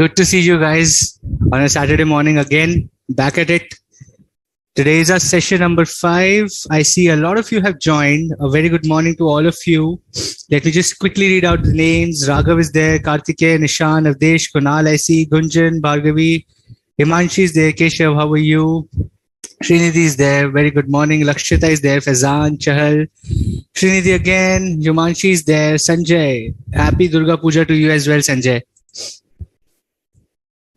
Good to see you guys on a Saturday morning again. Back at it. Today is our session number 5. I see a lot of you have joined. A very good morning to all of you. Let me just quickly read out the names. Raghav is there, Kartikeya, Nishan, Avdesh, Kunal, I see, Gunjan, Bhargavi, Himanshi is there, Keshav, how are you? Srinidhi is there, very good morning. Lakshita is there, Faizan, Chahal, Srinidhi again, Yumanshi is there, Sanjay. Happy Durga Puja to you as well, Sanjay.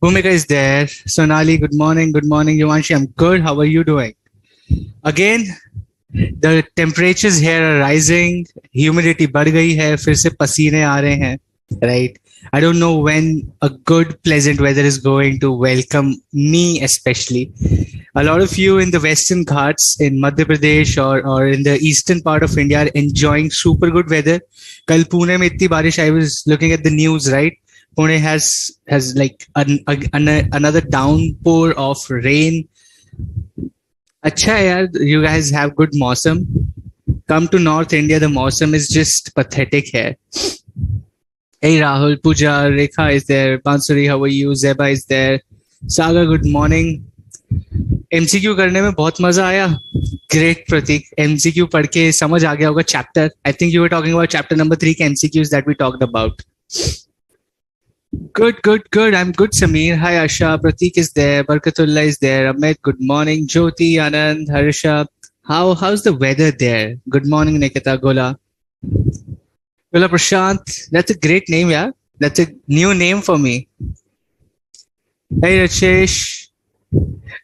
Bhumika is there. Sonali, good morning. Good morning, Yuvanshi. I'm good. How are you doing? Again, the temperatures here are rising. Humidity बढ़ गई है. फिर से पसीने आ रहे हैं. Right? I don't know when a good, pleasant weather is going to welcome me, especially. A lot of you in the Western Ghats in Madhya Pradesh or in the eastern part of India are enjoying super good weather. कल पुणे में इतनी बारिश. I was looking at the news, right? Pune has like another downpour of rain. Acha yaar, you guys have good mausam. Come to North India, the mausam is just pathetic here. Hey Rahul, Pooja, Rekha is there. Pansuri, how are you? Zeba is there. Saga, good morning. MCQ करने में बहुत मजा आया. Great Pratik. MCQ पढ़ के समझ आ गया होगा chapter. I think you were talking about chapter number 3 के MCQs that we talked about. Good. I'm good, Sameer. Hi, Asha. Pratik is there. Barkatullah is there. Amit, good morning. Jyoti, Anand, Harsha. How's the weather there? Good morning, Nikita, Gola. Gola Prashant. That's a great name, yeah. That's a new name for me. Hey, Rajesh.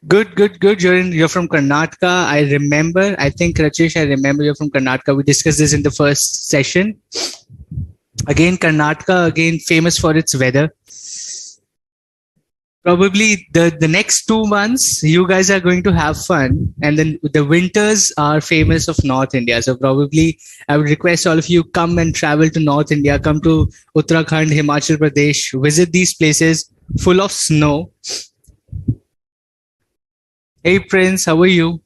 Good. You're from Karnataka. I think, Rajesh, I remember you're from Karnataka. We discussed this in the first session. Again, Karnataka, famous for its weather. Probably the next 2 months, you guys are going to have fun. And then the winters are famous of North India. So probably I would request all of you come and travel to North India. Come to Uttarakhand, Himachal Pradesh. Visit these places full of snow. Hey, Prince, how are you?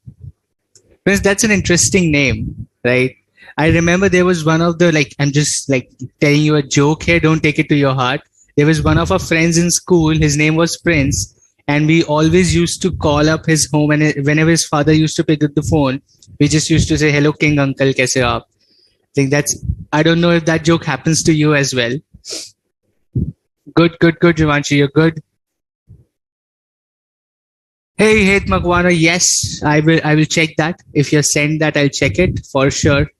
Prince, that's an interesting name, right? I remember there was one of the, I'm just telling you a joke here. Don't take it to your heart. There was one of our friends in school. His name was Prince. And we always used to call up his home. And whenever his father used to pick up the phone, we just used to say, hello, King Uncle, kaise ho aap? I don't know if that joke happens to you as well. Good, Jivanshi, you're good. Hey, Hate Makwana, yes, I will check that. If you send that, I'll check it for sure.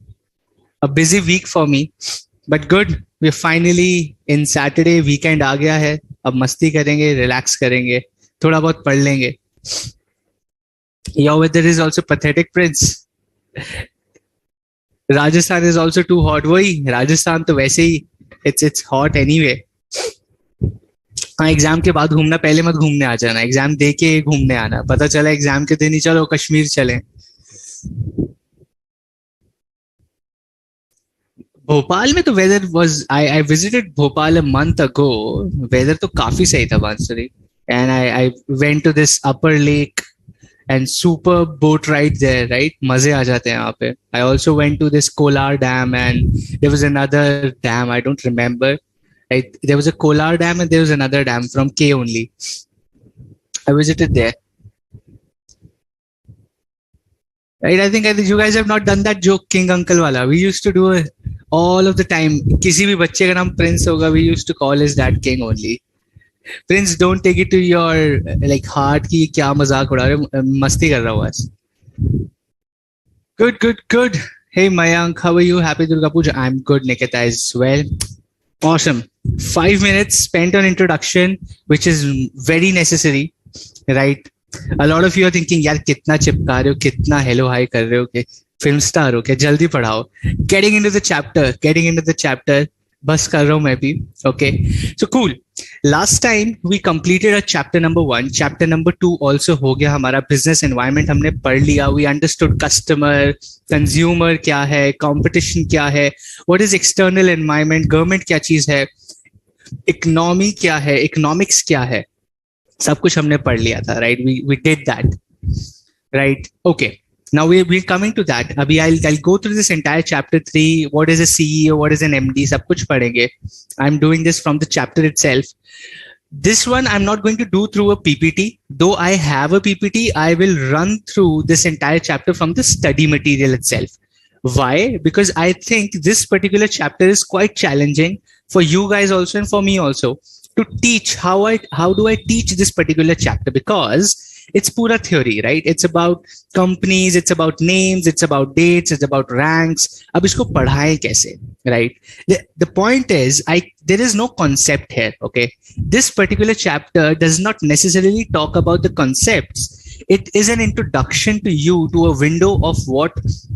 A busy week for me, but good. We're finally in Saturday. Weekend आ गया है. अब मस्ती करेंगे, relax करेंगे, थोड़ा बहुत पढ़ लेंगे. Your weather is also pathetic, Prince. Rajasthan is also too hot. वही Rajasthan तो वैसे ही it's hot anyway. हाँ, एग्जाम के बाद घूमना, पहले मत घूमने आ जाना. एग्जाम दे के घूमने आना. पता चला एग्जाम के दिन ही चलो कश्मीर चलें. भोपाल में तो weather was I visited Bhopal a month ago. Weather तो काफी सही था बांसुरी. And I went to this upper lake and super boat ride there, right? मजे आ जाते हैं यहाँ पे. I also went to this Kolar Dam and there was another dam. I don't remember. There was a Kolar Dam and there was another dam from K only. I visited there. Right? I think you guys have not done that joke, King Uncle wala. We used to do all of the time. किसी भी बच्चे का नाम Prince होगा, we used to call his dad King only. Prince, don't take it to your heart कि क्या मजाक उड़ा रहे, मस्ती कर रहा हूँ बस. Good. Hey Mayank, how are you? Happy Durga Puja. I'm good, Nikita as well. Awesome. 5 minutes spent on introduction, which is very necessary, right? A lot of you are thinking, यार कितना चिपका रहे हो, कितना hello hi कर रहे हो, कि film star हो क्या, जल्दी पढ़ाओ. Getting into the chapter. बस कर रहा हूँ मैं भी. Okay. So cool. Last time we completed a chapter number 1. Chapter number 2 also हो गया हमारा. Business environment हमने पढ़ लिया. We understood customer, consumer क्या है, competition क्या है, what is external environment, government क्या चीज है, economy क्या है, economics क्या है. सब कुछ हमने पढ़ लिया था, right? We did that, right? Okay. Now we're coming to that. Abhi I'll go through this entire chapter 3. What is a CEO? What is an MD? सब कुछ पढ़ेंगे. I'm doing this from the chapter itself. This one I'm not going to do through a PPT. Though I have a PPT, I will run through this entire chapter from the study material itself. Why? Because I think this particular chapter is quite challenging for you guys also and for me also to teach. How do I teach this particular chapter? Because it's pura theory, right? It's about companies, it's about names, it's about dates, it's about ranks. अब इसको पढ़ाएं कैसे, right? The point is, there is no concept here, okay? This particular chapter does not necessarily talk about the concepts. It is an introduction to you to a window of what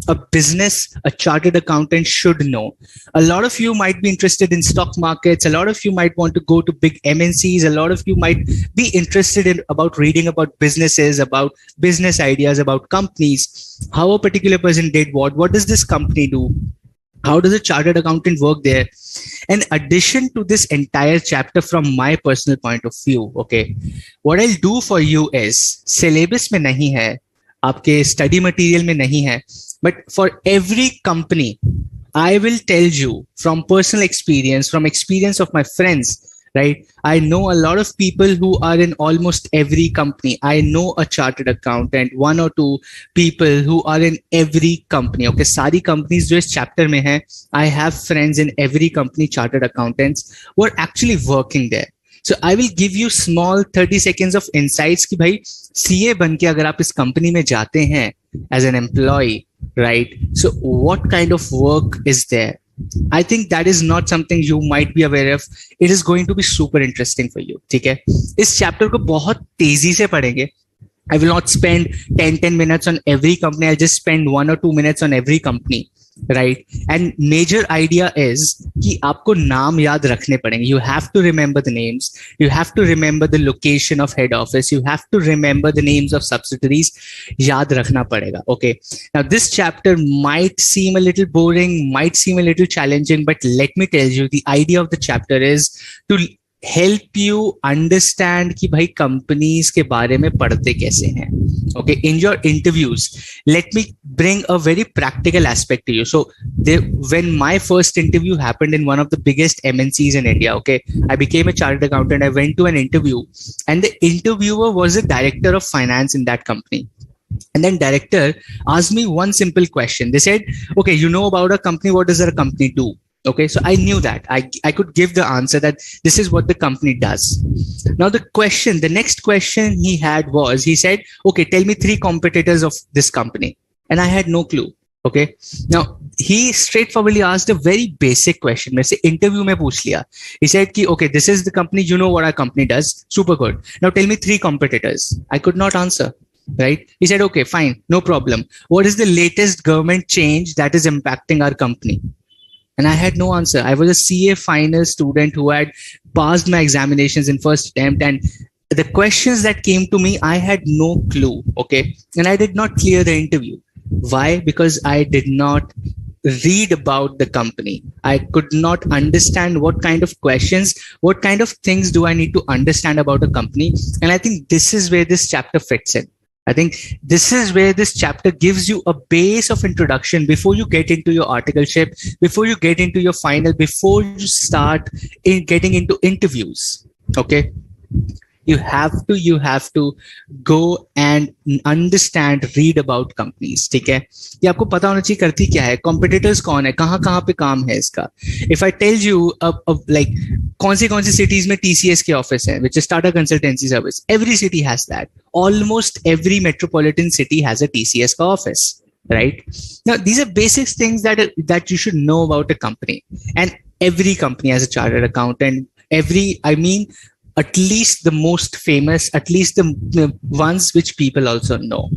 a business, a chartered accountant should know. A lot of you might be interested in stock markets. A lot of you might want to go to big MNCs. A lot of you might be interested in about reading about businesses, about business ideas, about companies, how a particular person did what does this company do? How does a chartered accountant work there? In addition to this entire chapter from my personal point of view, okay, what I'll do for you is, syllabus में नहीं है, आपके study material में नहीं है, but for every company, I will tell you from personal experience, from experience of my friends, right? I know a lot of people who are in almost every company. I know a chartered accountant, one or two people who are in every company. Okay, सारी companies जो इस chapter में हैं, I have friends in every company, chartered accountants, who are actually working there. So I will give you small 30 seconds of insights कि भाई CA बन के अगर आप इस company में जाते हैं as an employee, right? So what kind of work is there? I think that is not something you might be aware of. It is going to be super interesting for you. ठीक है? इस chapter को बहुत तेजी से पढ़ेंगे. I will not spend 10 minutes on every company. I'll just spend 1 or 2 minutes on every company, right? And major idea is कि आपको नाम याद रखने पड़ेंगे. You have to remember the names. You have to remember the location of head office. You have to remember the names of subsidiaries. याद रखना पड़ेगा. Okay. Now this chapter might seem a little boring, might seem a little challenging, but let me tell you, the idea of the chapter is to help you understand कि भाई companies के बारे में पढ़ते कैसे हैं. Okay, in your interviews, let me bring a very practical aspect to you. So when my first interview happened in one of the biggest MNCs in India, okay, I became a chartered accountant. I went to an interview and the interviewer was the director of finance in that company. And then director asked me one simple question. They said, okay, you know about a company, what does a company do? Okay, so I knew that. I could give the answer that this is what the company does. Now the next question he had was, he said, okay, tell me 3 competitors of this company. And I had no clue. Okay. Now he straightforwardly asked a very basic question. मैं से interview में पूछ लिया. He said कि, okay, this is the company, you know what our company does. Super good. Now tell me 3 competitors. I could not answer. Right? He said, okay, fine, no problem. What is the latest government change that is impacting our company? And I had no answer. I was a CA final student who had passed my examinations in first attempt. And the questions that came to me, I had no clue. Okay. And I did not clear the interview. Why? Because I did not read about the company. I could not understand what kind of questions, what kind of things do I need to understand about a company. And I think this is where this chapter fits in. I think this is where this chapter gives you a base of introduction before you get into your articleship, before you get into your final, before you start getting into interviews. Okay. You have to go and understand, read about companies. ठीक है? ये आपको पता होना चाहिए करती क्या है, competitors कौन है, कहाँ पे काम है इसका. If I tell you like कौन सी cities में TCS के office है, which is Tata Consultancy Service, every city has that. Almost every metropolitan city has a TCS का office, right? Now these are basic things that you should know about a company, and every company has a chartered accountant. At least the most famous, at least the ones which people also know.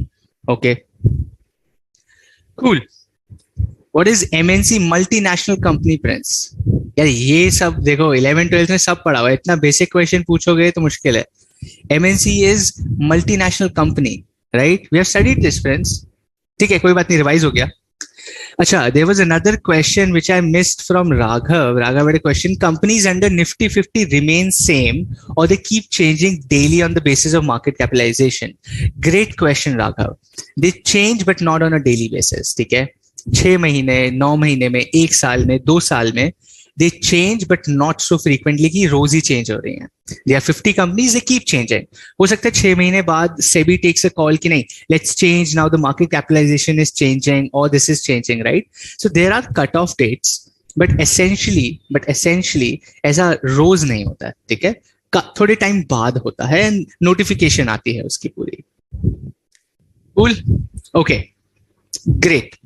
Okay. Cool. What is MNC, multinational company, Prince? यार ये सब देखो 11-12 में सब पढ़ा हुआ है. इतना बेसिक क्वेश्चन पूछोगे तो मुश्किल है. MNC is multinational company, right? We have studied this, friends. ठीक है, कोई बात नहीं, रिवाइज हो गया. Acha, there was another question which I missed from Raghav. Raghav had a question. Companies under Nifty 50 remain same or they keep changing daily on the basis of market capitalization? Great question, Raghav. They change but not on a daily basis. ठीक है? 6 महीने, 9 महीने में, 1 साल में, 2 साल में, they change but not so frequently कि रोज ही change हो रही हैं. There are 50 companies, they keep changing. हो सकता है 6 महीने बाद SEBI takes a call कि नहीं, let's change now, the market capitalization is changing or this is changing, right? So there are cut-off dates, but essentially ऐसा रोज नहीं होता है, ठीक है? थोड़े टाइम बाद होता है and notification आती है उसकी पूरी. Cool? Okay. Great.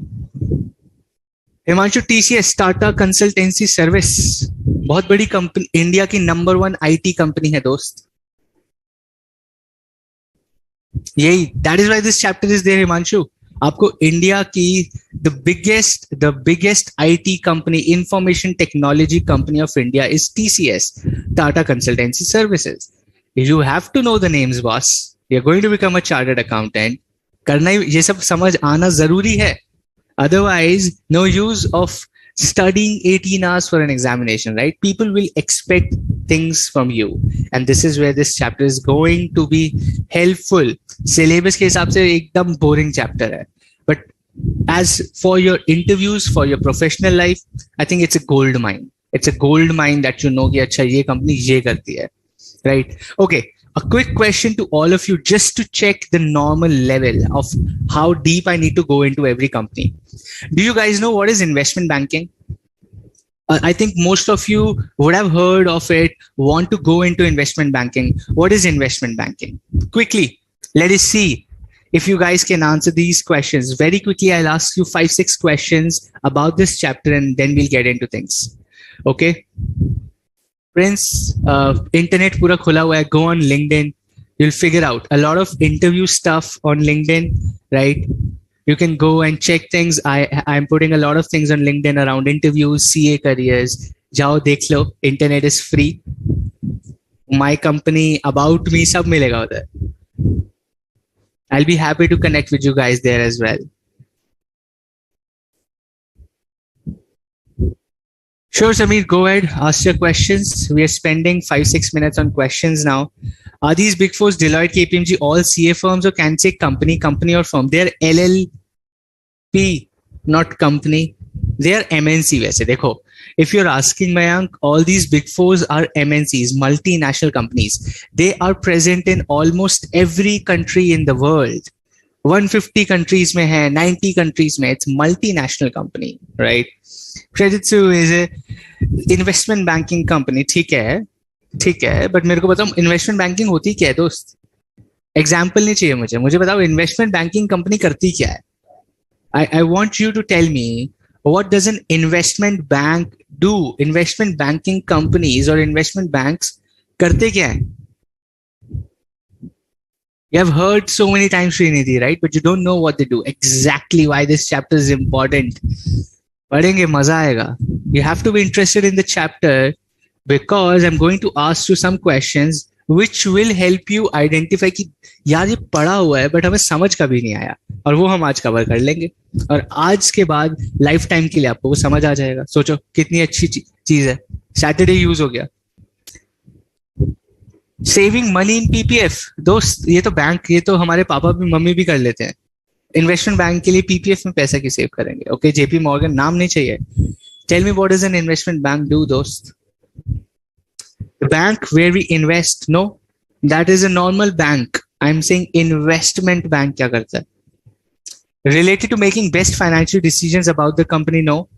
Himanshu, TCS Tata consultancy service बहुत बड़ी कंपनी, इंडिया की नंबर 1 IT कंपनी है दोस्त. यही, that is why this chapter is there Himanshu. आपको इंडिया की the biggest IT company, information technology company of India is TCS, Tata consultancy services. You have to know the names boss. You are going to become a chartered accountant. करना ही, ये सब समझ आना जरूरी है. Otherwise, no use of studying 18 hours for an examination, right? People will expect things from you. And this is where this chapter is going to be helpful. Syllabus के हिसाब से एकदम boring chapter है. But as for your interviews, for your professional life, I think it's a gold mine. It's a gold mine that you know कि अच्छा ये company ये करती है. Right? Okay. A quick question to all of you, just to check the normal level of how deep I need to go into every company. Do you guys know what is investment banking? I think most of you would have heard of it, want to go into investment banking. What is investment banking? Quickly, let us see if you guys can answer these questions. Very quickly, I'll ask you 5-6 questions about this chapter and then we'll get into things. Okay? Friends, internet पूरा खुला हुआ है. Go on LinkedIn. You'll figure out a lot of interview stuff on LinkedIn, right? You can go and check things. I'm putting a lot of things on LinkedIn around interviews, CA careers. जाओ देख लो. Internet is free. My company, about me, सब मिलेगा उधर. I'll be happy to connect with you guys there as well. Sure, Samir, go ahead. Ask your questions. We are spending 5-6 minutes on questions now. Are these big fours, Deloitte, KPMG, all CA firms, or can say company or firm? They are LLP, not company. They are MNC. वैसे देखो, if you're asking Mayank, all these big fours are MNCs, multinational companies. They are present in almost every country in the world. 150 countries में है, 90 countries में. It's multinational company, right? Creditsu is a investment banking company. ठीक है, but मेरे को बताओ investment banking होती क्या है दोस्त? Example नहीं चाहिए मुझे बताओ investment banking company करती क्या है? I want you to tell me, what does an investment bank do? Investment banking companies or investment banks करते क्या है? You have heard so many times, Srinidhi, right? But you don't know what they do. Exactly why this chapter is important. पढ़ेंगे, मजा आएगा. You have to be interested in the chapter because I'm going to ask you some questions which will help you identify कि यार ये पढ़ा हुआ है but हमें समझ कभी नहीं आया, और वो हम आज कवर कर लेंगे. और आज के बाद लाइफ टाइम के लिए आपको वो समझ आ जाएगा. सोचो कितनी अच्छी चीज है. सैटरडे यूज हो गया. सेविंग मनी इन PPF, दोस्त ये तो बैंक, ये तो हमारे पापा भी मम्मी भी कर लेते हैं. इन्वेस्टमेंट बैंक के लिए PPF में पैसा क्यों सेव करेंगे? ओके, JP Morgan नाम नहीं चाहिए. Tell me what does an investment bank do दोस्त? The bank where we invest, no, that is a normal bank. I am saying investment bank क्या करता है? Related to making best financial decisions about the company, no.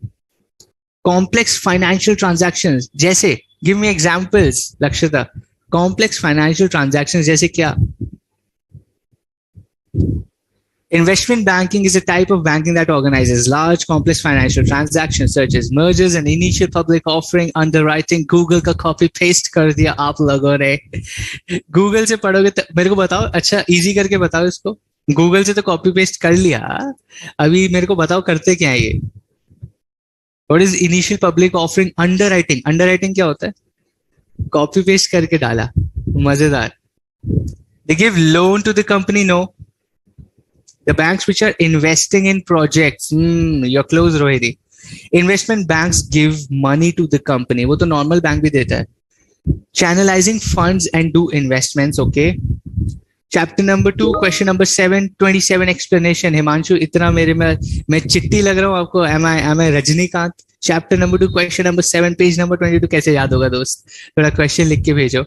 Complex financial transactions, जैसे give me examples Lakshita. Complex financial transactions जैसे क्या? Investment banking is a type of banking that organizes large, complex financial transactions such as mergers and initial public offering, underwriting. Google का copy paste कर दिया आप लोगों ने. Google से पढ़ोगे तो मेरे को बताओ. अच्छा, easy करके बताओ इसको. Google से तो copy paste कर लिया, अभी मेरे को बताओ करते क्या है ये? What is initial public offering? Underwriting. Underwriting क्या होता है? Copy paste करके डाला. मजेदार. They give loan to the company, no. The banks which are investing in projects, you're close, Rohidi. Investment banks give money to the company. वो तो normal bank भी देता है. Channelizing funds and do investments, okay. Chapter number 2, question number 727 explanation. Himanshu, इतना मेरे में मैं चिट्टी लग रहा हूँ आपको? Am I Rajinikanth? Chapter number 2 question number 7 page number 22 कैसे याद होगा दोस्त? थोड़ा क्वेश्चन लिख के भेजो.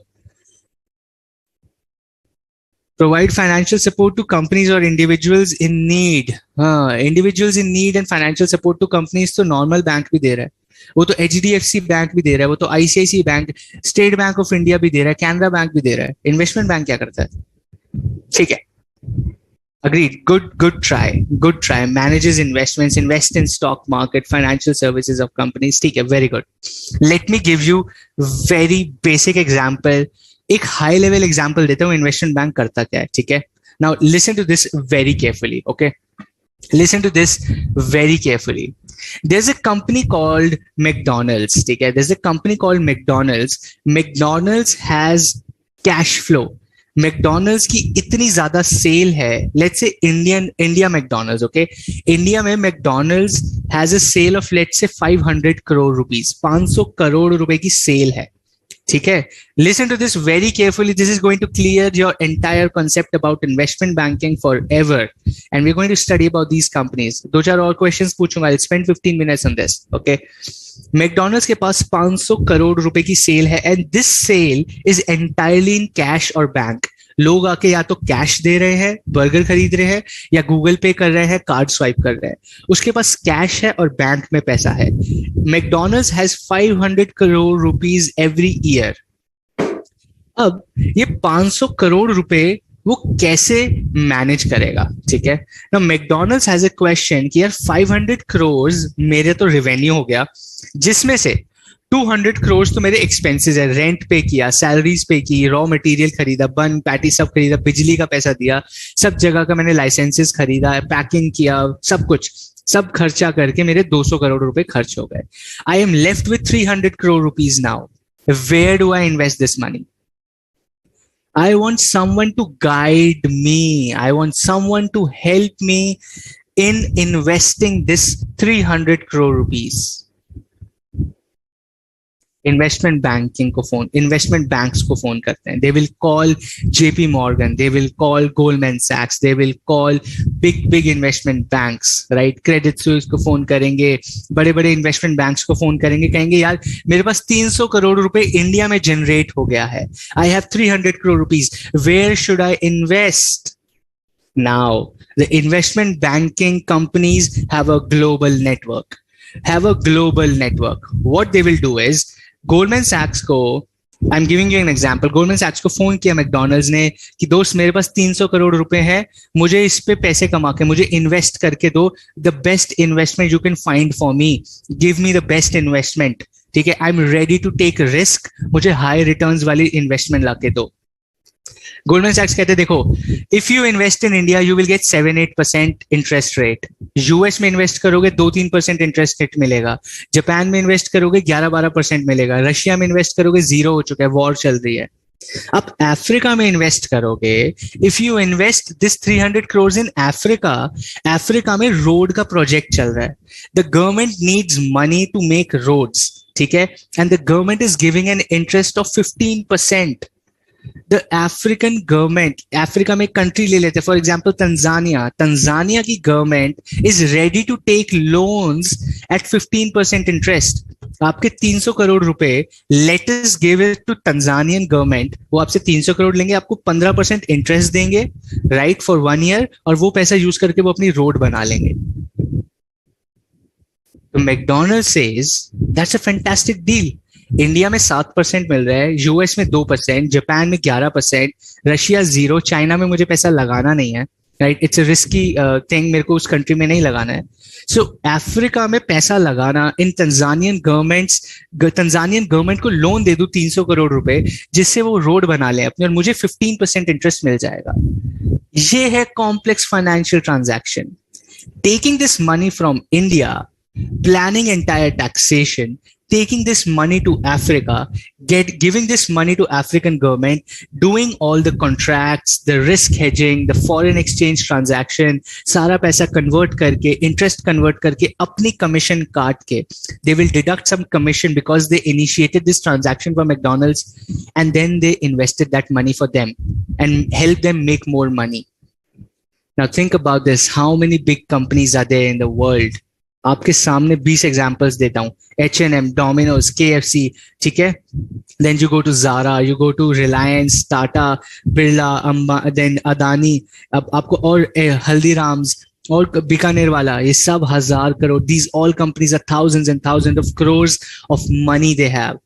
Provide financial support to companies or individuals in need. हाँ, individuals in need and financial support to companies तो normal बैंक भी दे रहा है. वो तो HDFC बैंक भी दे रहा है, वो तो ICICI bank, state bank of India भी दे रहा है, कैनरा बैंक भी दे रहा है. इन्वेस्टमेंट बैंक क्या करता है? ठीक है. Agreed. Good try. Manages investments, invest in stock market, financial services of companies. ठीक है, very good. Let me give you very basic example. एक हाई लेवल एग्जांपल देता हूँ इन्वेस्टमेंट बैंक करता क्या है. ठीक है. Now listen to this very carefully. Okay, listen to this very carefully. There's a company called McDonald's. ठीक है. There's a company called McDonald's. McDonald's has cash flow. McDonald's की इतनी ज्यादा सेल है. Let's say India McDonald's. Okay, India में McDonald's has a sale of let's say 500 crore rupees. 500 crore रुपए की sale है. ठीक है. Listen to this very carefully. This is going to clear your entire concept about investment banking for ever, and we are going to study about these companies. 2-4 और questions पूछूंगा. I will spend 15 minutes on this. Okay, McDonald's के पास 500 करोड़ रुपए की sale है, and this sale is entirely in cash और bank. लोग आके या तो कैश दे रहे हैं, बर्गर खरीद रहे हैं, या गूगल पे कर रहे हैं, कार्ड स्वाइप कर रहे हैं. उसके पास कैश है और बैंक में पैसा है. McDonald's has 500 crore rupees every year. अब ये 500 करोड़ रुपए वो कैसे मैनेज करेगा? ठीक है. ना मैकडोनल्ड्स हैज अ क्वेश्चन कि यार 500 करोड़ मेरे तो रेवेन्यू हो गया, जिसमें से 200 करोड़ तो मेरे एक्सपेंसेस है. रेंट पे किया, सैलरीज पे की, रॉ मटेरियल खरीदा, बन पैटी सब खरीदा, बिजली का पैसा दिया, सब जगह का मैंने लाइसेंसेस खरीदा, पैकिंग किया, सब कुछ, सब खर्चा करके मेरे 200 करोड़ रुपए खर्च हो गए. I am left with 300 crore rupees now. Where do I invest this money? I want someone to guide me. I want someone to help me in investing this 300 crore rupees. Investment banks को phone करते हैं. They will call JP Morgan, they will call Goldman सैक्स, they will call big investment banks, right. Credit Suisse को phone करेंगे, बड़े बड़े investment banks को phone करेंगे, कहेंगे यार मेरे पास 300 करोड़ रुपए इंडिया में जनरेट हो गया है. I have 300 crore rupees. Where should I invest? Now the investment banking companies have a global network. What they will do is, Goldman सैक्स को, I am giving you an example, Goldman सैक्स को phone किया McDonald's ने कि दोस्त मेरे पास 300 करोड़ रुपए हैं, मुझे इस पे पैसे कमा के मुझे इन्वेस्ट करके दो. The best investment you can find for me. Give me the best investment. ठीक है. I am ready to take risk. मुझे हाई रिटर्न्स वाली इन्वेस्टमेंट लाके दो. गोल्डमैन सैक्स कहते हैं देखो, if you invest in India you will get 7-8% interest rate. US में इन्वेस्ट करोगे 2-3% इंटरेस्ट रेट मिलेगा. जापान में इन्वेस्ट करोगे 11-12% मिलेगा. रशिया में इन्वेस्ट करोगे 0 हो चुका है, वॉर चल रही है. अब अफ्रीका में इन्वेस्ट करोगे, if you invest this 300 crore in Africa में रोड का प्रोजेक्ट चल रहा है. The government needs money to make roads. ठीक है. And the government is giving an interest of 15%. The African government, Africa में कंट्री ले लेते, फॉर एग्जाम्पल तंजानिया की government is ready to take loans at 15% interest. आपके 300 करोड़ रुपए, let us give it to Tanzanian government. वो आपसे 300 करोड़ लेंगे, आपको 15% इंटरेस्ट देंगे, राइट, फॉर 1 ईयर, और वो पैसा यूज करके वो अपनी रोड बना लेंगे. तो McDonald says that's a fantastic deal. India में 7% मिल रहा है, यूएस में 2%, जापान में 11%, रशिया 0, चाइना में मुझे पैसा लगाना नहीं है, right. It's a risky thing, मेरे को उस कंट्री में नहीं लगाना है. सो अफ्रीका में पैसा लगाना, इन तंजानियन गवर्नमेंट को लोन दे दूं 300 करोड़ रुपए, जिससे वो रोड बना ले अपने, और मुझे 15% इंटरेस्ट मिल जाएगा. ये है complex financial transaction. Taking this money from India, planning entire taxation, taking this money to Africa, giving this money to African government, doing all the contracts, the risk hedging, the foreign exchange transaction, सारा पैसा convert करके, interest convert करके, अपनी commission काट के, they will deduct some commission because they initiated this transaction for McDonald's, and then they invested that money for them and helped them make more money. Now think about this. How many big companies are there in the world? आपके सामने 20 examples देता हूँ. H&M, Domino's, KFC, ठीक है. Then you go to Zara, you go to Reliance, Tata, Birla, then Adani. अब आपको और हल्दीराम्स और बीकानेर वाला, ये सब 1,000 crore. These all companies are thousands and thousands of crores of money they have.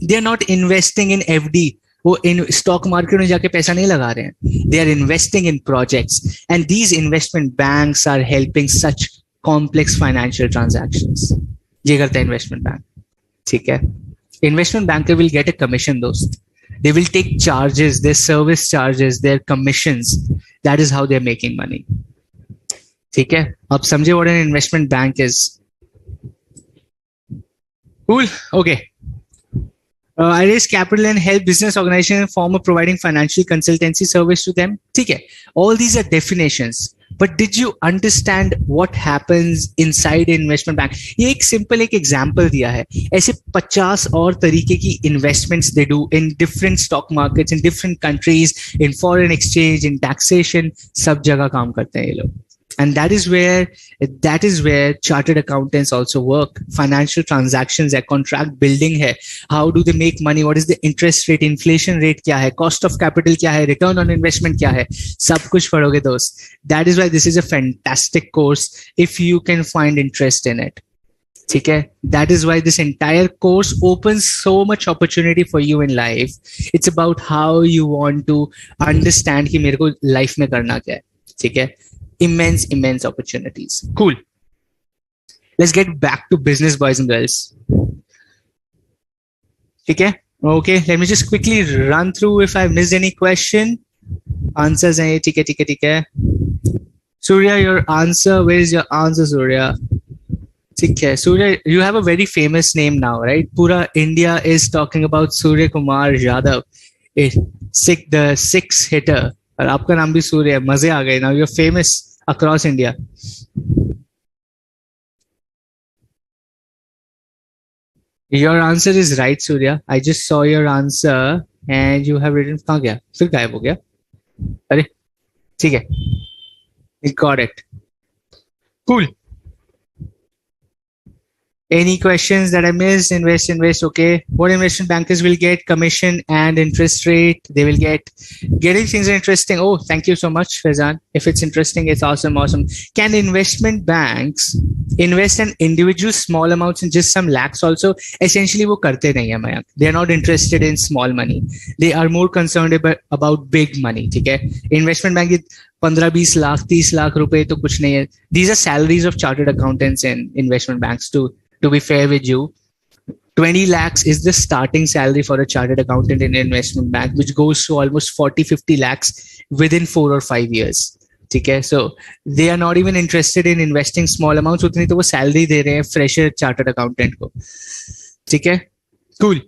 They are not investing in FD. वो in stock market में जाके पैसा नहीं लगा रहे हैं. They are investing in projects, and these investment banks are helping such complex financial transactions. ये करता है इन्वेस्टमेंट बैंक. ठीक है. Investment banker will get a commission, दोस्त. They will take charges, their service charges, their commissions. That is how they are making money. ठीक है. अब समझे what an investment bank is. Cool. Okay. I raise capital and help business organization in form of providing financial consultancy service to them. ठीक है. All these are definitions. But did you understand what happens inside investment bank? ये एक simple एक example दिया है. ऐसे 50 और तरीके की investments they do in different stock markets, in different countries, in foreign exchange, in taxation, सब जगह काम करते हैं ये लोग. And that is where chartered accountants also work. Financial transactions है, contract building है. How do they make money? What is the interest rate? Inflation rate क्या है? Cost of capital क्या है? Return on investment क्या है? सब कुछ पढ़ोगे दोस्त. That is why this is a fantastic course if you can find interest in it. ठीक है. That is why this entire course opens so much opportunity for you in life. It's about how you want to understand कि मेरे को life में करना क्या है. ठीक है. Immense opportunities. Cool. Let's get back to business, boys and girls. Okay. Okay. Let me just quickly run through if I've missed any question. Answers. Okay. Surya, your answer. Where is your answer, Surya? Okay. Surya, you have a very famous name now, right? Pura India is talking about Surya Kumar Yadav, the six hitter. और आपका नाम भी सूर्य है. मजे आ गए. Now you're famous across India. Your answer is right, Surya. I just saw your answer and you have written. कहाँ गया? फिर गायब हो गया. अरे ठीक है. You got it. Cool. Any questions that I missed? Invest. Okay. What investment bankers will get? Commission and interest rate. They will getting things are interesting. Oh, thank you so much, Faizan. If it's interesting, it's awesome. Can investment banks invest in individual small amounts in just some lakhs also? Essentially, वो करते नहीं है Mayank. They are not interested in small money. They are more concerned about big money. ठीक है. Investment bank 15-20 lakh 30 lakh रुपए तो कुछ नहीं है. These are salaries of chartered accountants in investment banks too. To be fair with you, 20 lakhs is the starting salary for a chartered accountant in an investment bank, which goes to almost 40-50 lakhs within 4 or 5 years. Okay, so they are not even interested in investing small amounts. उतनी तो वो salary दे रहे हैं fresher chartered accountant को. ठीक है, cool.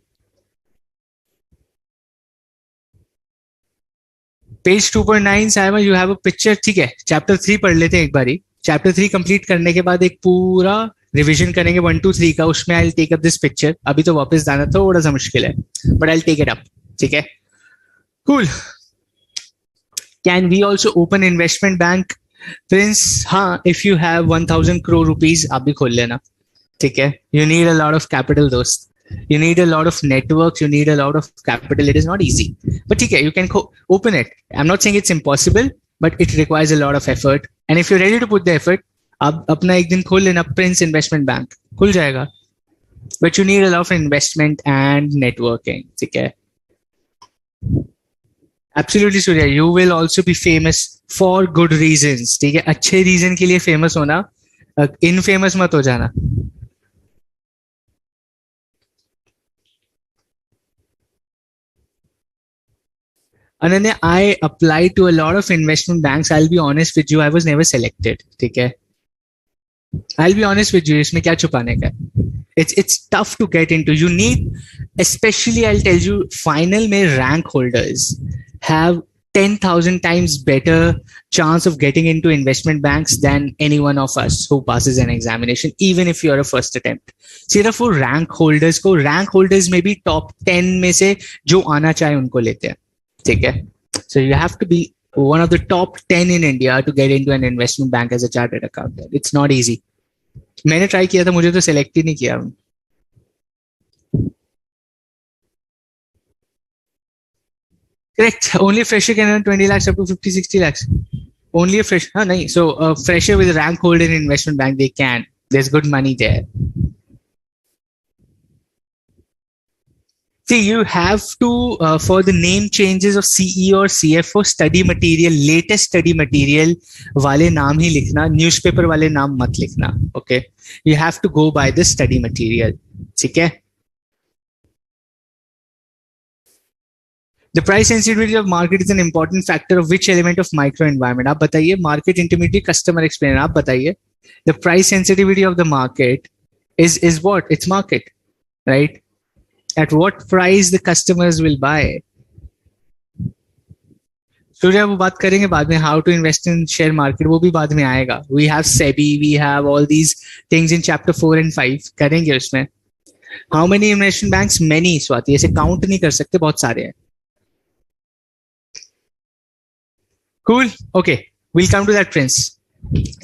Page 2.9, Simon, you have a picture. ठीक है, chapter 3 पढ़ लेते हैं एक बारी. Chapter 3 complete करने के बाद एक पूरा रिविजन करेंगे 1 2 3 का. उसमें I take up this picture. अभी तो वापस जाना थोड़ा सा मुश्किल है, but I take it up. ठीक है, cool. Can we also open investment bank? Prince, हाँ, if you have 1,000 crore rupees आप भी खोल लेना. ठीक है. You need a lot of capital दोस्त. You need a lot of networks. You need a lot of capital. It is not easy, but ठीक है, you can open it. I'm not saying it's impossible, but it requires a lot of effort. And if you're ready to put the effort, अब अपना एक दिन खोल लेना Prince investment bank. खुल जाएगा. But you need a lot of investment and networking. ठीक है. Absolutely Surya, you will also be famous for good reasons. ठीक है, अच्छे रीजन के लिए फेमस होना, इनफेमस मत हो जाना. Ananya, I applied to a lot of investment banks. I'll be honest with you, I was never selected. ठीक है. I'll be honest with you, इसमें क्या छुपाने का? It's tough to get into. You need, especially I'll tell you, final में rank holders have 10,000 times better chance of getting into investment banks than any one of us who passes an examination, even if you're a first attempt. सिर्फ वो rank holders को, rank holders में भी top 10 में से जो आना चाहे उनको लेते हैं. ठीक है. So you have to be one of the top 10 in India to get into an investment bank as a chartered accountant. It's not easy. मैंने ट्राई किया था, मुझे तो सेलेक्ट ही नहीं किया. Correct. Only fresher can earn 20 lakhs up to 50-60 lakhs. Only a fresh, हाँ नहीं, so a fresher with a rank holder in investment bank, they can. There's good money there. See, you have to, for the name changes of CEO or CFO, study material, latest study material वाले नाम ही लिखना, newspaper वाले नाम मत लिखना. Okay, you have to go by the study material. ठीक है. The price sensitivity of market is an important factor of which element of micro environment? आप बताइए. Market intermediary, customer experience. आप बताइए. The price sensitivity of the market is what? It's market, right? At what price the customers will buy. Surya वो बात करेंगे बाद में. How to invest in share market वो भी बाद में आएगा. We have SEBI, we have all these things in chapter 4 and 5 करेंगे उसमें. How many investment banks? Many. Swati ऐसे काउंट नहीं कर सकते, बहुत सारे हैं. Cool. Okay, we'll come to that, Prince.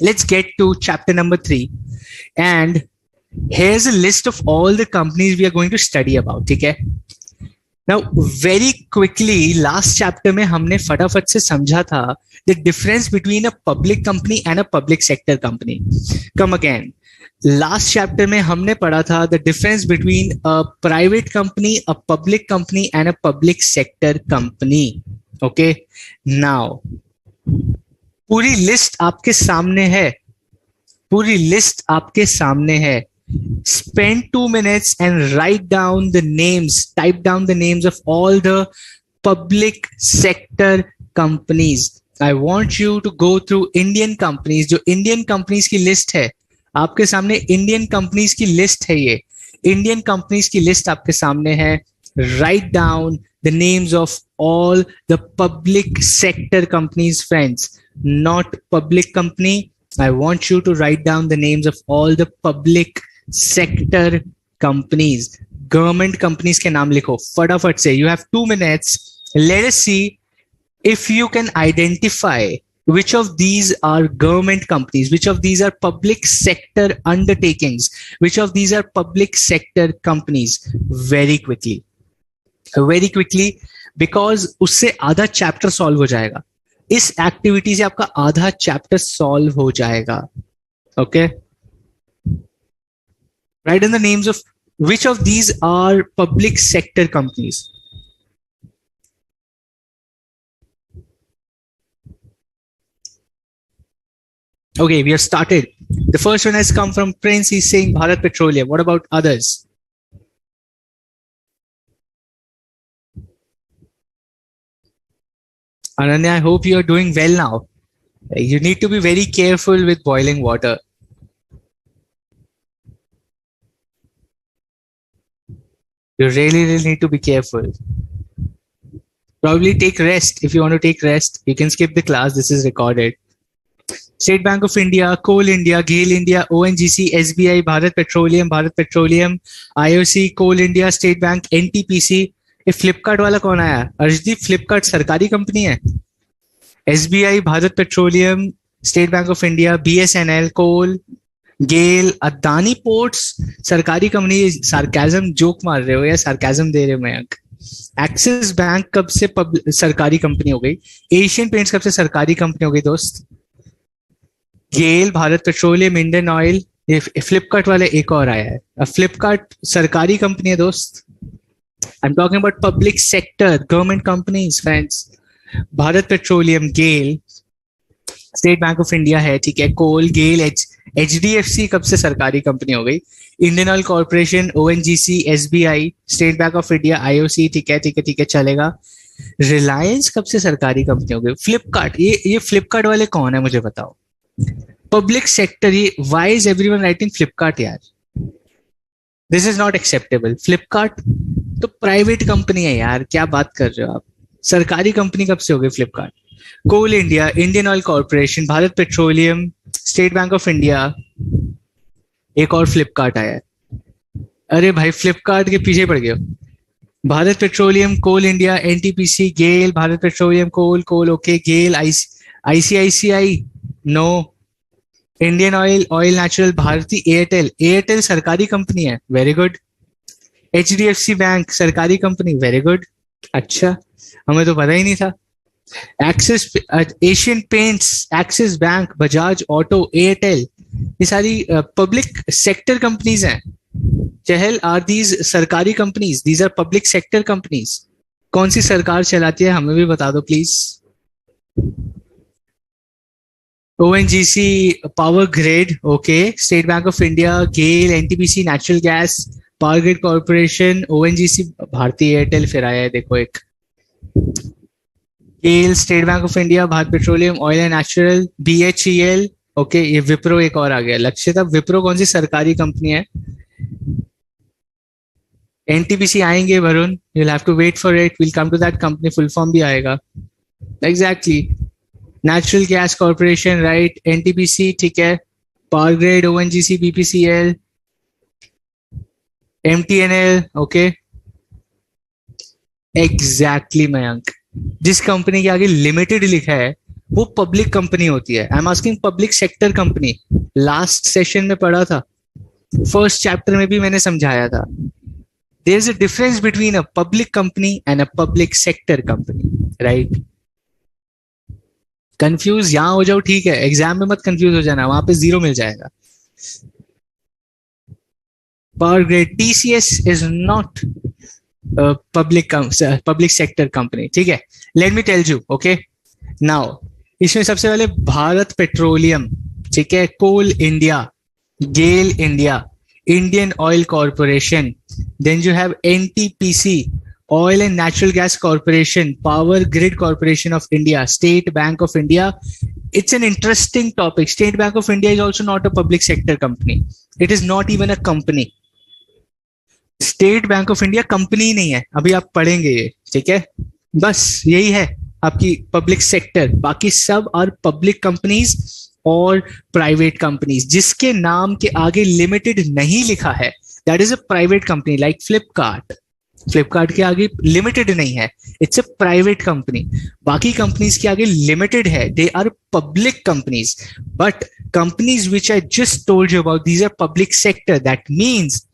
Let's get to chapter number 3. And here's a list of all the companies we are going to study about. ठीक है. Now, very quickly, last chapter में हमने फटाफट से समझा था the difference between a public company and a public sector company. Come again. Last chapter में हमने पढ़ा था the difference between a private company, a public company, and a public sector company. Okay. Now, पूरी list आपके सामने है. पूरी list आपके सामने है. Spend 2 minutes and write down the names, type down the names of all the public sector companies. I want you to go through Indian companies. जो Indian companies की लिस्ट है आपके सामने, Indian companies की list है ये. Indian companies की list आपके सामने है. Write down the names of all the public sector companies, friends. Not public company. I want you to write down the names of all the public sector companies. Government companies के नाम लिखो फटाफट से. You have 2 minutes. Let us see if you can identify which of these are government companies, which of these are public sector undertakings, which of these are public sector companies. Very quickly. Very quickly, because उससे आधा chapter solve हो जाएगा. इस activity से आपका आधा chapter solve हो जाएगा. Okay. Write in the names of which of these are public sector companies. Okay, we have started. The first one has come from Prince. He's saying Bharat Petroleum. What about others? Ananya, I hope you are doing well now. You need to be very careful with boiling water. You really need to be careful. Probably take rest. If you want to take rest, you can skip the class. This is recorded. State Bank of India, Coal India, GAIL India, ONGC, SBI, Bharat Petroleum, IOC, Coal India, State Bank, NTPC. ये फ्लिपकार्ट वाला कौन आया? अर्शदीप, फ्लिपकार्ट सरकारी company है. SBI, Bharat petroleum, state bank of India, BSNL, coal, GAIL, Adani ports सरकारी company. Sarcasm joke मार रहे हो या सार्केज्म दे रहे हो मयंक? एक्सिस बैंक कब से सरकारी कंपनी हो गई? एशियन पेंट्स कब से सरकारी कंपनी हो गई दोस्त? GAIL, Bharat Petroleum, Indian Oil. Flipkart वाले एक और आया है. फ्लिपकार्ट सरकारी कंपनी है दोस्त. I'm talking about public sector, government companies, friends. Bharat Petroleum, GAIL, State Bank of India है, ठीक है. कोल, गेल, HDFC कब से सरकारी कंपनी हो गई? Indian oil corporation, ONGC, SBI, state bank of India, IOC, ठीक है चलेगा. रिलायंस कब से सरकारी कंपनी हो गई? फ्लिपकार्ट. ये फ्लिपकार्ट वाले कौन है मुझे बताओ? Public sector. ये why is everyone writing Flipkart यार? This is not acceptable. Flipkart तो प्राइवेट कंपनी है यार, क्या बात कर रहे हो आप? सरकारी कंपनी कब से हो गई Flipkart? Coal India, Indian oil Corporation, Bharat petroleum, state bank of India, एक और फ्लिपकार्ट आया है. अरे भाई फ्लिपकार्ट के पीछे पड़ गए. Bharat Petroleum, Coal India, NTPC, GAIL, Bharat Petroleum, coal, okay, GAIL, ICICI, no. Indian Oil, Oil Natural, Bharti Airtel, Airtel सरकारी कंपनी है, वेरी गुड। HDFC बैंक सरकारी कंपनी, वेरी गुड। अच्छा, हमें तो पता ही नहीं था। Axis, Asian Paints, Axis Bank, Bajaj Auto, Airtel, ये सारी पब्लिक सेक्टर कंपनीज हैं। चहल, आर दीज सरकारी companies? These are public sector companies. कौन सी सरकार चलाती है, हमें भी बता दो please. ONGC power grid, okay. State bank of India, GAIL, NTPC natural gas, power grid corporation, ONGC, Bharti Airtel, फिर आया है देखो एक GAIL, state bank of India, Bharat petroleum, oil and natural, BHEL, okay. ये विप्रो एक और आ गया। लक्ष्य था, विप्रो कौन सी सरकारी कंपनी है? NTPC आएंगे Varun, you'll have to wait for it, we'll come to that company, full form भी आएगा। Exactly, natural gas corporation, right. NTPC, ठीक है। Power grid, ONGC, BPCL, MTNL, okay. Exactly Mayank, जिस कंपनी के आगे लिमिटेड लिखा है वो पब्लिक कंपनी होती है। I am asking public sector company. Last session में पढ़ा था, फर्स्ट चैप्टर में भी मैंने समझाया था। There is a difference between a public company and a public sector company, right. Confuse यहां हो जाओ, ठीक है, एग्जाम में मत कंफ्यूज हो जाना, वहां पे 0 मिल जाएगा। Power grid, TCS is not public sector company, ठीक है। Let me tell you, okay. Now इसमें सबसे पहले भारत पेट्रोलियम, ठीक है, coal India, GAIL India, Indian oil corporation, then you have NTPC, oil and natural gas corporation, power grid corporation of India, state bank of India. It's an interesting topic. State Bank of India is also not a public sector company. It is not even a company. State bank of India company नहीं है, अभी आप पढ़ेंगे ये, ठीक है। बस यही है आपकी पब्लिक सेक्टर, बाकी सब और पब्लिक कंपनीज और प्राइवेट कंपनीज जिसके नाम के आगे लिमिटेड नहीं लिखा है, that is a private company. Like Flipkart, Flipkart के आगे लिमिटेड नहीं है, इट्स अ प्राइवेट कंपनी। बाकी कंपनीज के आगे लिमिटेड है, they are public companies. But companies which I just told you about, these are public sector, that means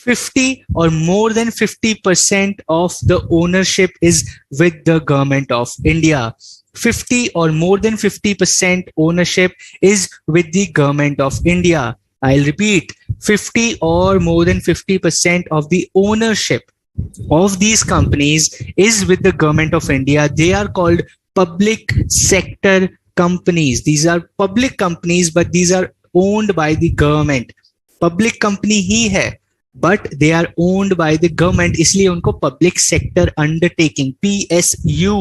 50 or more than 50% of the ownership is with the government of India. 50 or more than 50% ownership is with the government of India. I'll repeat, 50 or more than 50% of the ownership of these companies is with the government of India. They are called public sector companies. These are public companies, but these are owned by the government. Public company ही है, but they are owned by the government, इसलिए उनको public sector undertaking, PSU,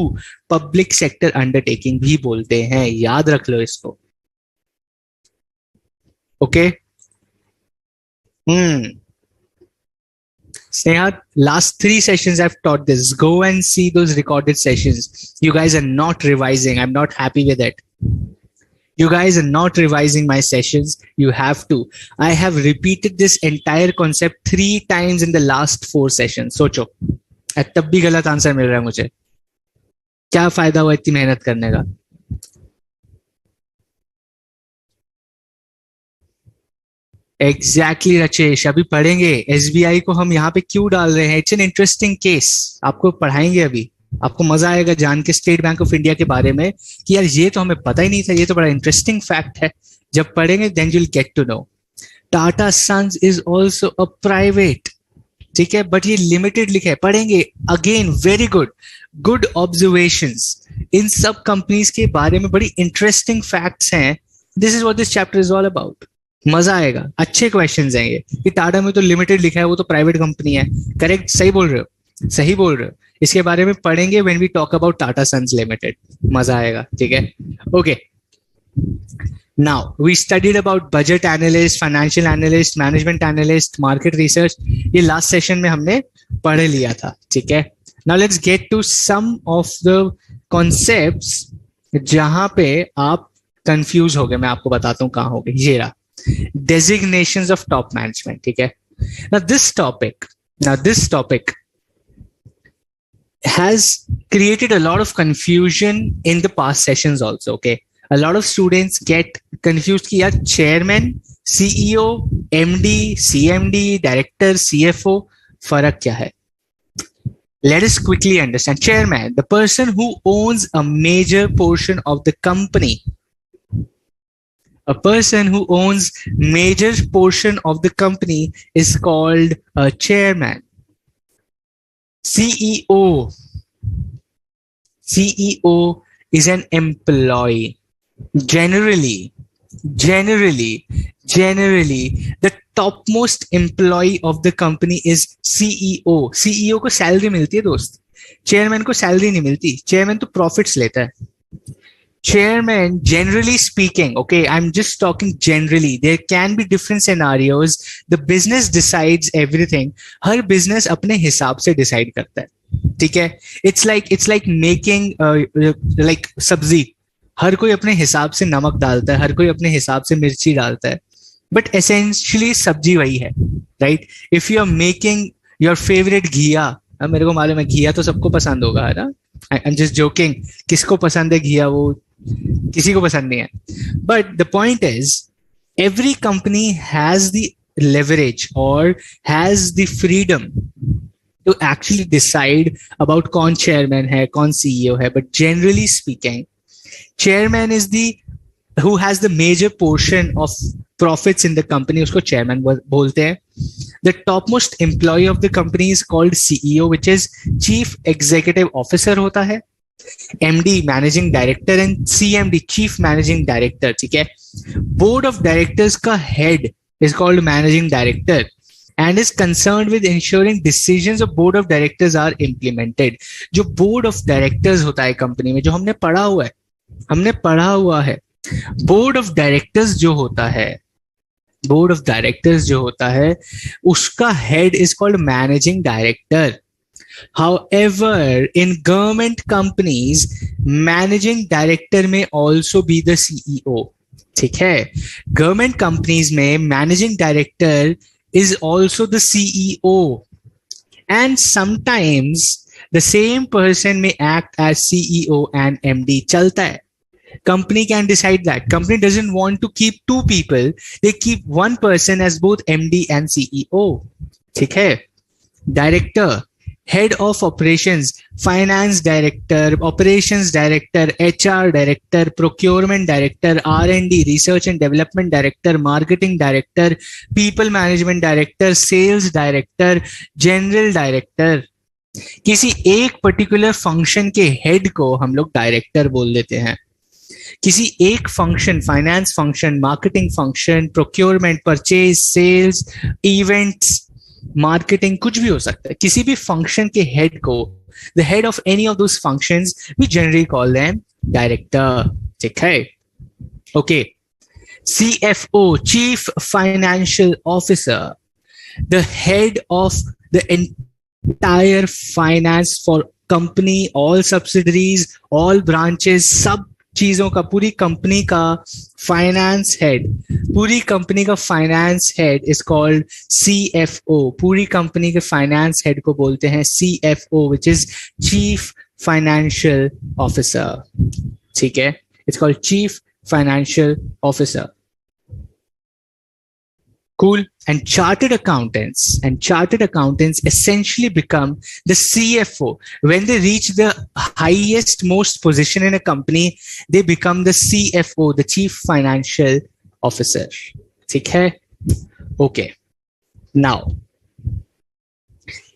public sector undertaking भी बोलते हैं। याद रख लो इसको, okay. Sneha, last 3 sessions I've taught this. Go and see those recorded sessions. You guys are not revising. I'm not happy with it. You guys are not revising my sessions. You have to. I have repeated this entire concept 3 times in the last 4 sessions. सोचो, तब भी गलत answer मिल रहा है मुझे, क्या फायदा हुआ इतनी मेहनत करने का? एग्जैक्टली रचेश, अभी पढ़ेंगे SBI को हम यहाँ पे क्यों डाल रहे हैं। इट्स एन इंटरेस्टिंग केस, आपको पढ़ाएंगे अभी, आपको मजा आएगा जान के स्टेट बैंक ऑफ इंडिया के बारे में कि यार ये तो हमें पता ही नहीं था, ये तो बड़ा इंटरेस्टिंग फैक्ट है। जब पढ़ेंगे then you will get to know. Tata sons is also a private, ठीक है, बट ये लिमिटेड लिखा है, पढ़ेंगे again. Very good, good observations. इन सब कंपनीज के बारे में बड़ी इंटरेस्टिंग फैक्ट्स हैं। This is what this chapter is all about. मजा आएगा, अच्छे क्वेश्चंस हैं ये। कि टाटा में तो लिमिटेड लिखा है, वो तो प्राइवेट कंपनी है। करेक्ट, सही बोल रहे हो, सही बोल रहे हो। इसके बारे में पढ़ेंगे when we talk about Tata sons limited, मजा आएगा, ठीक है। Okay, now we studied about budget analyst, financial analyst, management analyst, market research. ये लास्ट सेशन में हमने पढ़ लिया था, ठीक है। Now let's get to some of the concepts जहां पे आप कंफ्यूज हो गए। मैं आपको बताता हूं कहां हो गए। ये रहा, designations of top management, ठीक है। now this topic has created a lot of confusion in the past sessions also, okay। a lot of students get confuse कि यार chairman, CEO, MD, CMD, director, CFO, फर्क क्या है? Let us quickly understand. Chairman, the person who owns a major portion of the company. A person who owns major portion of the company is called a chairman. CEO. CEO is an employee. Generally, the topmost employee of the company is CEO. CEO को salary मिलती है दोस्त, chairman को salary नहीं मिलती. Chairman तो profits लेता है. Chairman, generally speaking, okay, I'm just talking generally. There can be different scenarios. The business decides everything. Her business अपने हिसाब से decide करता है. ठीक है? It's like making like सब्जी. हर कोई अपने हिसाब से नमक डालता है, हर कोई अपने हिसाब से मिर्ची डालता है. But essentially सब्जी वही है, right? If you are making your favorite घिया, मेरे को मालूम है घिया तो सबको पसंद होगा, है ना? I'm just joking. किसको पसंद है घिया? वो किसी को पसंद नहीं है. But the point is, every company has the leverage or has the freedom to actually decide about कौन chairman है, कौन CEO है. But generally speaking, chairman is the who has the major portion of profits in the company. उसको chairman बोलते हैं. The topmost employee of the company is called CEO, which is Chief Executive Officer होता है. MD Managing Director and CMD Chief Managing Director. ठीक है? Board of Directors का head is called Managing Director and is concerned with ensuring decisions of Board of Directors are implemented. जो Board of Directors होता है company में, जो हमने पढ़ा हुआ है, Board of Directors जो होता है, उसका head is called Managing Director. However, in government companies, managing director may also be the CEO. ठीक है? Government companies में managing director is also the CEO, and sometimes the same person may act as CEO and MD. चलता है. Company can decide that. Company doesn't want to keep two people. They keep one person as both MD and CEO. ठीक है? Director, head of operations, finance director, operations director, HR director, procurement director, R&D, research and development director, marketing director, people management director, sales director, general director. किसी एक particular function के head को हम लोग director बोल देते हैं. किसी एक function, finance function, marketing function, procurement, purchase, sales, events, marketing, कुछ भी हो सकता है. किसी भी फंक्शन के हेड को, the head of any of those functions, we generally call them director. ठीक है? Okay. CFO, chief financial officer, the head of the entire finance for company, all subsidiaries, all branches, सब चीजों का, पूरी company का finance head is called CFO. पूरी company के finance head को बोलते हैं CFO, which is chief financial officer. ठीक है? It's called chief financial officer. Cool. And chartered accountants essentially become the CFO. When they reach the highest most position in a company, they become the CFO, the chief financial officer. ठीक है? Okay. Now,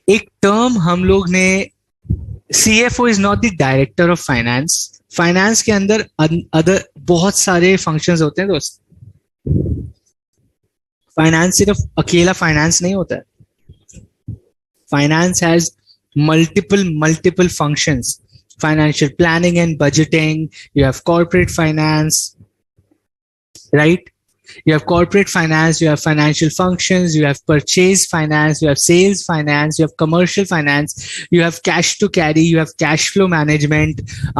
एक term हम लोग ने, CFO is not the director of finance. Finance के अंदर other बहुत सारे functions होते हैं दोस्त. फाइनेंस सिर्फ अकेला फाइनेंस नहीं होता है. Finance has multiple functions. Financial planning and budgeting, you have corporate finance, right? You have corporate finance, you have financial functions, you have purchase finance, you have sales finance, you have commercial finance, you have cash to carry, you have cash flow management.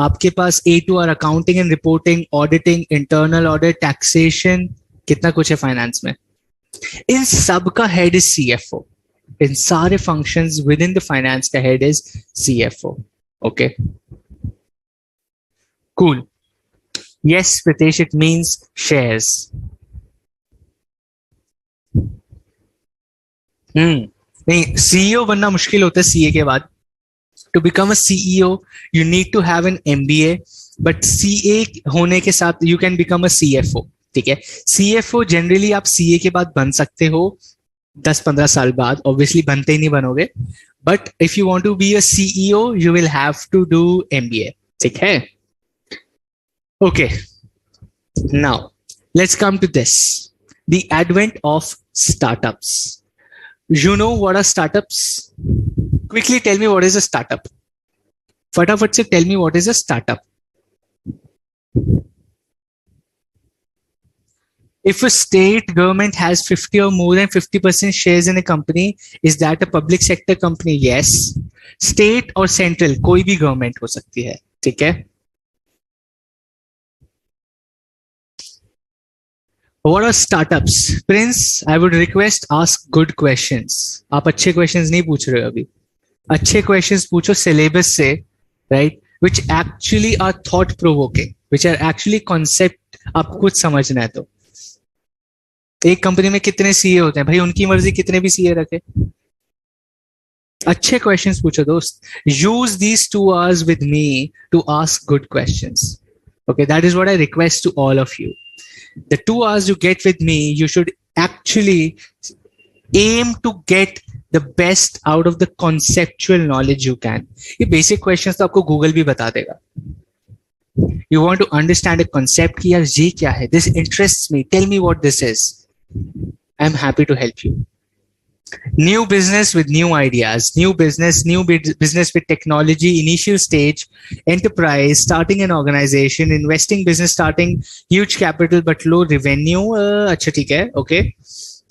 आपके पास A2R accounting and reporting, auditing, internal audit, taxation, कितना कुछ है finance में. इन सब का head is CFO. इन सारे functions with in the finance का head is CFO. Okay, cool. Yes, Pritesh, it means shares. नहीं, सीईओ बनना मुश्किल होता है सीए के बाद. To become a CEO you need to have an MBA, but CA होने के साथ you can become a CFO. ठीक है, सीएफओ जनरली आप सीए के बाद बन सकते हो 10-15 साल बाद. ऑब्वियसली बनते ही नहीं बनोगे, but if you want to be a CEO you will have to do MBA. ठीक है, okay. Now let's come to this, the advent of startups. You know what are startups? Quickly tell me what is a startup. फटाफट से tell me what is a startup. If a state government has 50 or more than 50% shares in a company, is that a public sector company? Yes. State or central, कोई भी government हो सकती है. ठीक है. What are startups? Prince, I would request ask good questions. आप अच्छे questions नहीं पूछ रहे हो अभी. अच्छे questions पूछो syllabus से, right? Which actually are thought provoking, which are actually concept आपको कुछ समझना है तो. एक कंपनी में कितने सीए होते हैं भाई, उनकी मर्जी कितने भी सीए रखे. अच्छे questions पूछो दोस्त. Use these 2 hours with me to ask good questions. Okay, that is what I request to all of you. The 2 hours you get with me, you should actually aim to get the best out of the conceptual knowledge you can. ये basic questions तो आपको Google भी बता देगा. You want to understand a concept कि यार ये क्या है? This interests me. Tell me what this is. I'm happy to help you. New business with new ideas, new business with technology, initial stage, enterprise, starting an organization, investing business, starting huge capital but low revenue. अच्छा ठीक है, okay.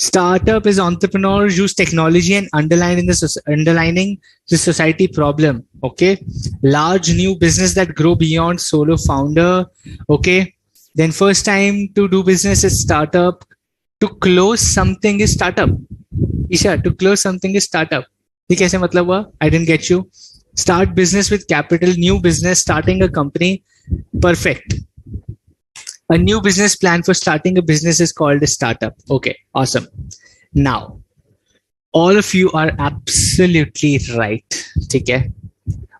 Startup is entrepreneurs use technology and underlining the society problem. Okay. Large new business that grow beyond solo founder. Okay. Then first time to do business is startup. To close something is startup. Isha, to close something is startup. ये कैसे मतलब हुआ? I didn't get you. Start business with capital, new business, starting a company. Perfect. A new business plan for starting a business is called a startup. Okay, awesome. Now, all of you are absolutely right. ठीक है?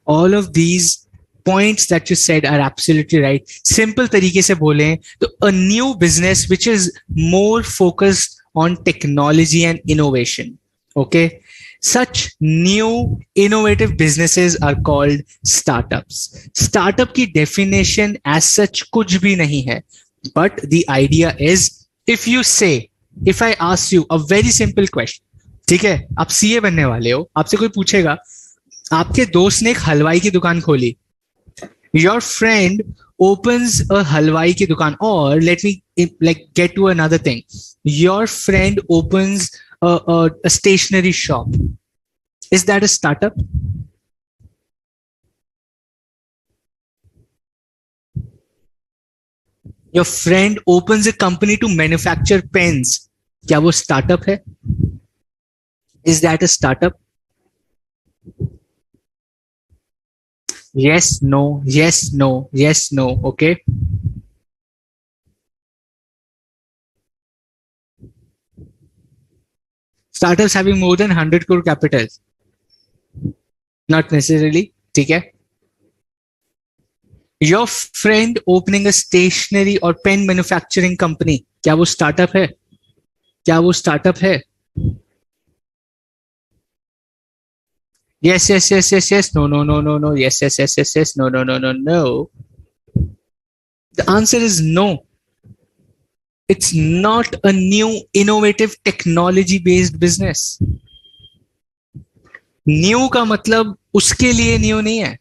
All of these points that you said are absolutely right. Simple तरीके से बोलें तो a new business which is more focused on technology and innovation. Okay, such new innovative businesses are called startups. Startup की definition as such कुछ भी नहीं है, but the idea is if you say, if I ask you a very simple question, ठीक है, आप CA बनने वाले हो, आपसे कोई पूछेगा आपके दोस्त ने एक हलवाई की दुकान खोली. Your friend opens a halwai ki dukaan, or let me like get to another thing. Your friend opens a stationery shop. Is that a startup? Your friend opens a company to manufacture pens. क्या वो startup है? Is that a startup? Yes, no, yes, no, yes, no. Okay. Startups having more than 100 crore capital. Not necessarily. ठीक है. Your friend opening a stationery or pen manufacturing company. क्या वो startup है? क्या वो startup है? Yes, yes, yes, yes, yes. No, no, no, no, no. Yes, yes, yes, yes, yes. No, no, no, no, no. The answer is no. It's not a new innovative technology based business. New का मतलब उसके लिए new नहीं है.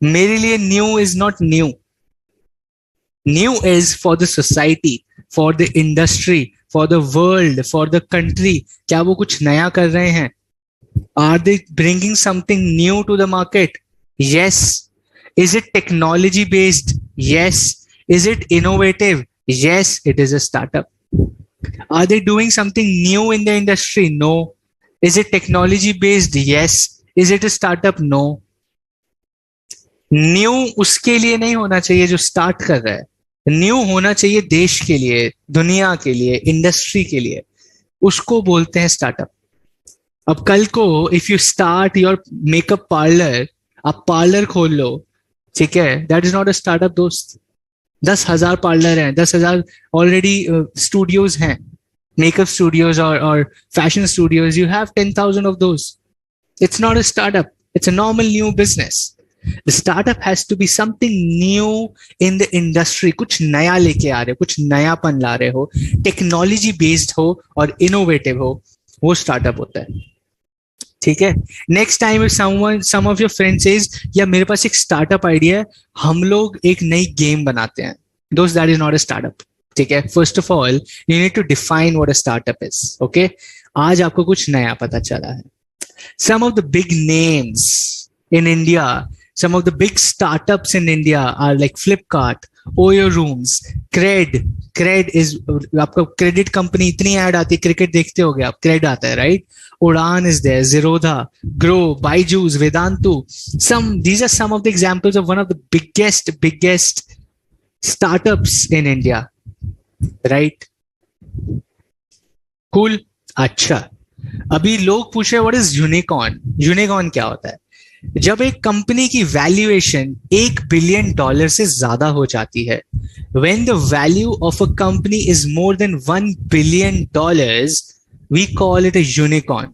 मेरे लिए new is not new. New is for the society, for the industry, for the world, for the country. क्या वो कुछ नया कर रहे हैं? Are they bringing something new to the market? Yes. Is it technology based? Yes. Is it innovative? Yes, it is a startup. Are they doing something new in the industry? No. Is it technology based? Yes. Is it a startup? No. New उसके लिए नहीं होना चाहिए जो start कर रहा है. New होना चाहिए देश के लिए, दुनिया के लिए, इंडस्ट्री के लिए, उसको बोलते हैं स्टार्टअप। अब कल को if you start your makeup parlour, आप पार्लर खोल लो, ठीक है, that is not a startup दोस्त। 10,000 पार्लर हैं, 10,000 ऑलरेडी स्टूडियोज हैं, मेकअप स्टूडियोज और fashion studios, you have 10,000 of those. It's not a startup. It's a normal new business. The startup has to be something new in the industry. कुछ नया लेके आ रहे हो, कुछ नयापन ला रहे हो, टेक्नोलॉजी बेस्ड हो और इनोवेटिव हो, वो स्टार्टअप होता है। ठीक है। Next time if some of your friends says या मेरे पास एक स्टार्टअप आइडिया है, हम लोग एक नई गेम बनाते हैं, दोस्त, that is not a startup. ठीक है। First of all you need to define what a startup is. Okay, आज आपको कुछ नया पता चला है। Some of the big names in India, some of the big startups in India are like Flipkart, Oyo Rooms, Cred. Cred is आपका credit company, इतनी add आती है, क्रिकेट देखते होगे आप, क्रेड आता है, राइट? उड़ान is there, Zerodha, Grow, Byju's, Vedantu. These are some of the examples of one of the biggest startups in India, right? Cool. अच्छा, अभी लोग पूछ रहे व्हाट इज यूनिकॉर्न। यूनिकॉर्न क्या होता है? जब एक कंपनी की वैल्यूएशन $1 बिलियन से ज्यादा हो जाती है, when the value of a company is more than $1 billion, we call it a unicorn.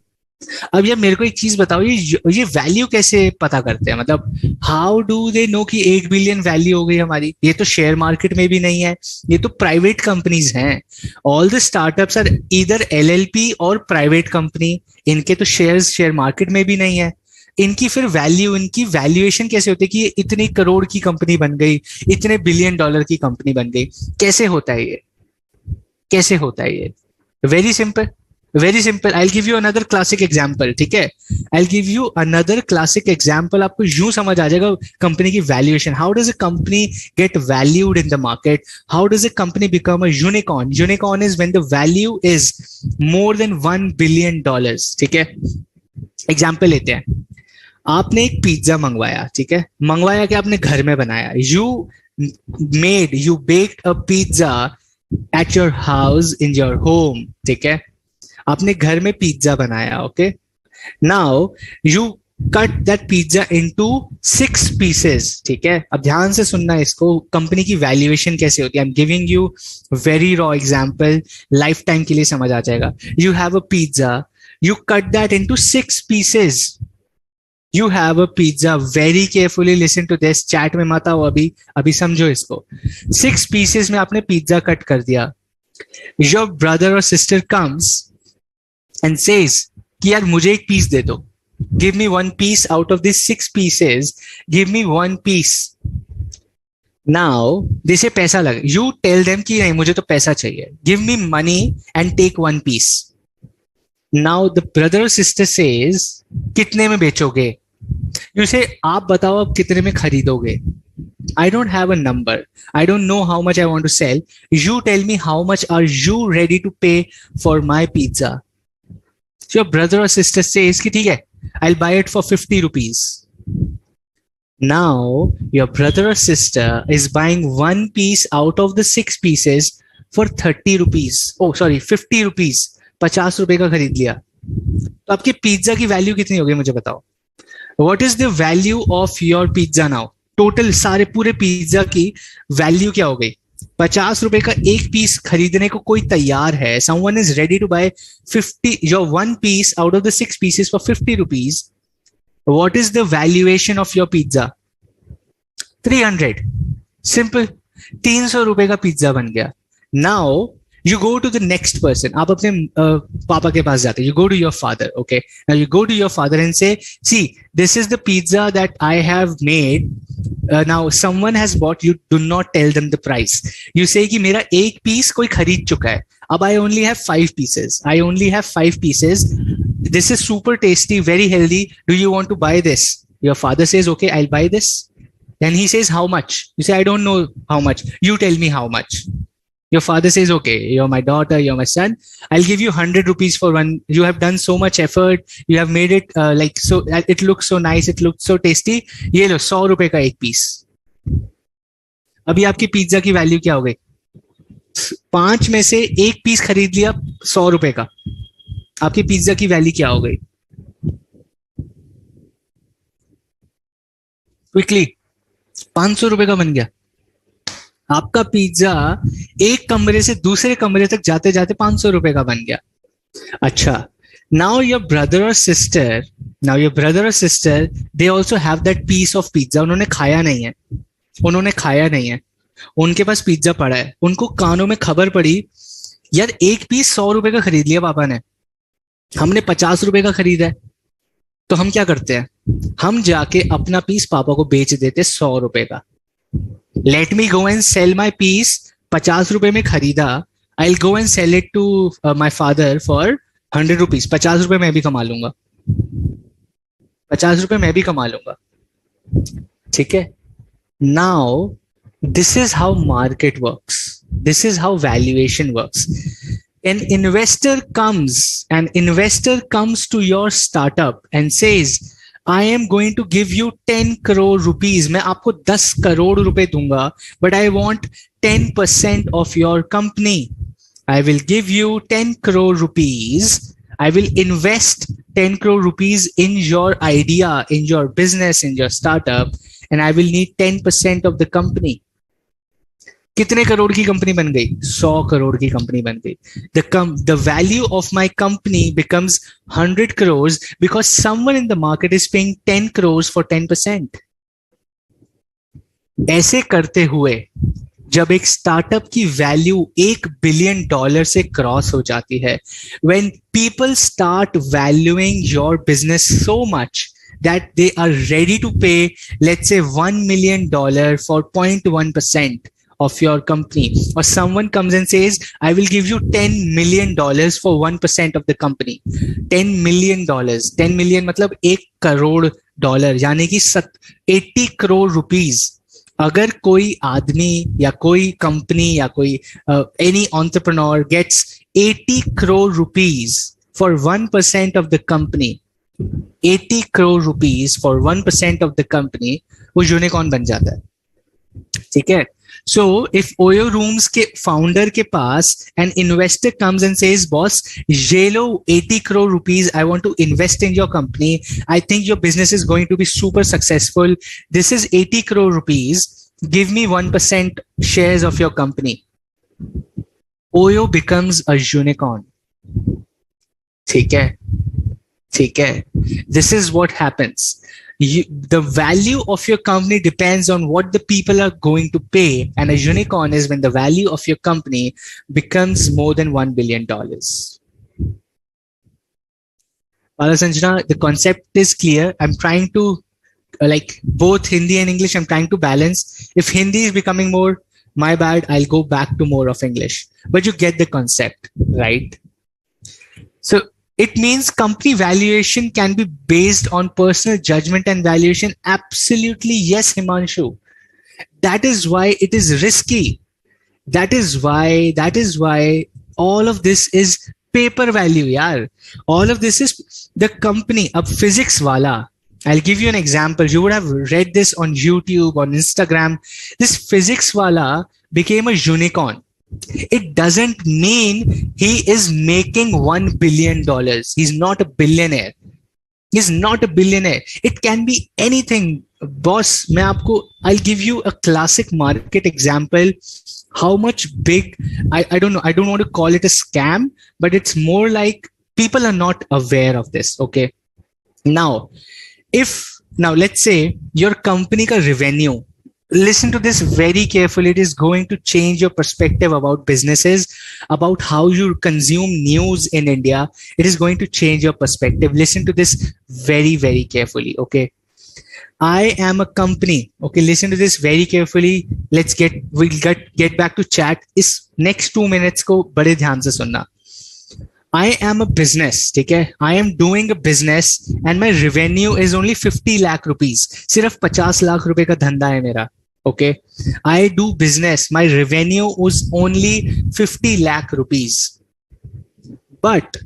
अब यार मेरे को एक चीज बताओ, ये वैल्यू कैसे पता करते हैं? मतलब हाउ डू दे नो कि 1 बिलियन वैल्यू हो गई हमारी? ये तो शेयर मार्केट में भी नहीं है, ये तो प्राइवेट कंपनीज हैं। All the startups are either LLP और प्राइवेट कंपनी, इनके तो शेयर मार्केट में भी नहीं है। इनकी फिर वैल्यू, इनकी वैल्यूएशन कैसे होती है कि ये इतने करोड़ की कंपनी बन गई, इतने $1 बिलियन की कंपनी बन गई? कैसे होता है ये? कैसे होता है ये? Very simple, very simple. I give you another classic example. ठीक है, I give you another classic example, आपको यूं समझ आ जाएगा कंपनी की valuation. How does a company gate valued in the market? How does a company become a unicorn? Unicorn is when the value is more than $1 billion. ठीक है, example लेते हैं। आपने एक पिज्जा मंगवाया, ठीक है, मंगवाया कि आपने घर में बनाया, you baked a pizza at your house in your home. ठीक है, आपने घर में पिज्जा बनाया। Okay, now you cut that pizza into 6 pieces. ठीक है, अब ध्यान से सुनना इसको, कंपनी की वैल्यूएशन कैसे होती है। I am giving you very raw example, life time के लिए समझ आ जाएगा। You have a pizza, you cut that into 6 pieces. You have a pizza. Very carefully listen to this. Chat में मत आओ, अभी समझो इसको। 6 pieces में आपने पिज्जा कट कर दिया। Your brother or sister comes and says कि यार मुझे एक पीस दे दो, give me 1 piece out of these 6 pieces, give me 1 piece. Now जैसे पैसा लगे, you tell them कि नहीं मुझे तो पैसा चाहिए, give me money and take 1 piece. Now the brother or sister says कितने में बेचोगे? You say आप बताओ आप कितने में खरीदोगे? I don't have a number. I don't know how much I want to sell. You tell me how much are you ready to pay for my pizza? So your brother or sister says कि ठीक है, I'll buy it for 50 rupees. Now your brother or sister is buying 1 piece out of the 6 pieces for 30 rupees. Oh sorry, 50 rupees. 50 रुपए का खरीद लिया। तो आपकी pizza की वैल्यू कितनी हो गई मुझे बताओ? What is the value of your pizza now? Total सारे पूरे पिज्जा की वैल्यू क्या हो गई? 50 रुपए का एक पीस खरीदने को कोई तैयार है, someone is ready to buy 50 your 1 piece out of the 6 pieces for 50 rupees. What is the valuation of your pizza? 300. Simple, 300 रुपए का पिज्जा बन गया। Now you go to the next person. आप अपने पापा के पास जाते, you go to your father. Okay, now you go to your father and say, see, this is the pizza that I have made. Now someone has bought. You do not tell them the price. You say कि मेरा एक piece कोई खरीद चुका है, अब I only have 5 pieces. I only have 5 pieces. This is super tasty, very healthy. Do you want to buy this? Your father says, okay, I'll buy this. Then he says, how much? You say, I don't know how much. You tell me how much. Your father says, okay, you're my daughter, you're my son. I'll give you 100 rupees for one. You have done so much effort. You have made it like so. It looks so nice. It looks so tasty. ये लो 100 रुपए का एक piece. अभी आपकी pizza की value क्या हो गई? 5 में से एक पीस खरीद लिया 100 रुपए का, आपकी पिज्जा की वैल्यू क्या हो गई? क्विकली, 500 रुपए का बन गया आपका पिज्जा। एक कमरे से दूसरे कमरे तक जाते जाते 500 रुपए का बन गया। अच्छा, now your brother or sister, now your brother or sister, they also have that piece of pizza. उन्होंने खाया नहीं है, उन्होंने खाया नहीं है, उनके पास पिज्जा पड़ा है, उनको कानों में खबर पड़ी, यार एक पीस 100 रुपए का खरीद लिया पापा ने, हमने 50 रुपए का खरीदा है। तो हम क्या करते हैं, हम जाके अपना पीस पापा को बेच देते 100 रुपए का। Let me go and sell my piece, 50 रुपए में खरीदा, I will go and sell it to my father for 100 rupees. 50 रुपए मैं भी कमा लूंगा, 50 रुपए मैं भी कमा लूंगा। ठीक है, now this is how market works, this is how valuation works. An investor comes to your startup and says, I am going to give you 10 crore rupees. मैं आपको 10 करोड़ रुपए दूंगा, but I want 10% of your company. I will give you 10 crore rupees. I will invest 10 crore rupees in your idea, in your business, in your startup, and I will need 10% of the company. कितने करोड़ की company बन गई? 100 करोड़ की company बन गई। The value of my company becomes 100 crores because someone in the market is paying 10 crores for 10%. ऐसे करते हुए जब एक स्टार्टअप की वैल्यू $1 बिलियन से क्रॉस हो जाती है, when people start valuing your business so much that they are ready to pay, let's say $1 million for 0.1% of your company, or someone comes and says, I will give you $10 million for 1% of the company. $10 million, 10 million मतलब $1 करोड़, यानी कि 80 crore rupees. अगर कोई आदमी या कोई company या कोई any entrepreneur gets 80 crore rupees for 1% of the company, 80 crore rupees for 1% of the company, वो यूनिकॉर्न बन जाता है। ठीक है, so if Oyo Rooms के फाउंडर के पास an investor comes and says, boss, ये लो 80 crore rupees, I want to invest in your company, I think your business is going to be super successful, this is 80 crore rupees, give me 1% shares of your company. Oyo becomes a unicorn. ठीक है, ठीक है, this is what happens. The value of your company depends on what the people are going to pay, and a unicorn is when the value of your company becomes more than $1 billion. Sanjana, the concept is clear. I'm trying to like both Hindi and English, I'm trying to balance. If Hindi is becoming more, my bad, I'll go back to more of English, but you get the concept, right? So it means company valuation can be based on personal judgment and valuation. Absolutely, yes, Himanshu. That is why it is risky. That is why all of this is paper value, yaar. All of this is the company. Ab physics wala, I'll give you an example. You would have read this on YouTube, on Instagram. This physics wala became a unicorn. It doesn't mean he is making $1 billion. He's not a billionaire. He's not a billionaire. It can be anything. Boss, I'll give you a classic market example. How much big, I don't know, I don't want to call it a scam, but it's more like people are not aware of this. Okay. Now, let's say your company ka revenue, listen to this very carefully. It is going to change your perspective about businesses, about how you consume news in India. It is going to change your perspective. Listen to this very, very carefully. Okay. I am a company. Okay. Listen to this very carefully. We'll get back to chat. Is next 2 minutes ko bade dhyan se sunna. I am a business. Okay. I am doing a business and my revenue is only 50 lakh rupees. Sirf 50 lakh rupe ka dhanda hai mera. Okay. I do business. My revenue was only 50 lakh rupees. But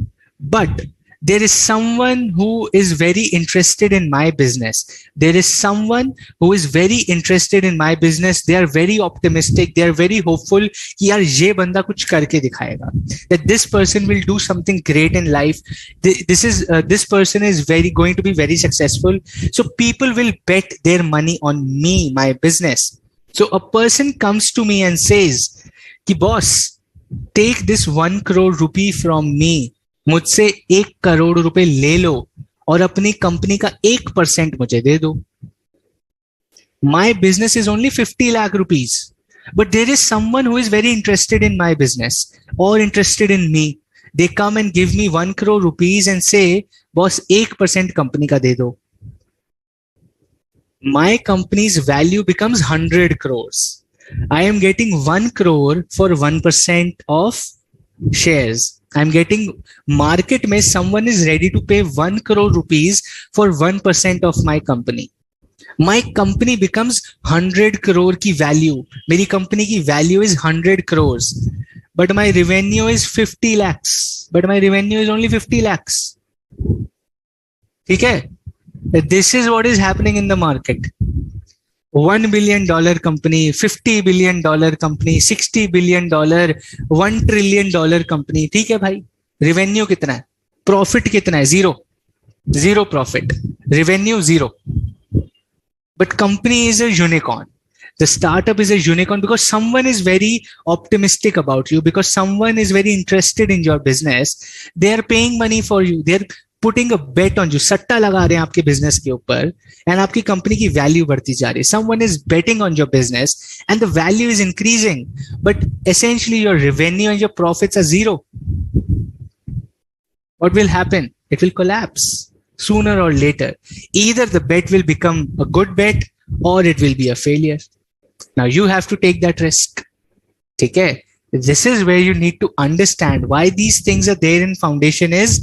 there is someone who is very interested in my business. There is someone who is very interested in my business. They are very optimistic. They are very hopeful कि यार ये बंदा कुछ करके दिखाएगा. That this person will do something great in life. This person is going to be very successful. So people will bet their money on me, my business. So a person comes to me and says कि boss, take this 1 crore rupee from me. मुझसे 1 करोड़ रुपए ले लो और अपनी company का 1% मुझे दे दो. My business is only 50 lakh rupees, but there is someone who is very interested in my business or interested in me. They come and give me 1 crore rupees and say, boss, 1% company का दे दो. My company's value becomes 100 crores. I am getting 1 crore for 1% of shares. I'm getting market में someone is ready to pay 1 crore rupees for 1% of my company. My company becomes 100 crore की value. मेरी company की value is 100 crores. But my revenue is 50 lakhs. But my revenue is only 50 lakhs. ठीक है? This is what is happening in the market. $1 billion company, $50 billion company, $60 billion, $1 trillion company. ठीक है भाई, revenue कितना है, profit कितना है? Zero profit, revenue zero. But company is a unicorn. The startup is a unicorn because someone is very optimistic about you, because someone is very interested in your business. They are paying money for you. They are putting a bet on you. सट्टा लगा रहे हैं आपके business के ऊपर and आपकी company की value बढ़ती जा रही है. Someone is betting on your business and the value is increasing, but essentially your revenue and your profits are zero. What will happen? It will collapse sooner or later. Either the bet will become a good bet or it will be a failure. Now you have to take that risk. ठीक है? This is where you need to understand why these things are there in foundation is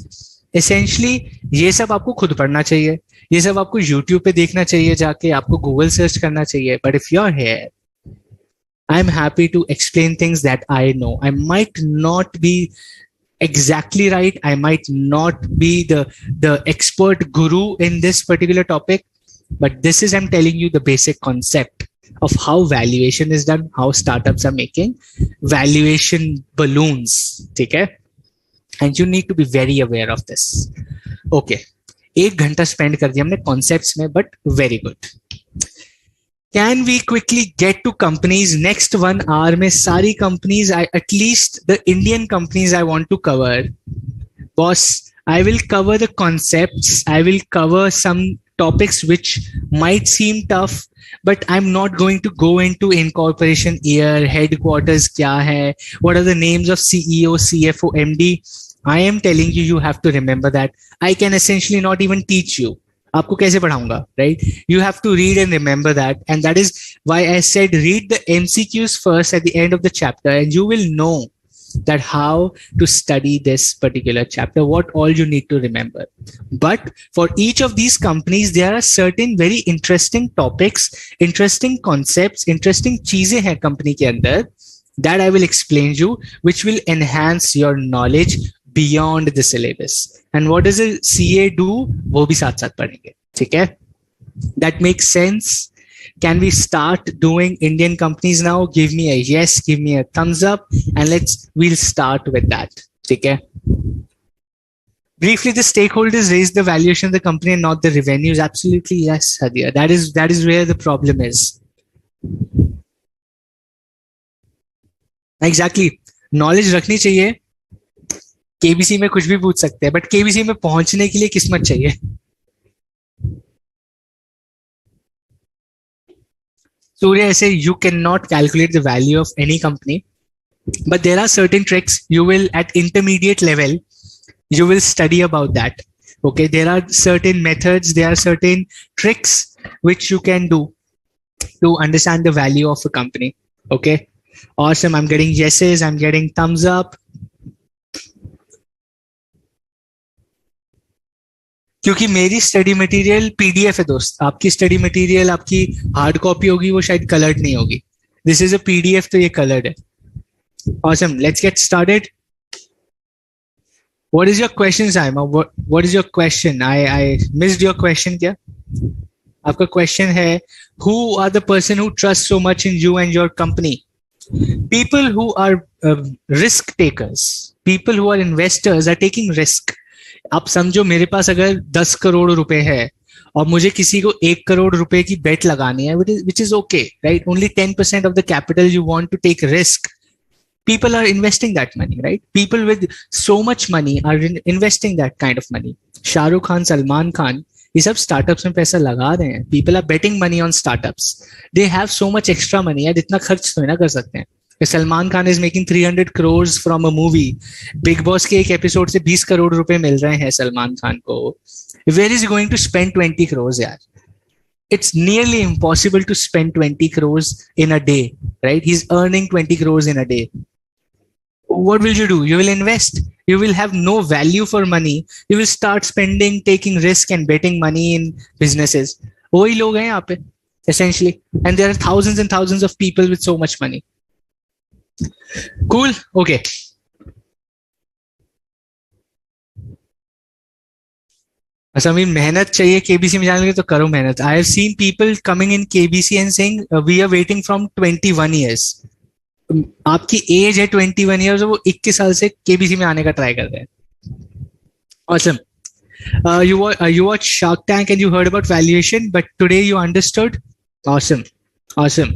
essentially ये सब आपको खुद पढ़ना चाहिए, ये सब आपको YouTube पे देखना चाहिए, जाके आपको Google सर्च करना चाहिए. But if you're here, I'm happy to explain things that I know. I might not be exactly right. I might not be the expert guru in this particular topic, but this is, I'm telling you the basic concept of how valuation is done, how startups are making valuation balloons. ठीक है? And you need to be very aware of this. Okay, 1 घंटा spend कर दिया हमने concepts में, but very good. Can we quickly get to companies? Next 1 hour में सारी companies, at least the Indian companies I want to cover. Boss, I will cover the concepts. I will cover some topics which might seem tough, but I'm not going to go into incorporation year, headquarters क्या है, what are the names of CEO, CFO, MD. I am telling you, you have to remember that. I can essentially not even teach you. आपको कैसे पढ़ाऊंगा, right? You have to read and remember that. And that is why I said read the MCQs first at the end of the chapter, and you will know that how to study this particular chapter, what all you need to remember. But for each of these companies, there are certain very interesting topics, interesting concepts, interesting चीजें हैं company के अंदर that I will explain you, which will enhance your knowledge beyond the syllabus. And what does a CA do? वो भी साथ साथ पढ़ेंगे. ठीक है? That makes sense. Can we start doing Indian companies now? Give me a yes, give me a thumbs up, and we'll start with that. ठीक है? Briefly, the stakeholders raise the valuation of the company and not the revenues. Absolutely yes, Hadia. That is where the problem is. Exactly. Knowledge रखनी चाहिए. KBC में कुछ भी पूछ सकते हैं, बट केबीसी में पहुंचने के लिए किस्मत चाहिए. Surya, I say you cannot calculate the value of any company, but there are certain tricks you will at intermediate level, you will study about that. Okay, there are certain methods, there are certain tricks which you can do to understand the value of a company. Okay, awesome. I'm getting yeses, I'm getting thumbs up. क्योंकि मेरी study material PDF है दोस्त, आपकी study material आपकी hard copy होगी, वो शायद coloured नहीं होगी. दिस इज अ पीडीएफ, तो ये कलर्ड है. Awesome, let's get started. What is your question, Saima? What is your question? I missed your question. क्या? आपका question है, who are the person who trust so much in you and your company? People who are risk takers, people who are investors are taking risk. आप समझो मेरे पास अगर 10 करोड़ रुपए है और मुझे किसी को 1 करोड़ रुपए की बेट लगानी है, which is okay, right? Only 10% of the capital you want to take risk. People are investing that money, right? People with so much money are investing that kind of money. Shahrukh Khan, Salman Khan, ये सब startups में पैसा लगा रहे हैं. People are betting money on startups. They have so much extra money, यार इतना खर्च तो ना कर सकते हैं. Salman Khan is making 300 crore from a movie. Big boss के एक एपिसोड से 20 करोड़ रुपए मिल रहे हैं सलमान खान को. Where is going to spend 20 crore यार? It's nearly impossible to spend 20 crores in a day, right? He's earning 20 crores in a day. What will you do? You will invest. You will have no value for money. You will start spending, taking risk and betting money in businesses. वही लोग हैं यहाँ पे, essentially. And there are thousands and thousands of people with so much money. Cool? Okay. अच्छा, मैं मेहनत चाहिए KBC में जाने के तो करो मेहनत. I have seen people coming in KBC and saying we are waiting from 21 years. आपकी एज है 21 years, वो 21 साल से केबीसी में आने का ट्राई कर रहे हैं. Awesome. You watched Shark Tank and you heard about valuation, but today you understood. Awesome. Awesome.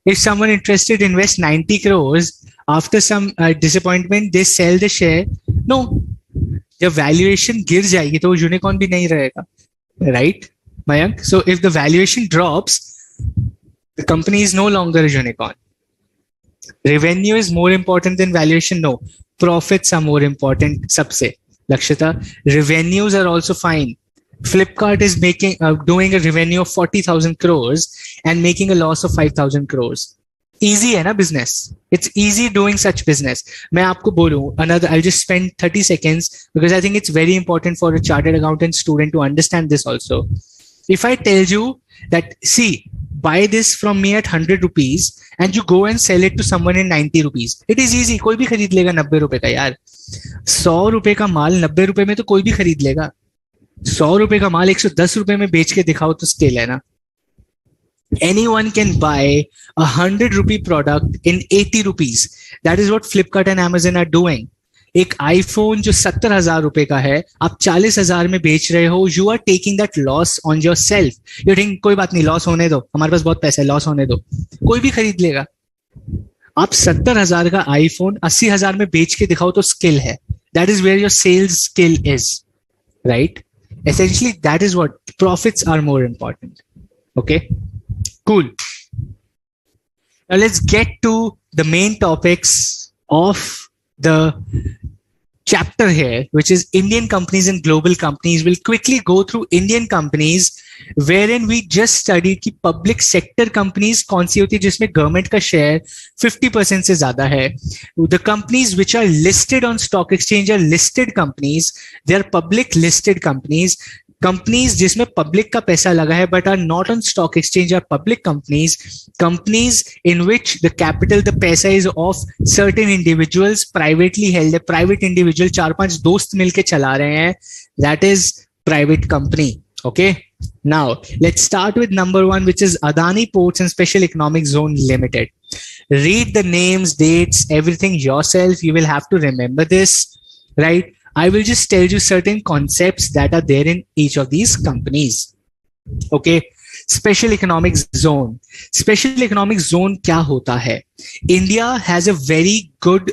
If someone interested invest 90 crores, after some disappointment, they sell the share. No, जब valuation गिर जाएगी तो unicorn भी नहीं रहेगा, right, Mayank? So if the valuation drops, the company is no longer a unicorn. Revenue is more important than valuation. No, profits are more important. सबसे Lakshita, revenues are also fine. Flipkart is making doing a revenue of 40,000 crores and making a loss of 5,000 crores. Easy है ना business? It's easy doing such business. मैं आपको बोलूँ another. I'll just spend 30 seconds because I think it's very important for a chartered accountant student to understand this also. If I tell you that, see, buy this from me at 100 rupees and you go and sell it to someone in 90 rupees, it is easy. कोई भी खरीद लेगा 90 रुपए का यार. 100 रुपए का माल 90 रुपए में तो कोई भी खरीद लेगा. 100 रुपए का माल 110 रुपए में बेच के दिखाओ तो स्टिल है ना. Anyone can buy a 100 rupee product in 80 rupees. That is what Flipkart and Amazon are doing. एक आईफोन जो 70,000 रुपए का है आप 40,000 में बेच रहे हो. You are taking that loss on yourself. You think कोई बात नहीं, लॉस होने दो, हमारे पास बहुत पैसा है, लॉस होने दो, कोई भी खरीद लेगा. आप 70,000 का आईफोन 80,000 में बेच के दिखाओ तो स्किल है. That is where your sales skill is, right? Essentially, that is what profits are more important. Okay, cool. Now let's get to the main topics of the chapter here, which is Indian companies and global companies. We'll quickly go through Indian companies, wherein we just studied कि public sector companies कौन सी होती है जिसमें government का share 50% से ज्यादा है. The companies which are listed on stock exchange are listed companies. They are public listed companies. Companies जिसमें public का पैसा लगा है but are not on stock exchange are public companies. Companies in which the capital, the पैसा is of certain individuals, privately held है. Private individual 4-5 दोस्त मिलके चला रहे हैं. That is private company. Okay. Now let's start with number 1, which is Adani Ports and Special Economic Zone Limited. Read the names, dates, everything yourself. You will have to remember this, right? I will just tell you certain concepts that are there in each of these companies. Okay. Special Economic Zone. Special Economic Zone क्या होता है? India has a very good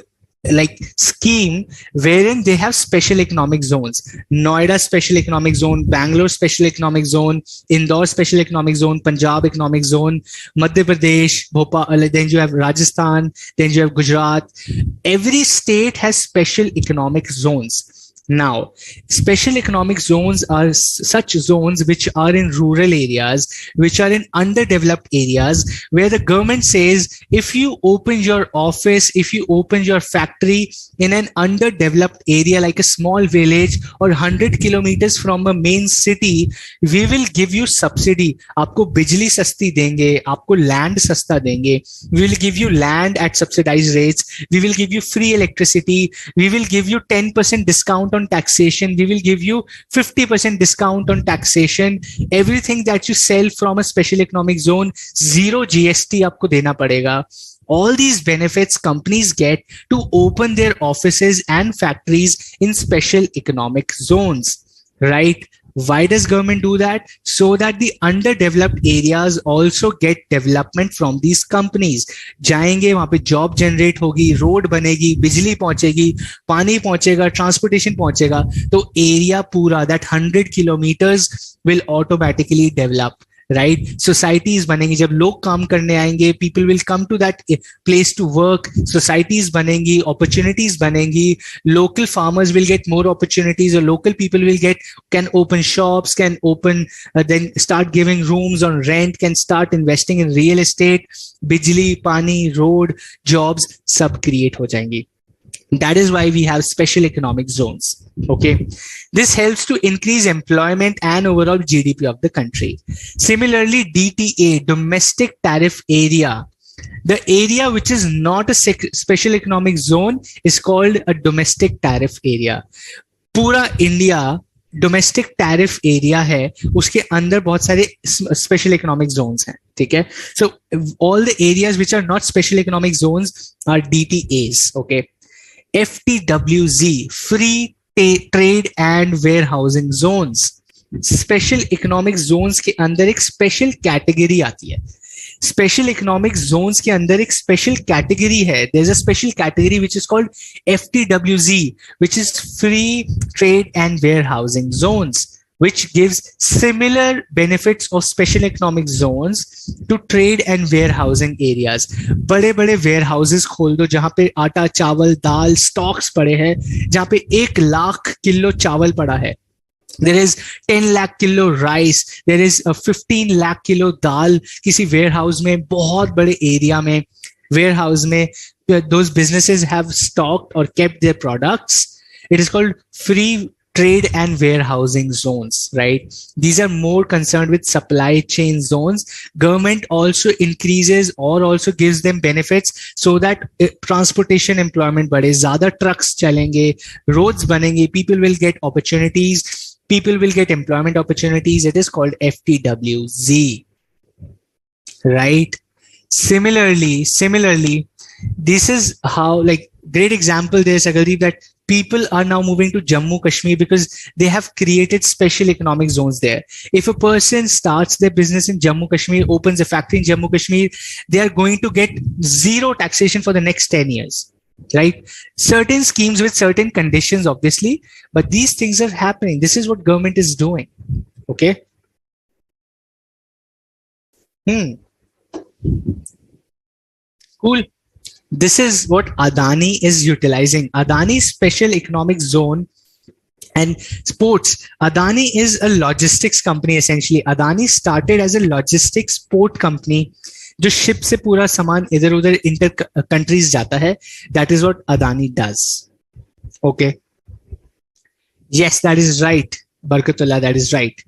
scheme wherein they have special economic zones. Noida Special Economic Zone, Bangalore Special Economic Zone, Indore Special Economic Zone, Punjab Economic Zone, Madhya Pradesh, Bhopal, then you have Rajasthan, then you have Gujarat. Every state has special economic zones. Now, special economic zones are such zones which are in rural areas, which are in underdeveloped areas, where the government says if you open your office, if you open your factory in an underdeveloped area like a small village or 100 kilometers from a main city, we will give you subsidy. आपको बिजली सस्ती देंगे, आपको land सस्ता देंगे. We will give you land at subsidized rates. We will give you free electricity. We will give you 10% discount on taxation. We will give you 50% discount on taxation. Everything that you sell from a special economic zone, zero GST आपको देना पड़ेगा. All these benefits companies get to open their offices and factories in special economic zones, right? Why does government do that? So that the underdeveloped areas also get development from these companies. जाएंगे वहां पे job generate होगी, road बनेगी, बिजली पहुंचेगी, पानी पहुंचेगा, transportation पहुंचेगा, तो area पूरा that 100 kilometers will automatically develop. Right? Societies बनेंगी, जब लोग काम करने आएंगे, people will come to that place to work, societies बनेंगी, opportunities बनेंगी, local farmers will get more opportunities, or local people can open shops, can open, then start giving rooms on rent, can start investing in real estate, बिजली, पानी, road, jobs, सब create हो जाएंगी. That is why we have special economic zones. Okay. This helps to increase employment and overall GDP of the country. Similarly, DTA, domestic tariff area. The area which is not a special economic zone is called a domestic tariff area. पूरा India domestic tariff area है, उसके अंदर बहुत सारे special economic zones हैं, ठीक है? So all the areas which are not special economic zones are DTAs. Okay. FTWZ, free trade and warehousing zones. Special economic zones के अंदर एक special category आती है. Special economic zones के अंदर एक special category है. There's a special category which is called FTWZ, which is free trade and warehousing zones, which gives similar benefits of special economic zones to trade and warehousing areas. बड़े बड़े warehouses खोल दो जहां पे आटा, चावल, दाल, stocks पड़े हैं, जहां पे 1 लाख किलो चावल पड़ा है. There is 10 lakh kilo rice. There is a 15 lakh kilo dal किसी warehouse में, बहुत बड़े area में, warehouse में, those businesses have stocked or kept their products. It is called free trade and warehousing zones, right? These are more concerned with supply chain zones. Government also increases or also gives them benefits so that transportation employment बढ़े, ज़्यादा trucks चलेंगे, roads बनेंगे, people will get opportunities, people will get employment opportunities. It is called FTWZ, right? Similarly, this is how, like, great example there, Sagaldeep, that people are now moving to Jammu Kashmir because they have created special economic zones there. If a person starts their business in Jammu Kashmir, opens a factory in Jammu Kashmir, they are going to get zero taxation for the next 10 years, right? Certain schemes with certain conditions, obviously, but these things are happening. This is what government is doing. Okay. Cool. This is what Adani is utilizing. Adani special economic zone and sports. Adani is a logistics company essentially. Adani started as a logistics port company जो ship से पूरा सामान इधर उधर inter countries जाता है. That is what Adani does. Okay. Yes, that is right. Barkatullah, that is right.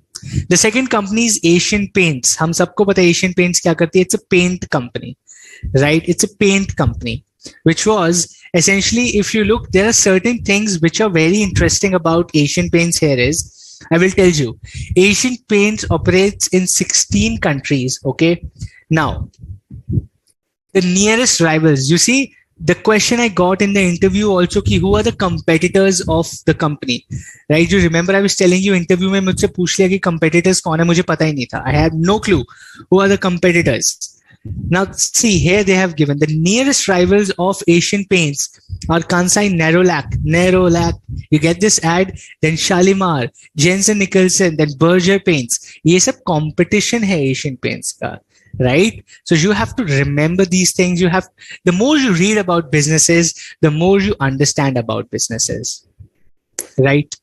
The second company is Asian Paints. हम सबको पता है Asian Paints क्या करती है. It's a paint company. Right? It's a paint company, which was essentially, if you look, there are certain things which are very interesting about Asian Paints here is, I will tell you, Asian Paints operates in 16 countries. Okay. Now, the nearest rivals, you see, the question I got in the interview also ki who are the competitors of the company, right? You remember I was telling you interview में मुझसे पूछ लिया कि competitors कौन है, मुझे पता ही नहीं था. I had no clue who are the competitors. Now see, here they have given the nearest rivals of Asian Paints are Kansai Nerolac. You get this ad, then Shalimar, Jensen Nicholson, then Berger Paints. ये सब competition है Asian Paints का, right? So you have to remember these things. The more you read about businesses, the more you understand about businesses. right?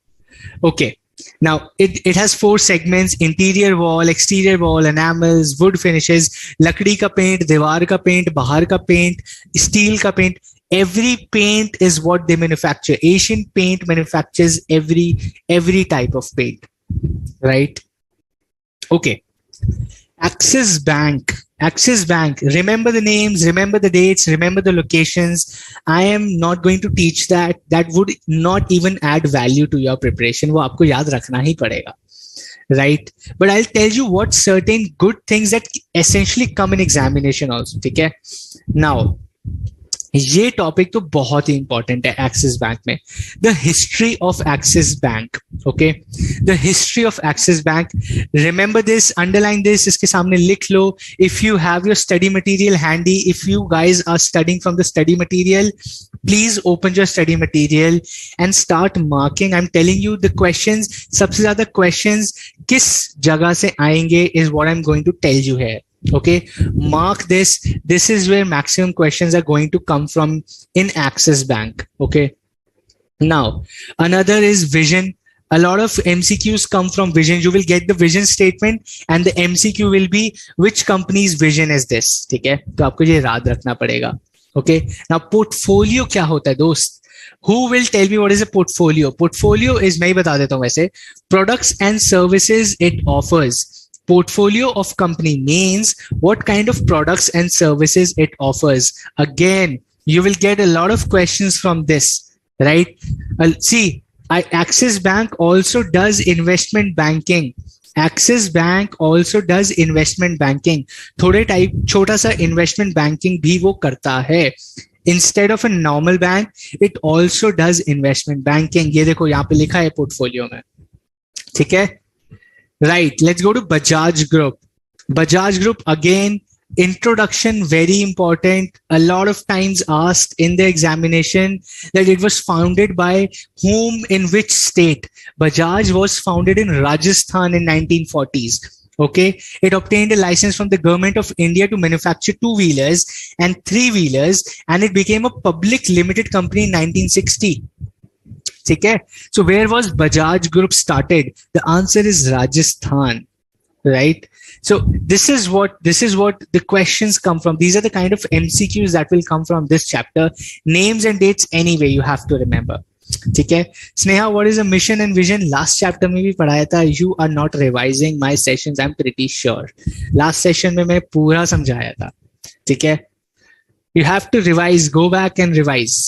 Okay. Now it has 4 segments: interior wall, exterior wall, enamels, wood finishes, लकड़ी का paint, दीवार का paint, बाहर का paint, steel का paint. Every paint is what they manufacture. Asian Paint manufactures every type of paint, right? Okay. Axis Bank. Axis Bank. Remember the names, remember the dates, remember the locations. I am not going to teach that. That would not even add value to your preparation. वो आपको याद रखना ही पड़ेगा, right? But I'll tell you what certain good things that essentially come in examination also. ठीक है? Now, ये topic तो बहुत ही इंपॉर्टेंट है एक्सिस बैंक में. The history of Axis Bank. Okay, the history of Axis Bank. Remember this, underline this, इसके सामने लिख लो. If you have your study material handy, if you guys are studying from the study material, please open your study material and start marking. I am telling you the questions, सबसे ज्यादा questions किस जगह से आएंगे is what I am going to tell you here. Okay, mark this. This is where maximum questions are going to come from in Axis Bank. Okay, now another is vision. A lot of MCQs come from vision. You will get the vision statement and the MCQ will be which company's vision is this. ठीक है, तो आपको ये याद रखना पड़ेगा. Okay, now portfolio क्या होता है दोस्त? Who will tell me what is a portfolio? Portfolio is, मैं ही बता देता हूँ वैसे, products and services it offers. Portfolio of company means what kind of products and services it offers. Again, you will get a lot of questions from this, right? See, Axis Bank also does investment banking. Axis Bank also does investment banking. थोड़े type छोटा सा investment banking भी वो करता है. Instead of a normal bank, it also does investment banking. ये देखो यहाँ पे लिखा है portfolio में. ठीक है? Right, let's go to Bajaj Group. Bajaj Group, again, introduction, very important. A lot of times asked in the examination that it was founded by whom, in which state. Bajaj was founded in Rajasthan in 1940s. Okay, it obtained a license from the government of India to manufacture 2-wheelers and 3-wheelers, and it became a public limited company in 1960. ठीक है? So where was Bajaj Group started? The answer is Rajasthan, right? So this is what the questions come from. These are the kind of MCQs that will come from this chapter. Names and dates anyway you have to remember. ठीक है? Sneha, what is a mission and vision? Last chapter में भी पढ़ाया था. You are not revising my sessions, I'm pretty sure. Last session में मैं पूरा समझाया था. ठीक है? You have to revise. Go back and revise.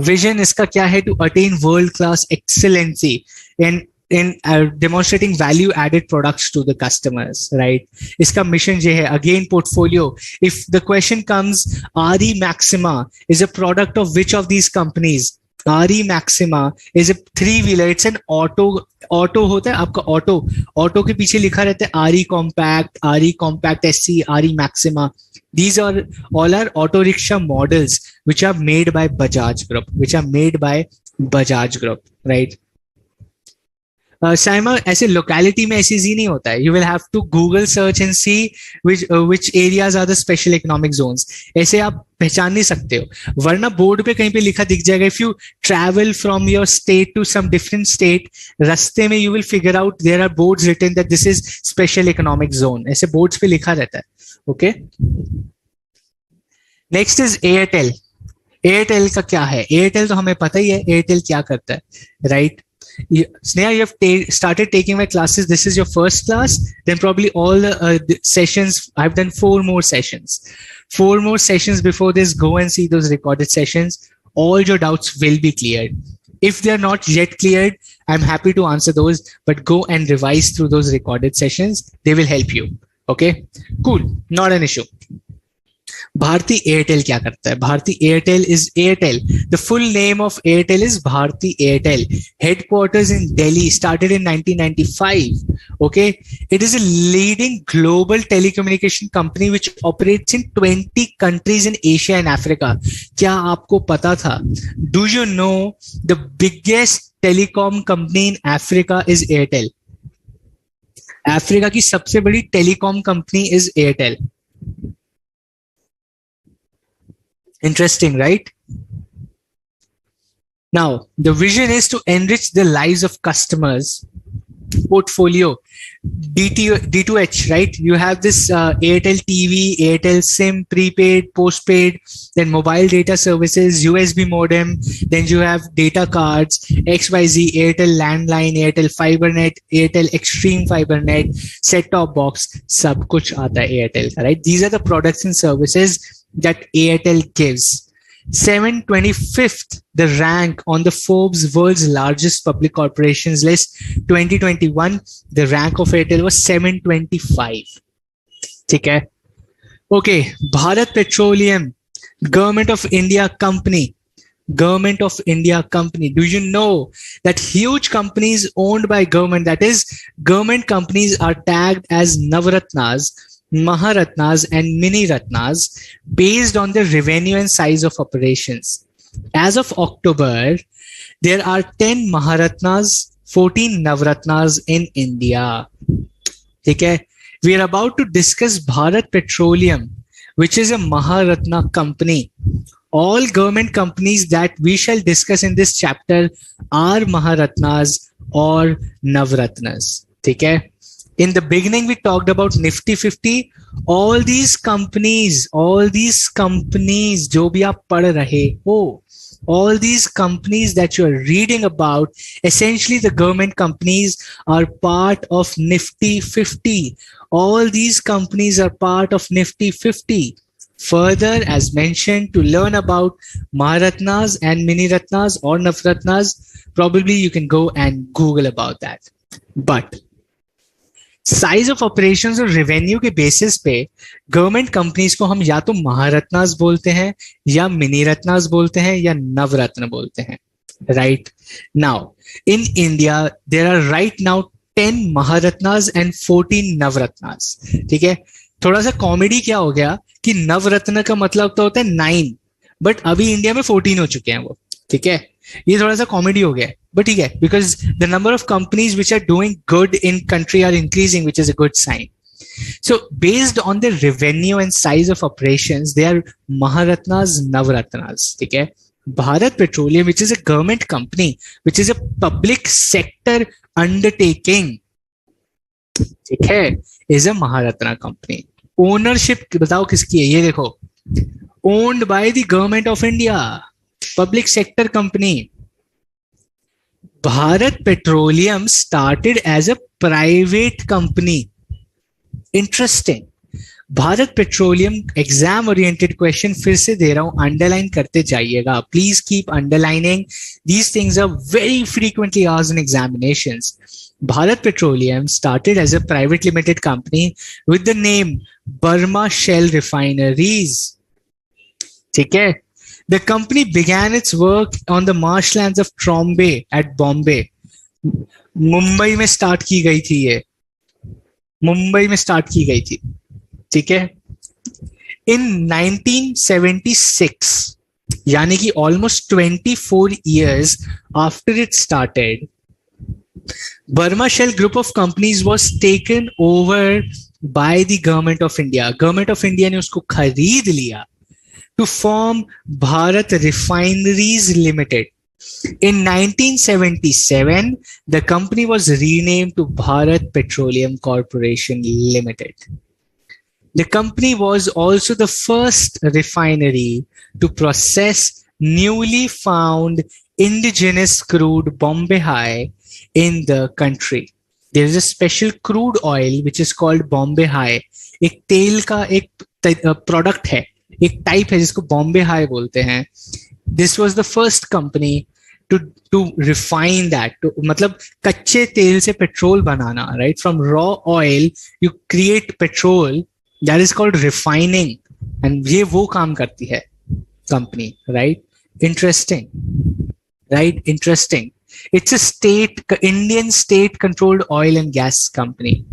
Vision इसका क्या है? To attain world class excellency in demonstrating value added products to the customers, right? इसका mission ये है. Again, portfolio. If the question comes, RE Maxima is a product of which of these companies? RE Maxima is a 3-wheeler. It's an auto होता है आपका auto के पीछे लिखा रहता है RE Compact SC, RE Maxima. These are all our auto rickshaw models which are made by Bajaj Group, right? Saima, ऐसे locality में ऐसे ही नहीं होता है. You will have to Google search and see which areas are the special economic zones. ऐसे आप पहचान नहीं सकते हो, वरना बोर्ड पे कहीं पे लिखा दिख जाएगा. If you travel from your state to some different state, रास्ते में you will figure out there are boards written that this is special economic zone. ऐसे boards पे लिखा रहता है. Okay. Next is Airtel. Airtel का क्या है? Airtel तो हमें पता ही है Airtel क्या करता है, right? Sneha, you have started taking my classes. This is your first class. Then probably all the sessions. I've done 4 more sessions. 4 more sessions before this. Go and see those recorded sessions. All your doubts will be cleared. If they're not yet cleared, I'm happy to answer those. But go and revise through those recorded sessions. They will help you. Okay? Cool. Not an issue. Bharti Airtel क्या करता है? Bharti Airtel is Airtel. The full name of Airtel is Bharti Airtel. Headquarters in Delhi, started in 1995. Okay, it is a leading global telecommunication company which operates in 20 countries in Asia and Africa. क्या आपको पता था? Do you know the biggest telecom company in Africa is Airtel? Africa की सबसे बड़ी telecom company is Airtel. Interesting, right? Now, the vision is to enrich the lives of customers. Portfolio, D2H, right? You have this Airtel TV, Airtel SIM, prepaid, postpaid, then mobile data services, USB modem, then you have data cards, XYZ, Airtel landline, Airtel fibernet, Airtel extreme fibernet, set-top box, sab kuch aata hai Airtel ka, right? These are the products and services that Airtel gives. 725th the rank on the Forbes world's largest public corporations list 2021. The rank of Airtel was 725. ठीक है? Okay, Bharat Petroleum, Government of India company. Government of India company. Do you know that huge companies owned by government, that is, government companies are tagged as Navratnas, Maharatnas and Mini Ratnas based on the revenue and size of operations. As of October, there are 10 Maharatnas, 14 Navratnas in India. Okay? We are about to discuss Bharat Petroleum, which is a Maharatna company. All government companies that we shall discuss in this chapter are Maharatnas or Navratnas. Okay? In the beginning, we talked about Nifty 50. All these companies, jo bhi aap pad rahe ho, all these companies that you are reading about, essentially the government companies are part of Nifty 50. All these companies are part of Nifty 50. Further, as mentioned, to learn about Maharatnas and Mini Ratnas or Navratnas, probably you can go and Google about that. But size of operations और revenue के basis पे government companies को हम या तो महारत्नास बोलते हैं या मिनी रत्नास बोलते हैं या नवरत्न बोलते हैं, right? Now in India there are right now 10 Maharatnas and 14 Navratnas. ठीक है, थोड़ा सा कॉमेडी क्या हो गया कि नवरत्न का मतलब तो होता है 9, बट अभी इंडिया में 14 हो चुके हैं वो. ठीक है, ये थोड़ा सा कॉमेडी हो गया, but ठीक है, because the number of companies which are doing good in country are increasing, which is a good sign. So based on the revenue and size of operations, they are Maharatnas, Navratnas. ठीक है, Bharat Petroleum, which is a government company, which is a public sector undertaking, ठीक है, is a Maharatna company. Ownership बताओ किसकी है? ये देखो, owned by the government of India, public sector company. Bharat Petroleum started as a private company. Interesting. Bharat Petroleum exam oriented question फिर से दे रहा हूं, underline करते जाइएगा. Please keep underlining. These things are very frequently asked in examinations. Bharat Petroleum started as a private limited company with the name Burma Shell Refineries. ठीक है? The company began its work on the marshlands of Trombay at Bombay. Mumbai में start की गई थी ये, मुंबई में start की गई थी. ठीक है, in 1976, यानी कि almost 24 years after it started, Burma Shell group of companies was taken over by the government of India. Government of India ने उसको खरीद लिया to form Bharat Refineries Limited. In 1977, the company was renamed to Bharat Petroleum Corporation Limited. The company was also the first refinery to process newly found indigenous crude Bombay High in the country. There is a special crude oil which is called Bombay High. एक तेल का एक product है, एक type है जिसको Bombay High बोलते हैं. This was the first company to refine that, मतलब कच्चे तेल से पेट्रोल बनाना, right? From raw oil you create petrol, that is called refining, and ये वो काम करती है company, right? Interesting, right? Interesting. It's a Indian state controlled oil and gas company.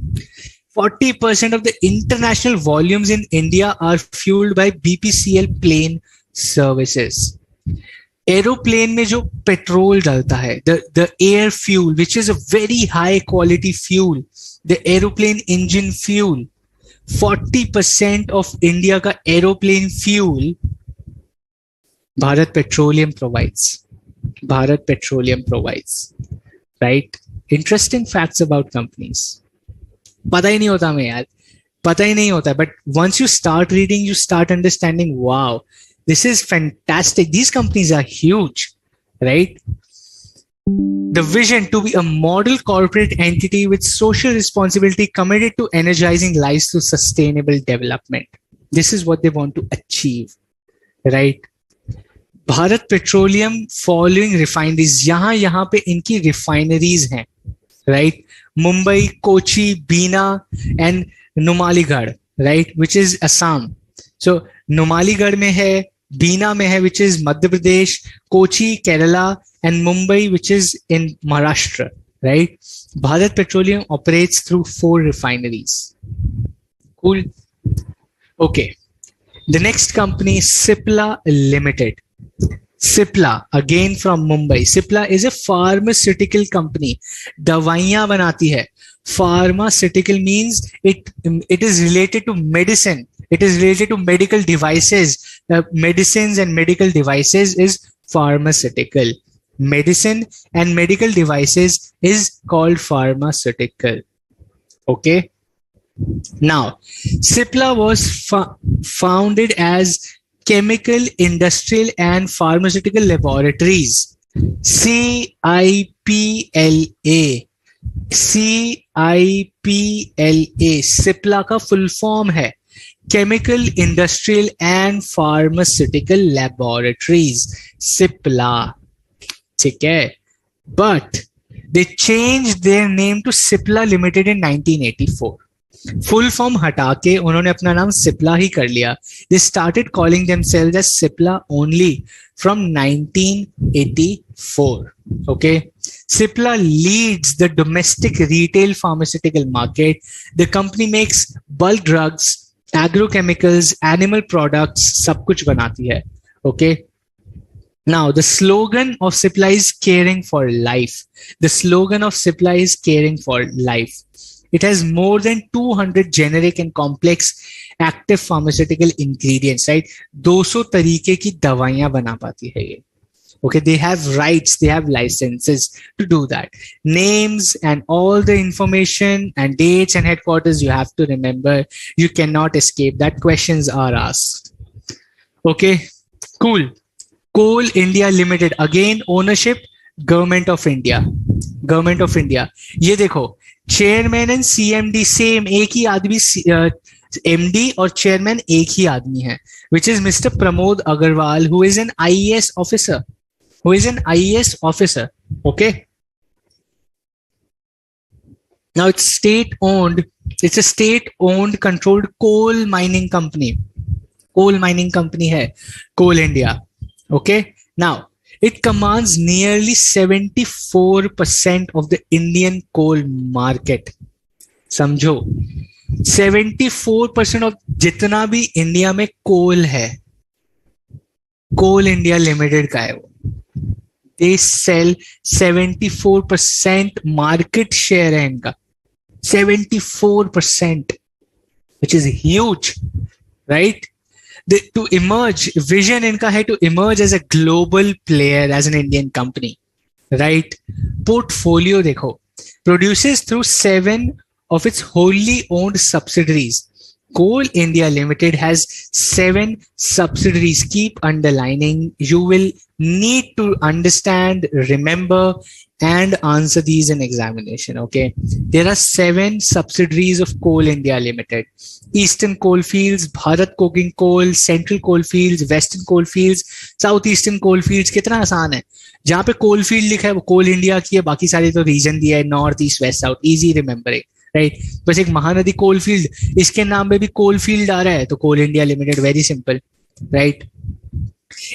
40% of the international volumes in India are fueled by BPCL plane services. Aeroplane में जो petrol डलता है, the air fuel, which is a very high quality fuel, the aeroplane engine fuel, 40% of India का aeroplane fuel Bharat Petroleum provides. Bharat Petroleum provides, right? Interesting facts about companies. पता ही नहीं होता हमें यार, पता ही नहीं होता. But once you start reading, you start understanding, wow, this is fantastic. These companies are huge, right? The vision to be a model corporate entity with social responsibility committed to energizing lives through sustainable development. This is what they want to achieve, right? Bharat Petroleum following refineries, यहाँ पे इनकी refineries हैं, right? Mumbai, Kochi, Bina and Numaligarh, right? Which is Assam. So Numaligarh में है, Bina में है, which is Madhya Pradesh, Kochi, Kerala, and Mumbai, which is in Maharashtra, right? Bharat Petroleum operates through 4 refineries. Cool. Okay. The next company is Cipla Limited. Cipla, again from Mumbai. Cipla is a pharmaceutical company. दवाइयां बनाती है. Pharmaceutical means it is related to medicine. It is related to medical devices. Medicines and medical devices is pharmaceutical. Medicine and medical devices is called pharmaceutical. Okay. Now, Cipla was founded as Chemical, Industrial and Pharmaceutical Laboratories. CIPLA. CIPLA. Cipla का full form है Chemical, Industrial and Pharmaceutical Laboratories. Cipla. ठीक है. But they changed their name to Cipla Limited in 1984. Full form हटा के उन्होंने अपना नाम सिप्ला ही कर लिया. They started calling themselves as Cipla only from 1984. Okay. Cipla leads the domestic retail pharmaceutical market. The company makes bulk drugs, agrochemicals, animal products, सब कुछ बनाती है. Okay. Now, the slogan of Cipla is caring for life. The slogan of Cipla is caring for life. It has more than 200 generic and complex active pharmaceutical ingredients, right? 200 तरीके की दवाइयां बना पाती है ये. Okay, they have rights, they have licenses to do that. Names and all the information and dates and headquarters you have to remember. You cannot escape that. Questions are asked. Okay, cool. Coal India Limited, again ownership Government of India. Government of India. ये देखो, chairman and CMD same, एक ही आदमी. MD और chairman एक ही आदमी है, which is Mr. Pramod Agarwal, who is an IAS officer. Who is an IAS officer. Okay. Now it's state owned. It's a state owned controlled coal mining company. Coal mining company है Coal India. Okay. Now it commands nearly 74% of the Indian coal market. समझो, 74% of जितना भी India में कोल है, coal India limited का है वो. They sell 74% market share है इनका. 74%, which is huge, right? To emerge, vision इनका है to emerge as a global player as an Indian company, right? Portfolio देखो, produces through 7 of its wholly owned subsidiaries. Coal India Limited has 7 subsidiaries. Keep underlining. You will need to understand, remember, and answer these in examination. Okay. There are 7 subsidiaries of Coal India Limited. Eastern Coalfields, Bharat Coking Coal, Central Coalfields, Western Coalfields, Southeastern Coalfields. कितना आसान है. जहाँ पे coalfield लिखा है वो कोल India की है, बाकी सारे तो रीजन दिया है, north east west south. Easy remembering, right? बस एक महानदी कोलफील्ड, इसके नाम में भी कोलफील्ड आ रहा है तो coal India limited. Very simple, right?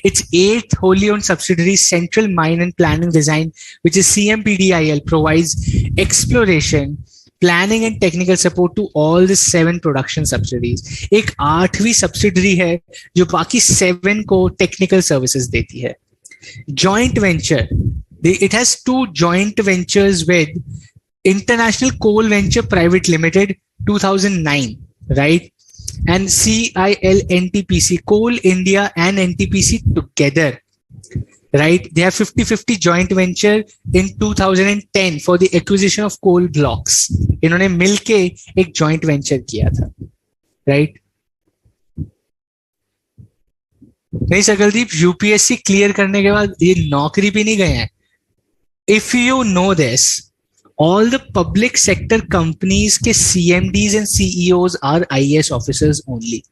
Its 8th wholly owned subsidiary, Central Mine and Planning Design, which is CMPDIL, provides exploration, planning and technical support to all the 7 production subsidiaries. एक 8वीं subsidiary है जो बाकी 7 को technical services देती है. Joint venture, it has 2 joint ventures with International Coal Venture Private Limited, 2009, right? And CIL NTPC, Coal India and NTPC together, right? They have 50-50 joint venture in 2010 for the acquisition of coal blocks. इन्होंने मिलके एक joint venture किया था, right? नहीं Sakaldeep, UPSC clear करने के बाद ये नौकरी भी नहीं गए हैं. If you know this, all the public sector companies के CMDs and CEOs are IAS officers only.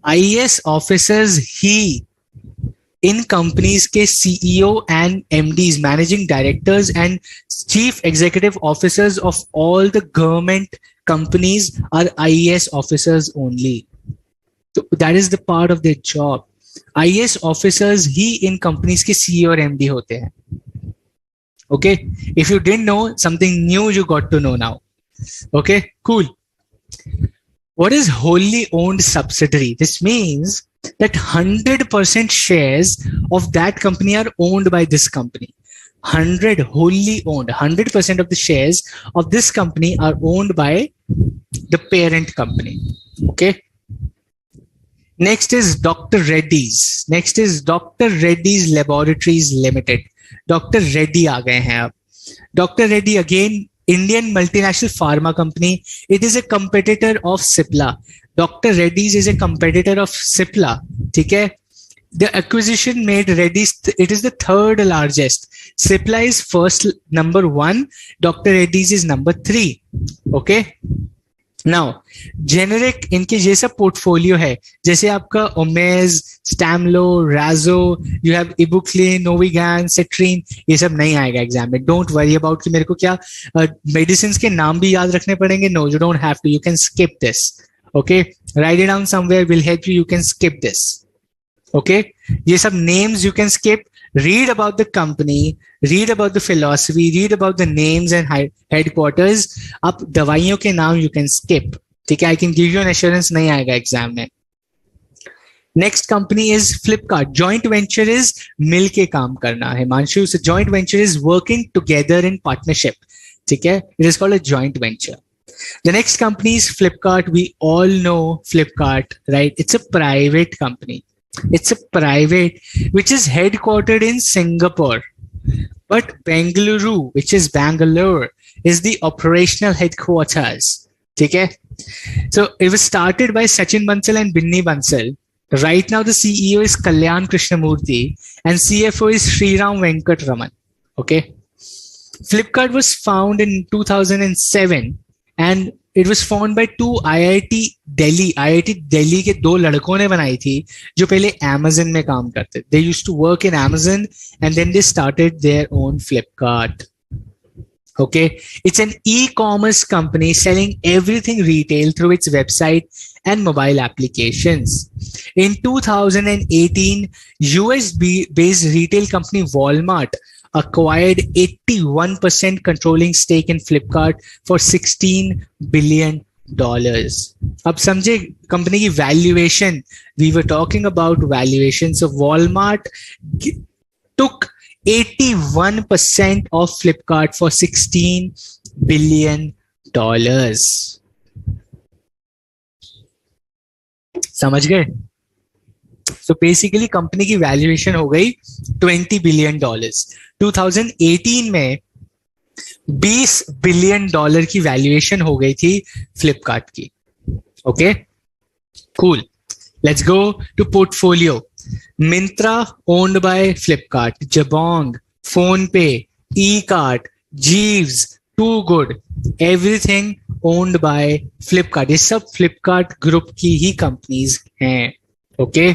IAS officers he in companies के CEO and MDs, managing directors and chief executive officers of all the government companies are IAS officers only. So that is the part of their job. IAS officers he in companies के CEO और MD होते हैं. Okay, if you didn't know, something new you got to know now. Okay, cool. What is wholly owned subsidiary? This means that 100% shares of that company are owned by this company. 100 wholly owned, 100% of the shares of this company are owned by the parent company. Okay. Next is Dr. Reddy's. Next is Dr. Reddy's Laboratories Limited. Dr. Reddy आ गए हैं अब. Dr. Reddy again Indian multinational pharma company. It is a competitor of Cipla. Dr. Reddy's is a competitor of Cipla. ठीक है? The acquisition made Reddy's. It is the third largest. Cipla is first, number 1. Dr. Reddy's is number 3. Okay. Now, generic इनके ये सब portfolio है, जैसे आपका homage, स्टैमलो, राजो, you have Ibuklin, नोविगैन, सेट्रीन, ये सब नहीं आएगा एग्जाम में. डोंट वरी अबाउट कि मेरे को क्या मेडिसिन के नाम भी याद रखने पड़ेंगे. No, you don't have to, you can skip this. Okay, write it down somewhere, will help you can skip this. Okay, ये सब names you can skip. Read about the company, read about the philosophy, read about the names and headquarters. अब दवाइयों के नाम you can skip. ठीक है, I can give you an assurance नहीं आएगा एग्जाम में. Next company is Flipkart. Joint venture is मिल के काम करना है. Himanshu, so joint venture is working together in partnership. ठीक है, it is called a joint venture. The next company is Flipkart. We all know Flipkart, right? It's a private company. It's a private, which is headquartered in Singapore, but Bengaluru, which is Bangalore, is the operational headquarters. Okay, so it was started by Sachin Bansal and Binni Bansal. Right now, the CEO is Kalyan Krishnamurthy and CFO is Sriram Venkatraman. Okay, Flipkart was founded in 2007 and it was formed by two IIT Delhi. IIT Delhi के 2 लड़कों ने बनाई थी जो पहले Amazon में काम करते. They used to work in Amazon and then they started their own Flipkart. Okay, it's an e-commerce company selling everything retail through its website and mobile applications. In 2018, US-based retail company Walmart acquired 81% controlling stake in Flipkart for $16 billion. अब समझे company की valuation. We were talking about valuation. So Walmart took 81% of Flipkart for $16 billion. समझ गए? So basically company की valuation हो गई $20 billion. 2018 में $20 billion की वैल्यूएशन हो गई थी फ्लिपकार्ट की. Okay, cool. Let's go to portfolio. Myntra owned by Flipkart, Jabong, PhonePe, Ekart, Jeeves, two good, everything owned by Flipkart. ये सब फ्लिपकार्ट ग्रुप की ही कंपनीज हैं. Okay,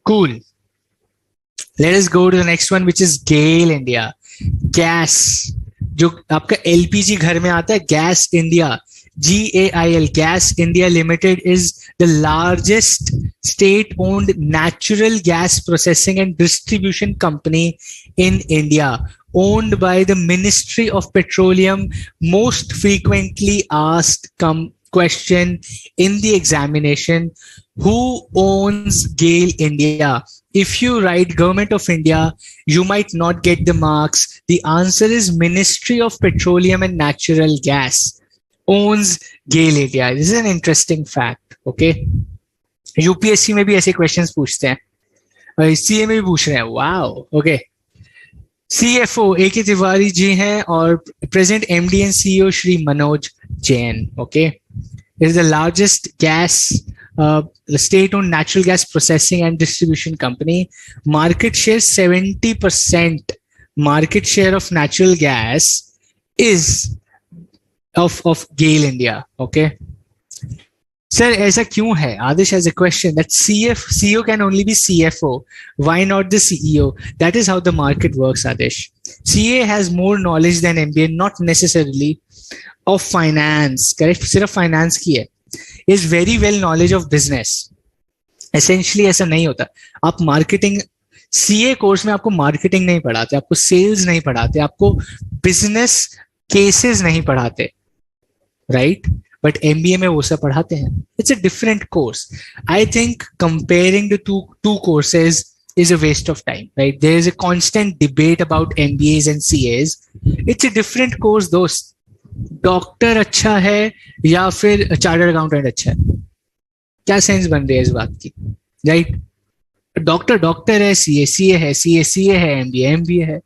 cool. Let us go to the next one, which is GAIL India. Gas, जो आपका LPG घर में आता है, Gas India, GAIL, Gas India Limited is the largest state-owned natural gas processing and distribution company in India, owned by the Ministry of Petroleum. Most frequently asked question in the examination: who owns GAIL India? If you write Government of India, you might not get the marks. The answer is Ministry of Petroleum and Natural Gas owns GAIL India. This is an interesting fact. Okay, UPSC में भी ऐसे questions पूछते हैं. CA में भी पूछ रहे हैं, वाओ, ओके। सीएफओ ए के तिवारी जी हैं और present MD and CEO Shri Manoj Jain, okay. Is the largest gas state owned natural gas processing and distribution company. Market share 70% market share of natural gas is of GAIL India, okay. Sir, ऐसा क्यों है? Adish has a question that CEO can only be CFO. Why not the CEO? That is how the market works, Adish. CA has more knowledge than MBA, not necessarily of finance. Correct? सिर्फ finance की है. Is very well knowledge of business. Essentially ऐसा नहीं होता. आप marketing CA course में आपको marketing नहीं पढ़ाते, आपको सेल्स नहीं पढ़ाते, आपको बिजनेस केसेस नहीं पढ़ाते, राइट? बट एमबीए में वो सब पढ़ाते हैं. It's a different course. I think comparing the two courses is a waste of time, right? There is a constant debate about MBAs and CAs. It's a different course, दोस्त. Doctor अच्छा है या फिर चार्टर्ड अकाउंटेंट अच्छा है? क्या sense बन रही है इस बात की, राइट? डॉक्टर है, सीए है, सीए है, एमबीए है.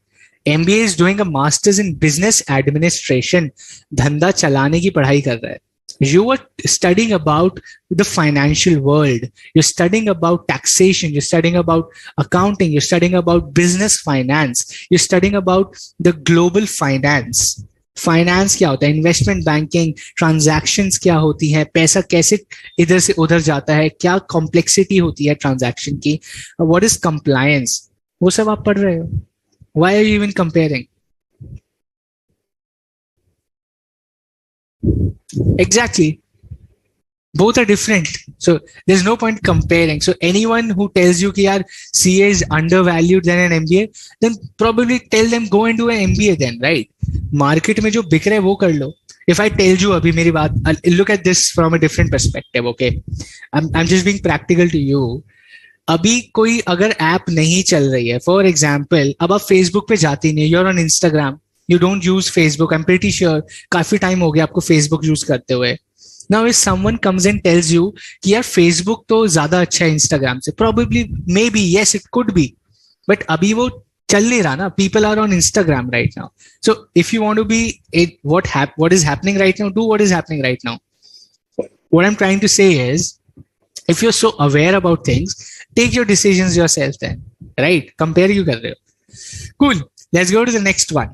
MBA is doing a masters in business administration. धंधा चलाने की पढ़ाई कर रहा है. You are studying about the financial world. You're studying about taxation. You're studying about accounting. You're studying about business finance. You're studying about the global finance. Finance क्या होता है, इन्वेस्टमेंट बैंकिंग, ट्रांजैक्शंस क्या होती है, पैसा कैसे इधर से उधर जाता है, क्या कॉम्प्लेक्सिटी होती है ट्रांजैक्शन की, व्हाट इज कंप्लायंस, वो सब आप पढ़ रहे हो. Why are you even comparing? Exactly. Both are different. So there's no point comparing. So anyone who tells you कि यार CA is undervalued than an MBA, then probably tell them go and do an MBA then, right? Market में जो बिक रहा है वो कर लो. If I tell you अभी मेरी बात, look at this from a different perspective, okay? I'm just being practical to you. अभी कोई अगर ऐप नहीं चल रही है, फॉर एग्जाम्पल अब आप फेसबुक पे जाती नहीं, you're on Instagram, you don't use Facebook, I'm pretty sure काफी टाइम हो गया आपको फेसबुक यूज करते हुए. Now if someone comes and tells you कि यार फेसबुक तो ज्यादा अच्छा है इंस्टाग्राम से, probably maybe yes it could be, but अभी वो चल नहीं रहा ना. People are on Instagram right now. So if you want to be what is happening right now, do what is happening right now. What I'm trying to say is, if you're so aware about things, take your decisions yourself then, right? Compare क्यों कर रहे हो? Cool. Let's go to the next one.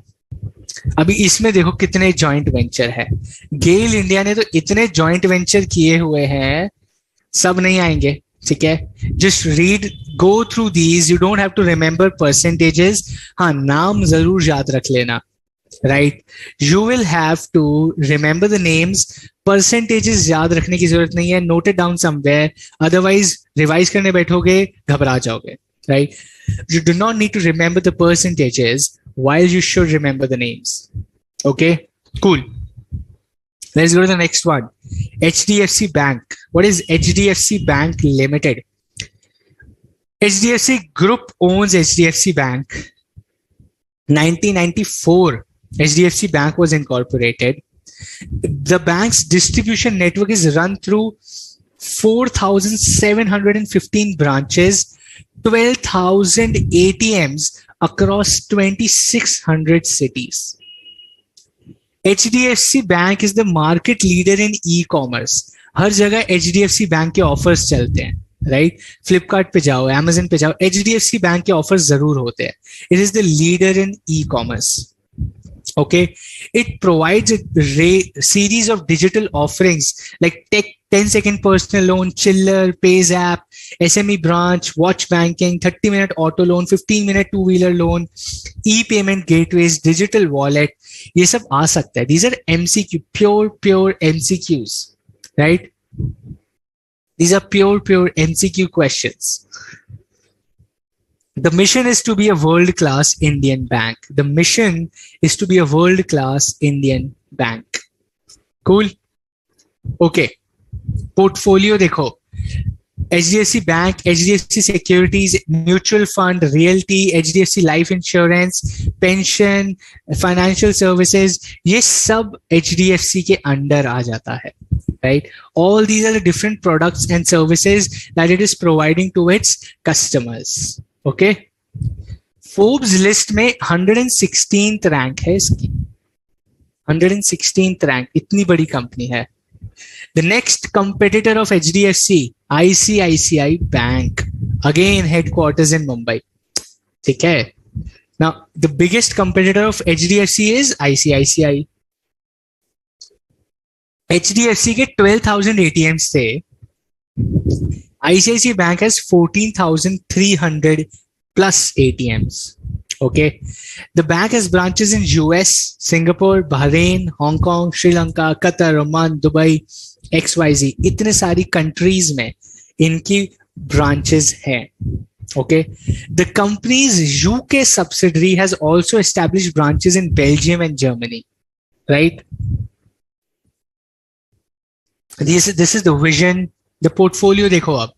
अभी इसमें देखो कितने joint venture है. गेल India ने तो इतने जॉइंट वेंचर किए हुए हैं, सब नहीं आएंगे, ठीक है? Just read, go through these. You don't have to remember percentages. हाँ, नाम जरूर याद रख लेना, right? You will have to remember the names. Percentages याद रखने की जरूरत नहीं है. Note it down somewhere, otherwise revise करने बैठोगे घबरा जाओगे, राइट? You do not need to remember the percentages while you should remember the names. Okay, cool. Let's go to the next one. HDFC Bank. What is HDFC Bank Limited? HDFC Group owns HDFC Bank. 1994, HDFC Bank was incorporated. The bank's distribution network is run through 4,715 branches, 12,000 ATMs across 2,600 cities. HDFC Bank is the market leader in e-commerce. हर जगह HDFC Bank के offers चलते हैं, right? Flipkart पे जाओ, Amazon पे जाओ, HDFC Bank के offers जरूर होते हैं. It is the leader in e-commerce. Okay, it provides a series of digital offerings like 10-second personal loan, chiller, pays app, SME branch, watch banking, 30-minute auto loan, 15-minute two-wheeler loan, e-payment gateways, digital wallet. ये सब आ सकता है. These are MCQ, pure MCQs, right? These are pure MCQ questions. The mission is to be a world-class Indian bank. The mission is to be a world-class Indian bank. Cool. Okay. Portfolio देखो. HDFC Bank, HDFC Securities, Mutual Fund, Realty, HDFC Life Insurance, Pension, Financial Services, ये सब HDFC के under आ जाता है, right? All these are the different products and services that it is providing to its customers. Okay. Forbes list में 116th rank है इसकी, 116th rank, इतनी बड़ी कंपनी है. The next competitor of HDFC, ICICI Bank, again headquarters in Mumbai. ठीक है. Now the biggest competitor of HDFC is ICICI. HDFC के 12,000 ATMs थे. ICICI Bank has 14,300 plus ATMs. Okay. The bank has branches in US, Singapore, Bahrain, Hong Kong, Sri Lanka, Qatar, Oman, Dubai, XYZ. इतने सारी countries में इनकी branches हैं. Okay. The company's UK subsidiary has also established branches in Belgium and Germany. Right? This is the vision. The portfolio देखो अब.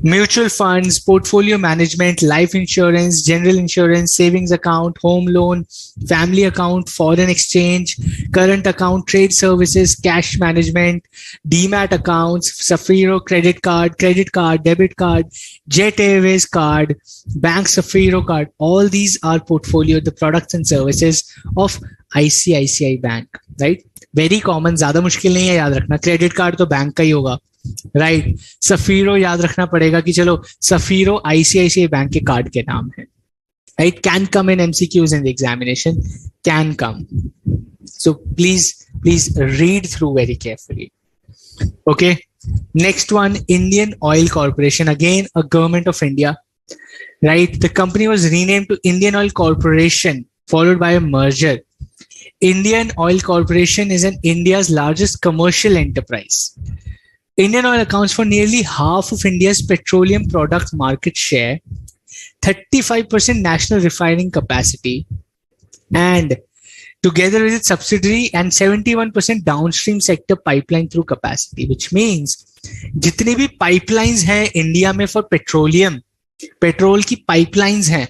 Mutual funds, portfolio management, life insurance, general insurance, savings account, home loan, family account, foreign exchange, current account, trade services, cash management, demat accounts, Safiro credit card, debit card, Jet Airways card, Bank Safiro card. All these are portfolio, the products and services of ICICI Bank, right? Very common, ज़्यादा मुश्किल नहीं है याद रखना. Credit card तो bank का ही होगा, right? सफीरो याद रखना पड़ेगा कि चलो सफीरो आईसीआईसीआई बैंक के कार्ड के नाम है, right? Can come in MCQs in the examination, can come. So please read through very carefully. Okay, next one, Indian oil Corporation, again a government of India, right? The company was renamed to Indian oil Corporation followed by a merger. Indian Oil Corporation is India's largest commercial enterprise. Indian Oil accounts for nearly half of India's petroleum product market share, 35% national refining capacity, and together with its subsidiary and 71% downstream sector pipeline through capacity, which means जितने भी pipelines हैं India में for petroleum, petrol की pipelines हैं,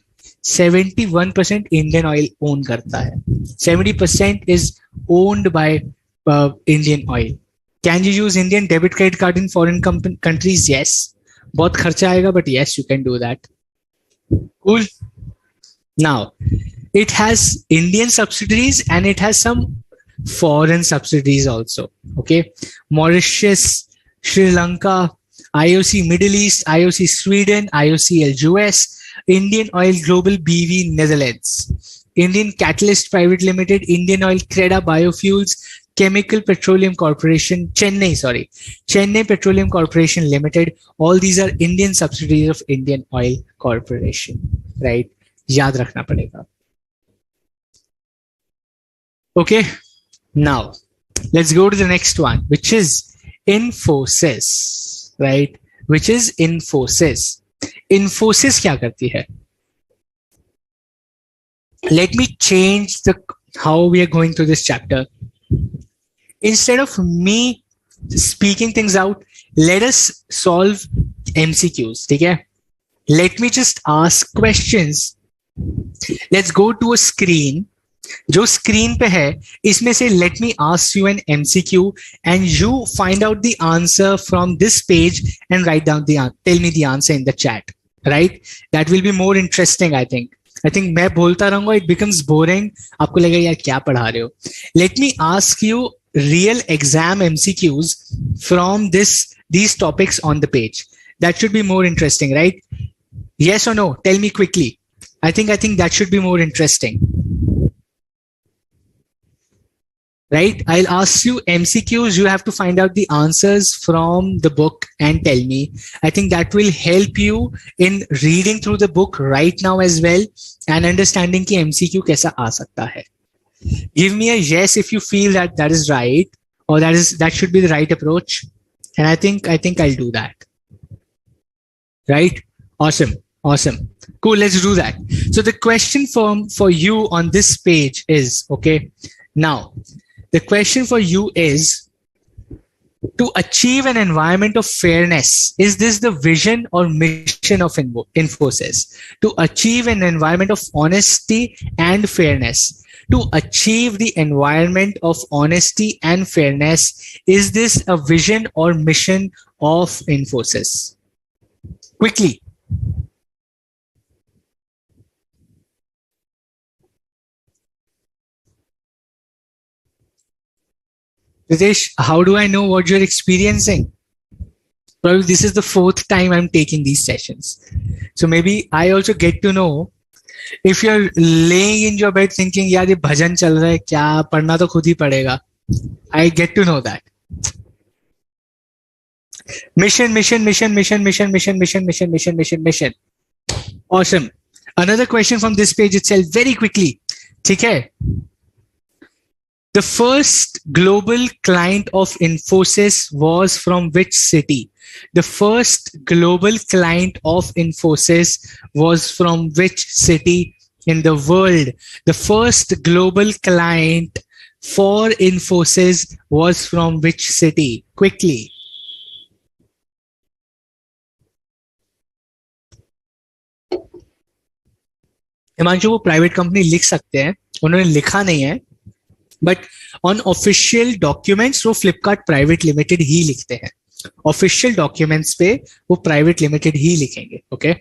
71% Indian Oil own करता है. 70% is owned by Indian Oil. Can you use Indian debit credit card in foreign countries? Yes. बहुत खर्चा आएगा, but yes, you can do that. Cool. Now, it has Indian subsidiaries and it has some foreign subsidiaries also. Okay. Mauritius, Sri Lanka, IOC Middle East, IOC Sweden, IOCL US, Indian Oil Global BV Netherlands, Indian Catalyst Private Limited, Indian Oil Creda Biofuels, Chemical Petroleum Corporation, Chennai Petroleum Corporation Limited. All these are Indian subsidiaries of Indian Oil Corporation, right? याद रखना पड़ेगा. Okay, now let's go to the next one, which is Infosys, right? Which is Infosys. Infosys क्या करती है? Let me change how we are going through this chapter. Instead of me speaking things out, let us solve MCQs. ठीक है? Let me just ask questions. Let's go to a screen. जो screen पे है इसमें से let me ask you an MCQ and you find out the answer from this page and write down tell me the answer in the chat, right? That will be more interesting. I think मैं बोलता रहूंगा, it becomes boring. आपको लगेगा यार क्या पढ़ा रहे हो. Let me ask you real exam MCQs from these topics on the page. That should be more interesting, right? Yes or no? Tell me quickly. I think that should be more interesting. Right? I'll ask you MCQs. You have to find out the answers from the book and tell me. I think that will help you in reading through the book right now as well and understanding कि MCQ कैसा आ सकता है. Give me a yes if you feel that is right or that should be the right approach. And I think I'll do that. Right? Awesome. Cool. Let's do that. So the question for you on this page is, okay, now, the question for you is, to achieve an environment of fairness, is this the vision or mission of Infosys? To achieve an environment of honesty and fairness, to achieve the environment of honesty and fairness? Is this a vision or mission of Infosys? Quickly. Ritesh, how do I know what you're experiencing? Probably this is the fourth time I'm taking these sessions. So maybe I also get to know if you're laying in your bed thinking, यार ये भजन चल रहा है क्या पढ़ना तो खुद ही पड़ेगा. I get to know that. Mission, mission, mission, mission, mission, mission, mission, mission, mission, mission, mission. Awesome. Another question from this page itself, very quickly. ठीक है? The first global client of Infosys was from which city? The first global client of Infosys was from which city in the world? The first global client for Infosys was from which city? Quickly. Himanshu वो private company लिख सकते हैं, उन्होंने लिखा नहीं है, but on official documents वो Flipkart private limited ही लिखते हैं. ऑफिशियल डॉक्यूमेंट्स पे वो प्राइवेट लिमिटेड ही लिखेंगे. Okay.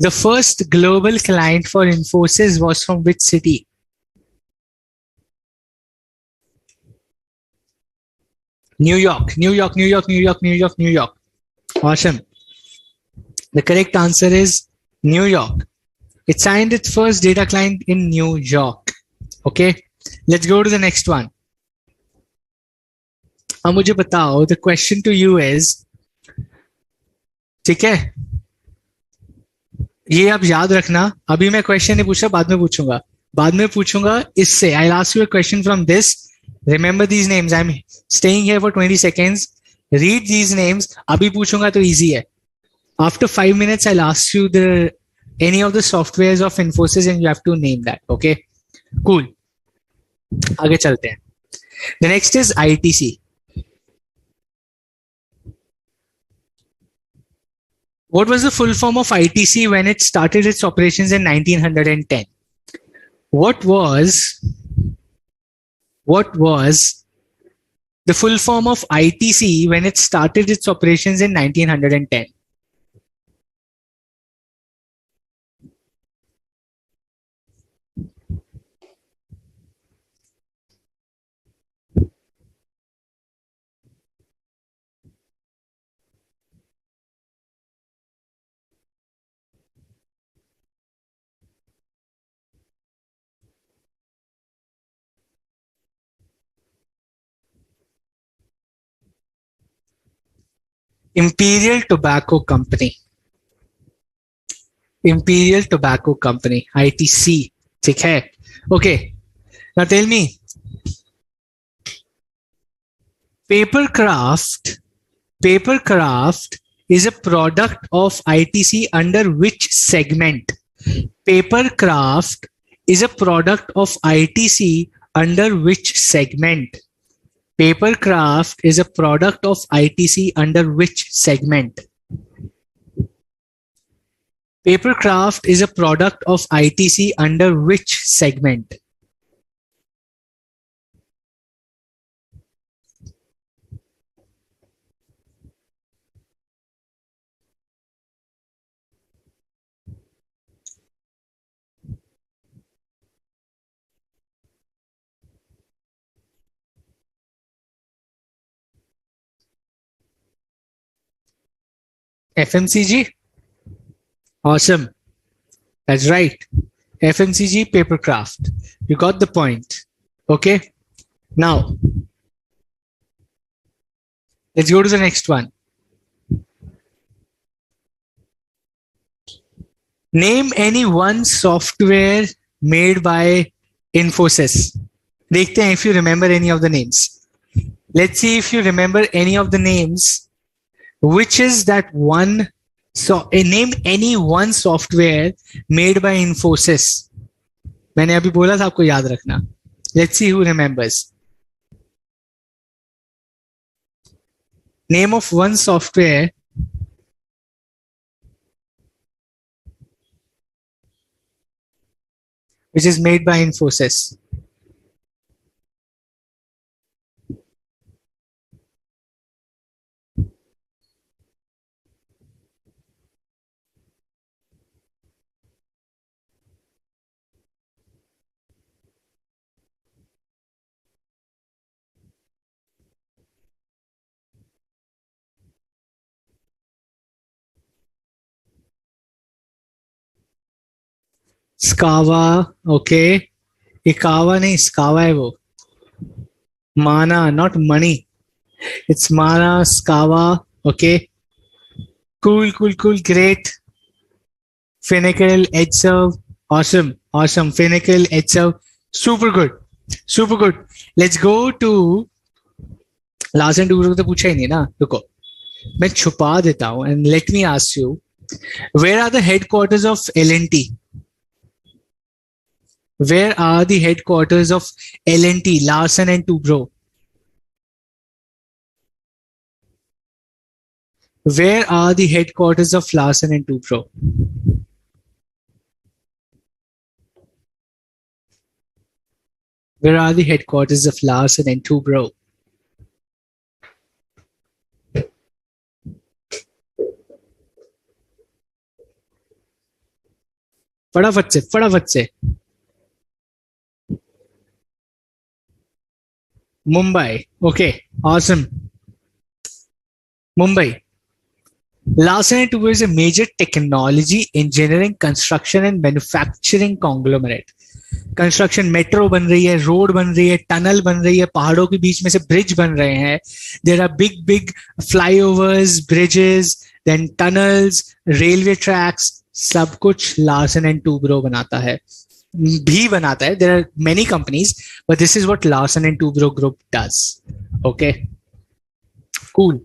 The first global client for Infosys was from which city? New York, New York, New York, New York, New York, New York. Awesome. The correct answer is New York. It signed its first data client in New York. Okay, let's go to the next one. अब मुझे बताओ, the question to you is, ठीक है, ये आप याद रखना. अभी मैं क्वेश्चन नहीं पूछ रहा, बाद में पूछूंगा इससे. I'll ask you a question from this. Remember these names. I'm staying here for 20 seconds. Read these names. अभी पूछूंगा तो easy है. After 5 minutes, I'll ask you any of the softwares of Infosys and you have to name that. Okay, cool. आगे चलते हैं. The next is ITC. What was the full form of ITC when it started its operations in 1910? What was the full form of ITC when it started its operations in 1910? Imperial Tobacco Company. Imperial Tobacco Company, ITC. ठीक है. Okay. Now tell me, papercraft is a product of ITC under which segment? Papercraft is a product of ITC under which segment? Papercraft is a product of ITC under which segment? Papercraft is a product of ITC under which segment? FMCG? Awesome. That's right. FMCG papercraft. You got the point. Okay. Now, let's go to the next one. Name any one software made by Infosys. देखते हैं if you remember any of the names. Let's see if you remember any of the names. Which is that one? So name any one software made by Infosys. मैंने अभी बोला था आपको याद रखना. Let's see who remembers. Name of one software which is made by Infosys. Skava, okay, इकावा नहीं, Skava है वो. माना, not money. It's mana, स्कावा, okay. Cool, great. Finical, edge serve, awesome. Finical, edge serve, super good. Let's go to last and two. तो पूछा ही नहीं ना, रुको, मैं छुपा देता हूँ. And let me ask you, where are the headquarters of L&T? Where are the headquarters of L&T, Larsen and Toubro? Where are the headquarters of Larsen and Toubro? Where are the headquarters of Larsen and Toubro? फटाफट से. Mumbai. Okay, awesome. Mumbai. Larsen & Toubro is a major technology, engineering, construction and manufacturing conglomerate. Construction, metro बन रही है, road बन रही है, tunnel बन रही है, पहाड़ों के बीच में से ब्रिज बन रहे हैं. There are big flyovers, bridges, then tunnels, railway tracks, सब कुछ लार्सन एंड टूब्रो बनाता है. There are many companies, but this is what Larsen and Toubro Group does. Okay, cool.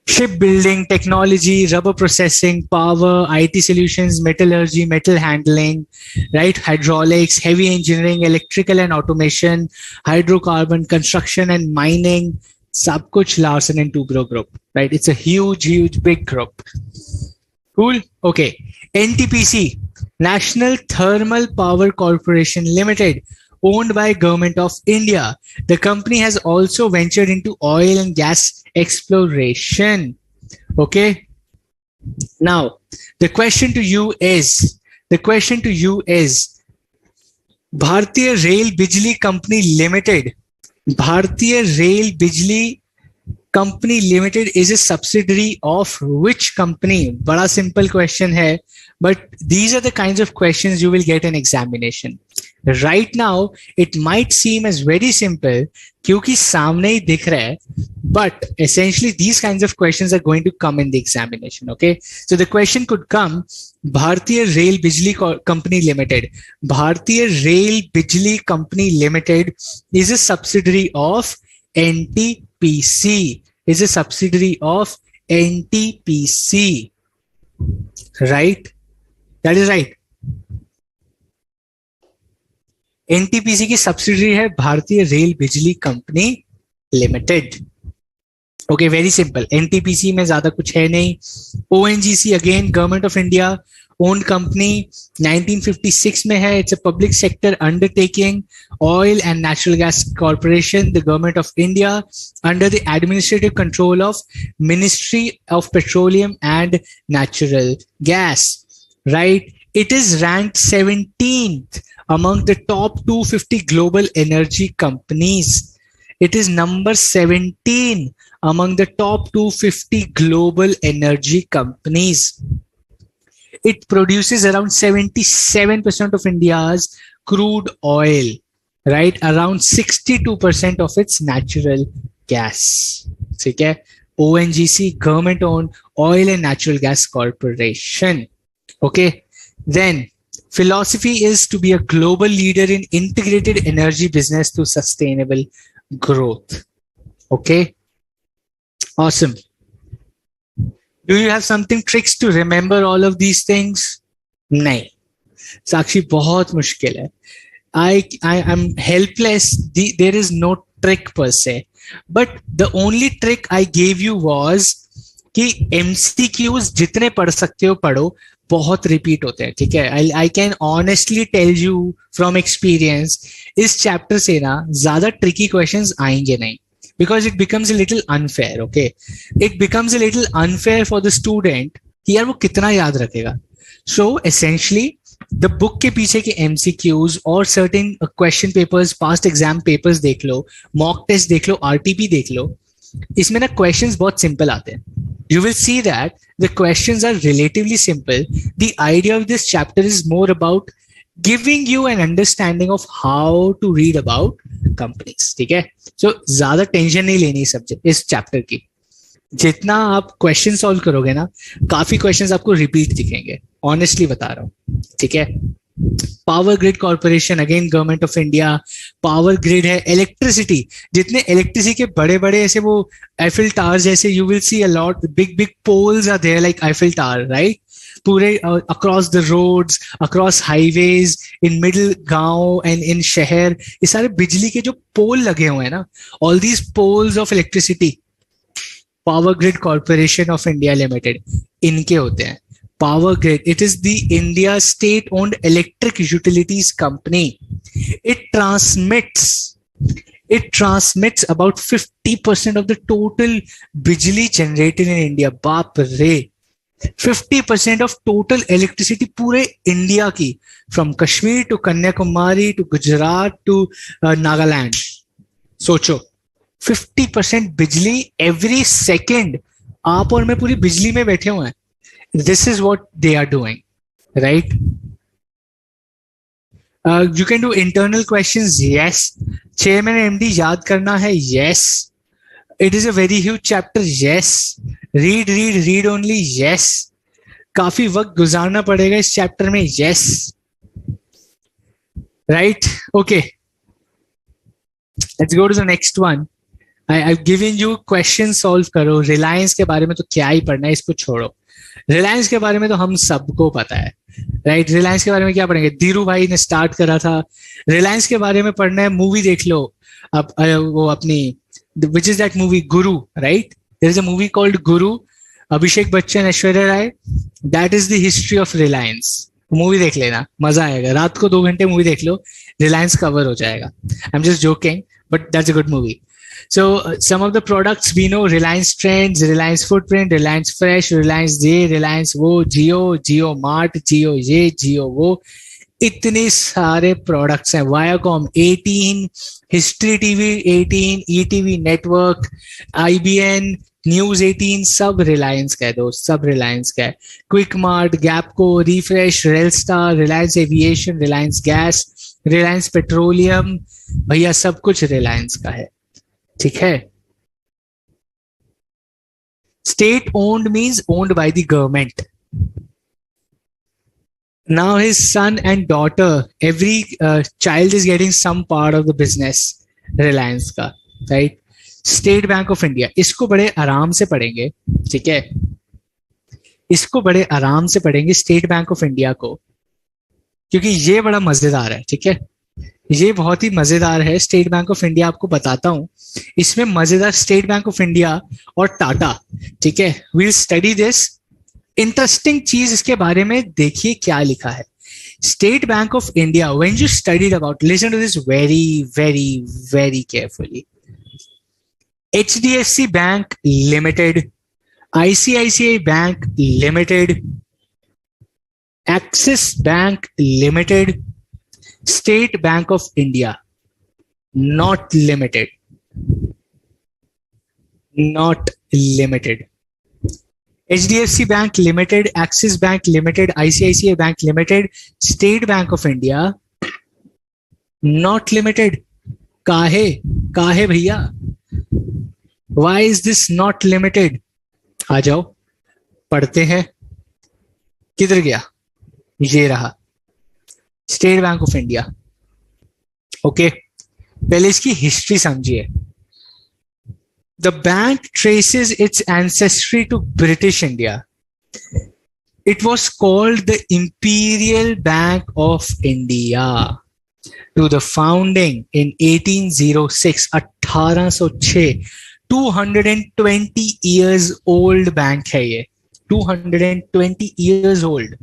Shipbuilding, technology, rubber processing, power, IT solutions, metallurgy, metal handling, right? Hydraulics, heavy engineering, electrical and automation, hydrocarbon, construction and mining, sab kuch Larsen and Toubro Group, right? It's a huge, big group. Cool. Okay. NTPC, National Thermal Power Corporation Limited, owned by Government of India. The company has also ventured into oil and gas exploration. Okay. Now, the question to you is, Bharatiya Rail Bijli Company Limited. Bharatiya Rail Bijli Company Limited is a subsidiary of which company? Bada simple question hai, but these are the kinds of questions you will get in examination. Right now, it might seem as very simple क्योंकि सामने ही दिख रहा है, but essentially these kinds of questions are going to come in the examination. Okay, so the question could come: Bharatiya Rail Bijli Company Limited. Bharatiya Rail Bijli Company Limited is a subsidiary of NTPC. Is a subsidiary of NTPC. Right? That is right. NTPC की subsidiary है भारतीय rail बिजली company limited. Okay, very simple. NTPC में ज्यादा कुछ है नहीं. ONGC again government of India owned company, 1956 में है. It's a public sector undertaking, oil and natural gas corporation, the government of India, under the administrative control of Ministry of Petroleum and Natural Gas. Right? It is ranked 17th among the top 250 global energy companies. It is number 17 among the top 250 global energy companies. It produces around 77% of India's crude oil, right? Around 62% of its natural gas. Okay? ONGC, government owned oil and natural gas corporation. Okay. Then philosophy is to be a global leader in integrated energy business through sustainable growth. Okay. Awesome. Do you have something tricks to remember all of these things? नहीं. साक्षी बहुत मुश्किल है. I am helpless. There is no trick per se. But the only trick I gave you was कि MCQs जितने पढ़ सकते हो पढ़ो, बहुत रिपीट होते हैं, ठीक है. I can honestly tell you from experience, इस चैप्टर से ना ज्यादा ट्रिकी क्वेश्चंस आएंगे नहीं, because it becomes a little unfair. Okay, it becomes a little unfair for the student कि यार वो कितना याद रखेगा. So essentially द बुक के पीछे के एमसीक्यूज और certain question papers, past exam papers देख लो, मॉक टेस्ट देख लो, आरटीपी देख लो. इसमें ना क्वेश्चंस बहुत सिंपल आते हैं. You will see that the questions are relatively simple. The idea of this chapter is more about giving you an understanding of how to read about companies. ठीक है, so ज्यादा tension नहीं लेनी subject इस chapter की. जितना आप question solve करोगे ना, काफी क्वेश्चंस आपको रिपीट दिखेंगे, ऑनेस्टली बता रहा हूँ. ठीक है. Power grid corporation, again government of India. Power grid है इलेक्ट्रिसिटी. जितने इलेक्ट्रिसिटी के बड़े बड़े ऐसे वो आईफिल टावर जैसे, you will see a lot big big poles are there like Eiffel tower, right. पूरे across the roads, across highways, in middle gaon and in shahar, ये सारे बिजली के जो पोल लगे हुए हैं ना, all these poles of electricity Power grid corporation of India Limited इनके होते हैं. Power Grid, it is the India state-owned electric utilities company. It transmits about 50% of the total bijli generated in India. बाप रे, 50% of total electricity पूरे India की, from Kashmir to Kanyakumari to Gujarat to Nagaland. सोचो, 50% बिजली every second. आप और मैं पूरी बिजली में बैठे हुए हैं. This is what they are doing, right? You can do internal questions, yes. Chairman MD याद करना है, yes. It is a very huge chapter, yes. Read only, yes. काफी वक्त गुजारना पड़ेगा इस चैप्टर में, yes. Right? Okay. Let's go to the next one. I've given you question solve करो. रिलायंस के बारे में तो क्या ही पढ़ना है, इसको छोड़ो. रिलायंस के बारे में तो हम सबको पता है, राइट. रिलायंस के बारे में क्या पढ़ेंगे, धीरू भाई ने स्टार्ट करा था. रिलायंस के बारे में पढ़ना है, मूवी देख लो. अब वो अपनी, which is that movie, Guru, right. There is a movie called Guru, Abhishek Bachchan, Aishwarya Rai. That is the history of Reliance. Movie देख लेना, मजा आएगा. रात को 2 घंटे मूवी देख लो, रिलायंस कवर हो जाएगा. I am just joking, but that's a good movie. So some of the products we know: Reliance Trends, Reliance Footprint, Reliance Fresh, Reliance J, Reliance वो, Jio Mart, Jio ये, Jio वो. इतने सारे products हैं. Viacom 18, History TV 18, ETV Network, IBN, News 18, सब रिलायंस का है दोस्त, सब रिलायंस का है. Quick mart, Gapco, refresh, Relstar, Reliance aviation, Reliance gas, Reliance petroleum, भैया सब कुछ रिलायंस का है. ठीक है. State owned means owned by the government. Now his son and daughter, every child is getting some part of the business, Reliance का, right? State Bank of India, इसको बड़े आराम से पढ़ेंगे, ठीक है. इसको बड़े आराम से पढ़ेंगे स्टेट बैंक ऑफ इंडिया को, क्योंकि ये बड़ा मजेदार है. ठीक है, ये बहुत ही मजेदार है. स्टेट बैंक ऑफ इंडिया आपको बताता हूं, इसमें मजेदार स्टेट बैंक ऑफ इंडिया और टाटा. ठीक है, वील स्टडी दिस. इंटरेस्टिंग चीज इसके बारे में देखिए क्या लिखा है. State bank of India, when you studied about, listen to this very very very carefully. HDFC bank limited, ICICI bank limited, Axis bank limited, State Bank of India, not limited. Not limited. HDFC Bank Limited, Axis Bank Limited, ICICI Bank Limited, State Bank of India, not limited. काहे भैया? Why is this not limited? आ जाओ पढ़ते हैं. किधर गया? ये रहा, State bank of India. Okay, पहले इसकी हिस्ट्री समझिए. The bank traces its ancestry to British India. It was called the Imperial Bank of India to the founding in 1806, 1806. 220 years old bank है ये, 220 years old.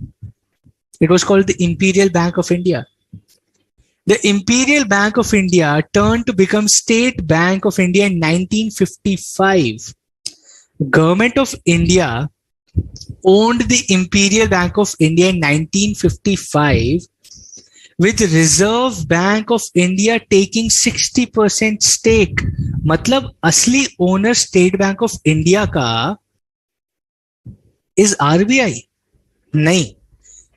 It was called the Imperial Bank of India. The Imperial Bank of India turned to become State Bank of India in 1955. Government of India owned the Imperial Bank of India in 1955, with Reserve Bank of India taking 60% stake. मतलब असली owner state bank of India का is RBI? नहीं.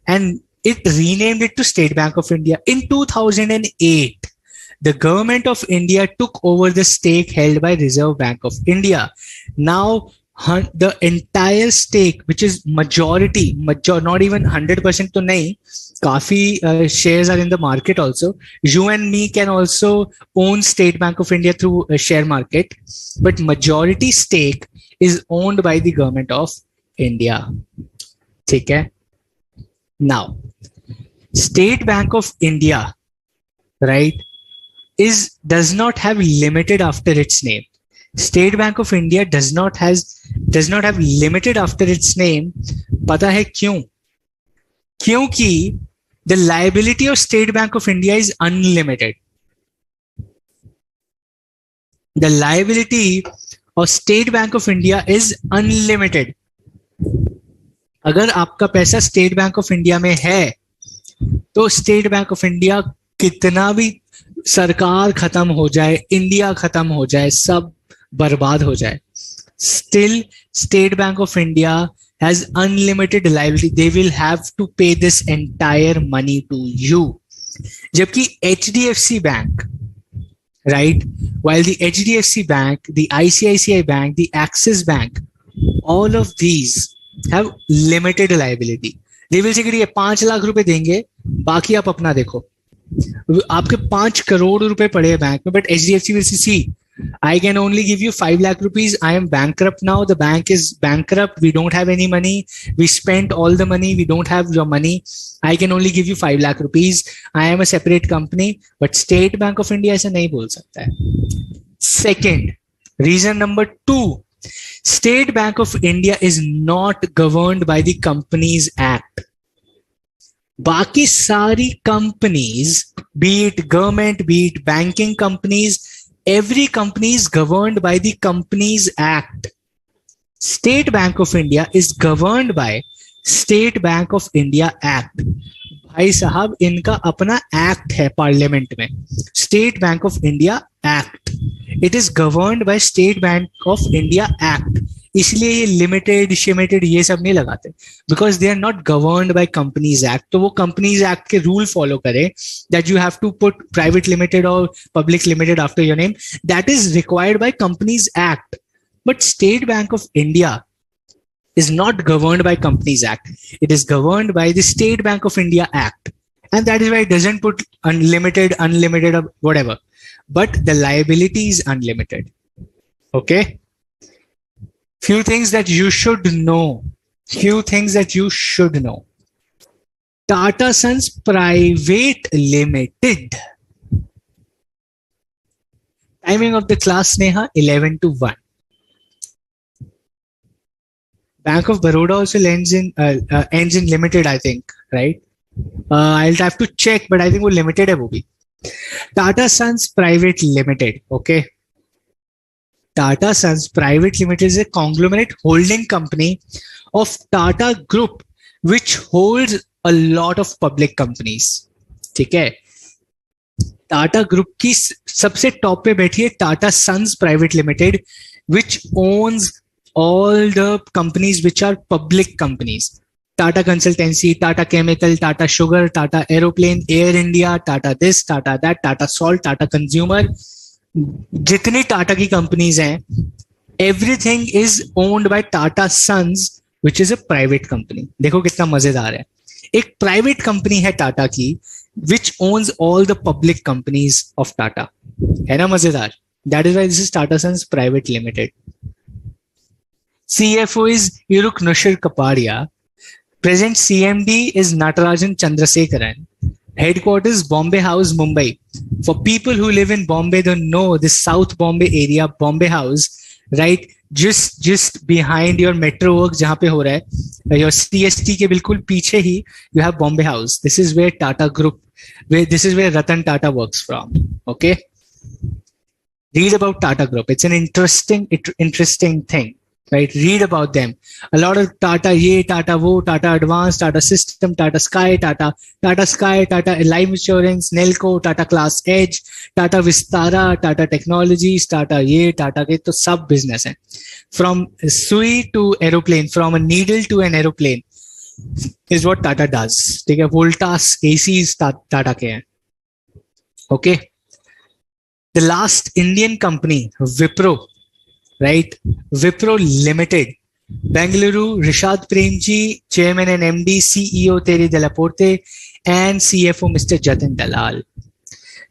And it renamed it to State Bank of India. In 2008, the government of India took over the stake held by Reserve Bank of India. Now, the entire stake, which is majority, not even 100% to nahi, काफी shares are in the market also. You and me can also own State Bank of India through a share market, but majority stake is owned by the government of India. ठीक है? Now, State Bank of India, right, does not have limited after its name. State Bank of India does not have limited after its name. पता है क्यों? क्योंकि the liability of State Bank of India is unlimited. The liability of State Bank of India is unlimited. अगर आपका पैसा state bank of India में है तो स्टेट बैंक ऑफ इंडिया कितना भी सरकार खत्म हो जाए, इंडिया खत्म हो जाए, सब बर्बाद हो जाए, still State Bank of India has unlimited liability. They will have to pay this entire money to you. जबकि HDFC Bank, right, while the HDFC Bank, the ICICI Bank, the Axis Bank, all of these have limited liability. They will say कि ये 5 लाख रुपए देंगे, बाकी आप अपना देखो. आपके 5 करोड़ रुपए पड़े हैं बैंक में, but HDFC will see, I can only give you 5 lakh rupees. I am bankrupt now. The bank is bankrupt. We don't have any money. We spent all the money. We don't have your money. I can only give you 5 lakh rupees. I am a separate company. But State Bank of India ऐसा नहीं बोल सकता है. Second, reason number 2, State Bank of India is not governed by the Companies Act. बाकी सारी companies, be it government, be it banking companies, every company is governed by the Companies Act. State Bank of India is governed by State Bank of India Act. भाई साहब, इनका अपना act है parliament में, state bank of India act. It is governed by state bank of India act. इसलिए ये limited शिमिटेड ये सब नहीं लगाते, because they are not governed by companies act. तो वो कंपनीज एक्ट के रूल फॉलो करे that you have to put private limited और public limited after your name. That is required by companies act. But state bank of India is not governed by Companies Act. It is governed by the State Bank of India Act. And that is why it doesn't put unlimited, or whatever. But the liability is unlimited. Okay? Few things that you should know. Tata Sons Private Limited. Timing of the class, Neha, 11 to 1. Bank of Baroda also ends in limited, I think, right? I'll have to check, but I think वो limited है वो भी. Tata Sons Private Limited, okay? Tata Sons Private Limited is a conglomerate holding company of Tata Group, which holds a lot of public companies. ठीक है? Tata Group की सबसे top पे बैठी है Tata Sons Private Limited, which owns all the companies which are public companies. Tata Consultancy, Tata Chemical, Tata Sugar, Tata Aeroplane, Air India, Tata this, Tata that, Tata Salt, Tata Consumer. जितनी टाटा की companies हैं, everything is owned by Tata Sons, which is a private company. देखो कितना मजेदार है. एक private company है टाटा की, which owns all the public companies of Tata. है ना मजेदार? That is why this is Tata Sons Private Limited. CFO is Iruk Nushir Kapadia. Present CMD is Natarajan Chandrasekharan. Headquarters Bombay House, Mumbai. For people who live in Bombay, don't know the South Bombay area, Bombay House, right? just behind your metro work जहां पे हो रहा है, your CST के बिल्कुल पीछे ही you have Bombay House. This is where Tata Group, this is where Ratan Tata works from. Okay, read about Tata Group. It's an interesting thing, right? Read about them. A lot of Tata ye, Tata wo, Tata Advanced, Tata System, Tata Sky, Tata Sky, Tata Life Insurance, Nelco, Tata Class Edge, Tata Vistara, Tata Technologies, Tata ye, Tata ke to sub business hai. From sui to aeroplane, from a needle to an aeroplane is what Tata does. ठीक है, Voltas ACs Tata के हैं. Okay. The last Indian company, Wipro, right? Wipro Limited, Bengaluru, Rishad Premji, Chairman and MD, CEO Thierry Delaporte, and CFO Mr. Jatin Dalal.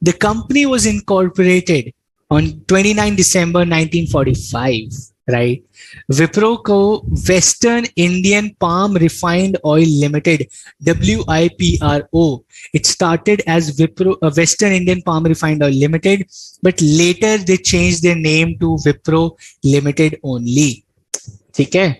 The company was incorporated on 29 December 1945, right? Wipro को Western Indian Palm Refined Oil Limited, WIPRO. It started as Wipro, Western Indian Palm Refined Oil Limited, but later they changed their name to Wipro Limited only. ठीक है?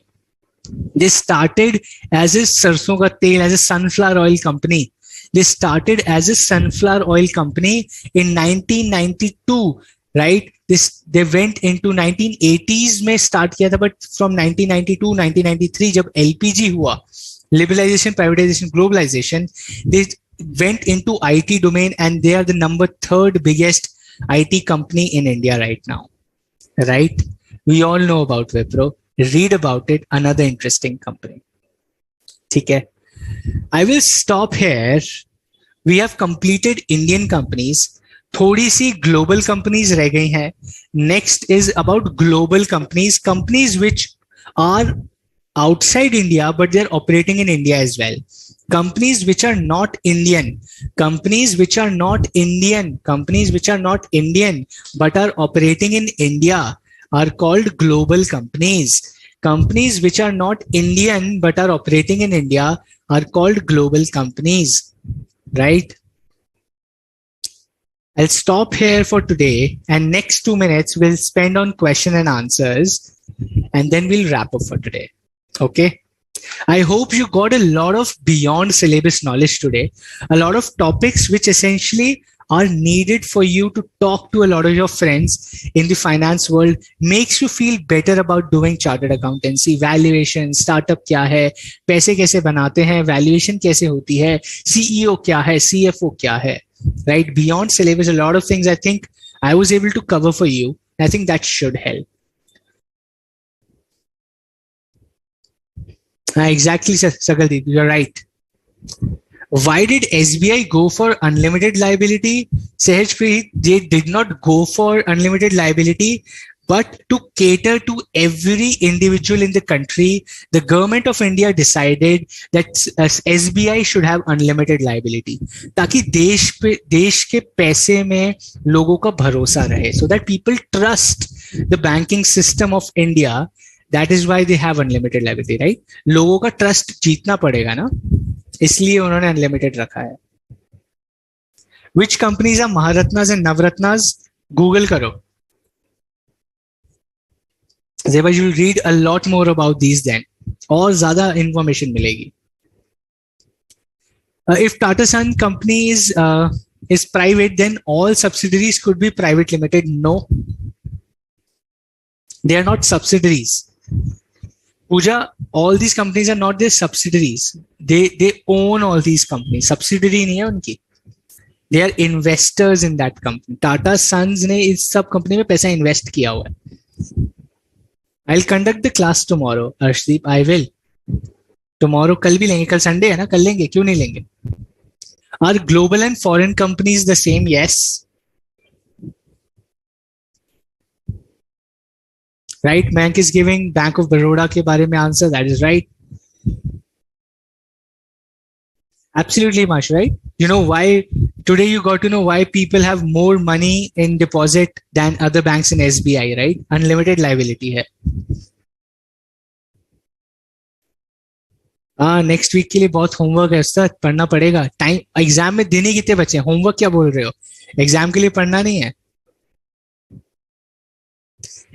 They started as a सरसों का तेल, as a sunflower oil company. They started as a sunflower oil company in 1992, right? They went into 1980s में start किया था, but from 1992, 1993 जब LPG हुआ, liberalization, privatization, globalization, they went into IT domain and they are the number 3rd biggest IT company in India right now, right? We all know about Wipro. Read about it. Another interesting company. ठीक है? I will stop here. We have completed Indian companies. थोड़ी सी global companies रह गई हैं. Next is about global companies, companies which are outside India, but they're operating in India as well. Companies which are not Indian, companies which are not Indian, companies which are not Indian, but are operating in India are called global companies. Companies which are not Indian, but are operating in India are called global companies, right? I'll stop here for today, and next 2 minutes we'll spend on question and answers, and then we'll wrap up for today. Okay. I hope you got a lot of beyond syllabus knowledge today, a lot of topics which essentially are needed for you to talk to a lot of your friends in the finance world, makes you feel better about doing chartered accountancy, valuation, startup क्या है, पैसे कैसे बनाते हैं, valuation कैसे होती है, CEO क्या है, CFO क्या है, right? Beyond syllabus, a lot of things I think I was able to cover for you. I think that should help. Exactly, Sagaldeep, you're right. Why did SBI go for unlimited liability? Sehajpreet, they did not go for unlimited liability, but to cater to every individual in the country, the government of India decided that SBI should have unlimited liability, ताकि देश के पैसे में लोगों का भरोसा रहे, so that people trust the banking system of India. That is why they have unlimited liability, right? लोगों का trust जीतना पड़ेगा ना, इसलिए उन्होंने अनलिमिटेड रखा है. Which companies are Maharatnas and Navratnas? Google करो. Zeba, you'll read a lot more about these then. और ज़्यादा information मिलेगी. If Tata Sun company is private, then all subsidiaries could be private limited. No, they are not subsidiaries. Pooja, all these companies are not their subsidiaries. They own all these companies. Subsidiary नहीं है उनकी. They are investors in that company. Tata Sons ने इस सब company में पैसा invest किया हुआ है. I'll conduct the class tomorrow, Arshdeep. I will. Tomorrow कल भी लेंगे. कल Sunday है ना, कल लेंगे. क्यों नहीं लेंगे? Are global and foreign companies the same? Yes. Right? Bank is giving Bank of Baroda के बारे में answer. That is right. Absolutely, Mash, right? You know why today you got to know why people have more money in deposit than other banks in SBI, right? Unlimited liability है. Next week के लिए बहुत homework है, उसका पढ़ना पड़ेगा. Time exam में दिन ही कितने बचे हैं? होमवर्क क्या बोल रहे हो? एग्जाम के लिए पढ़ना नहीं है.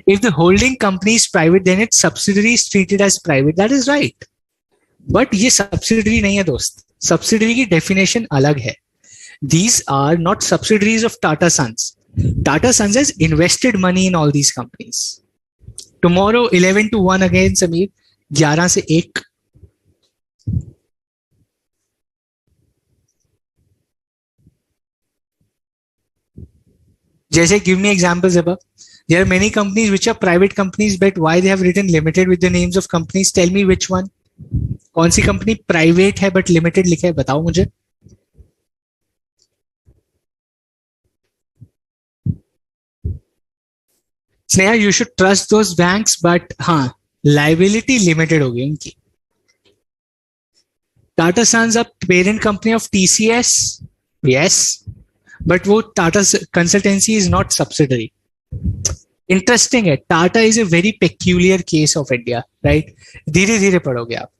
If the holding company is private, then its subsidiary is treated as private. That is right. But ये subsidiary नहीं है दोस्त. Subsidiary की definition अलग है. These are not subsidiaries of Tata Sons. Tata Sons has invested money in all these companies. Tomorrow 11 to 1 again, Sameer. 11 से 1. जैसे give me examples above. There are many companies which are private companies, but why they have written limited with the names of companies? Tell me which one. कौन सी company private है but limited लिखा है, बताओ मुझे. Sneha, you should trust those banks, but हाँ, liability limited होगी उनकी. Tata sons a parent company of TCS, yes, but वो Tata consultancy is not subsidiary. Interesting है. Tata is a very peculiar case of India, right. धीरे धीरे पढ़ोगे आप.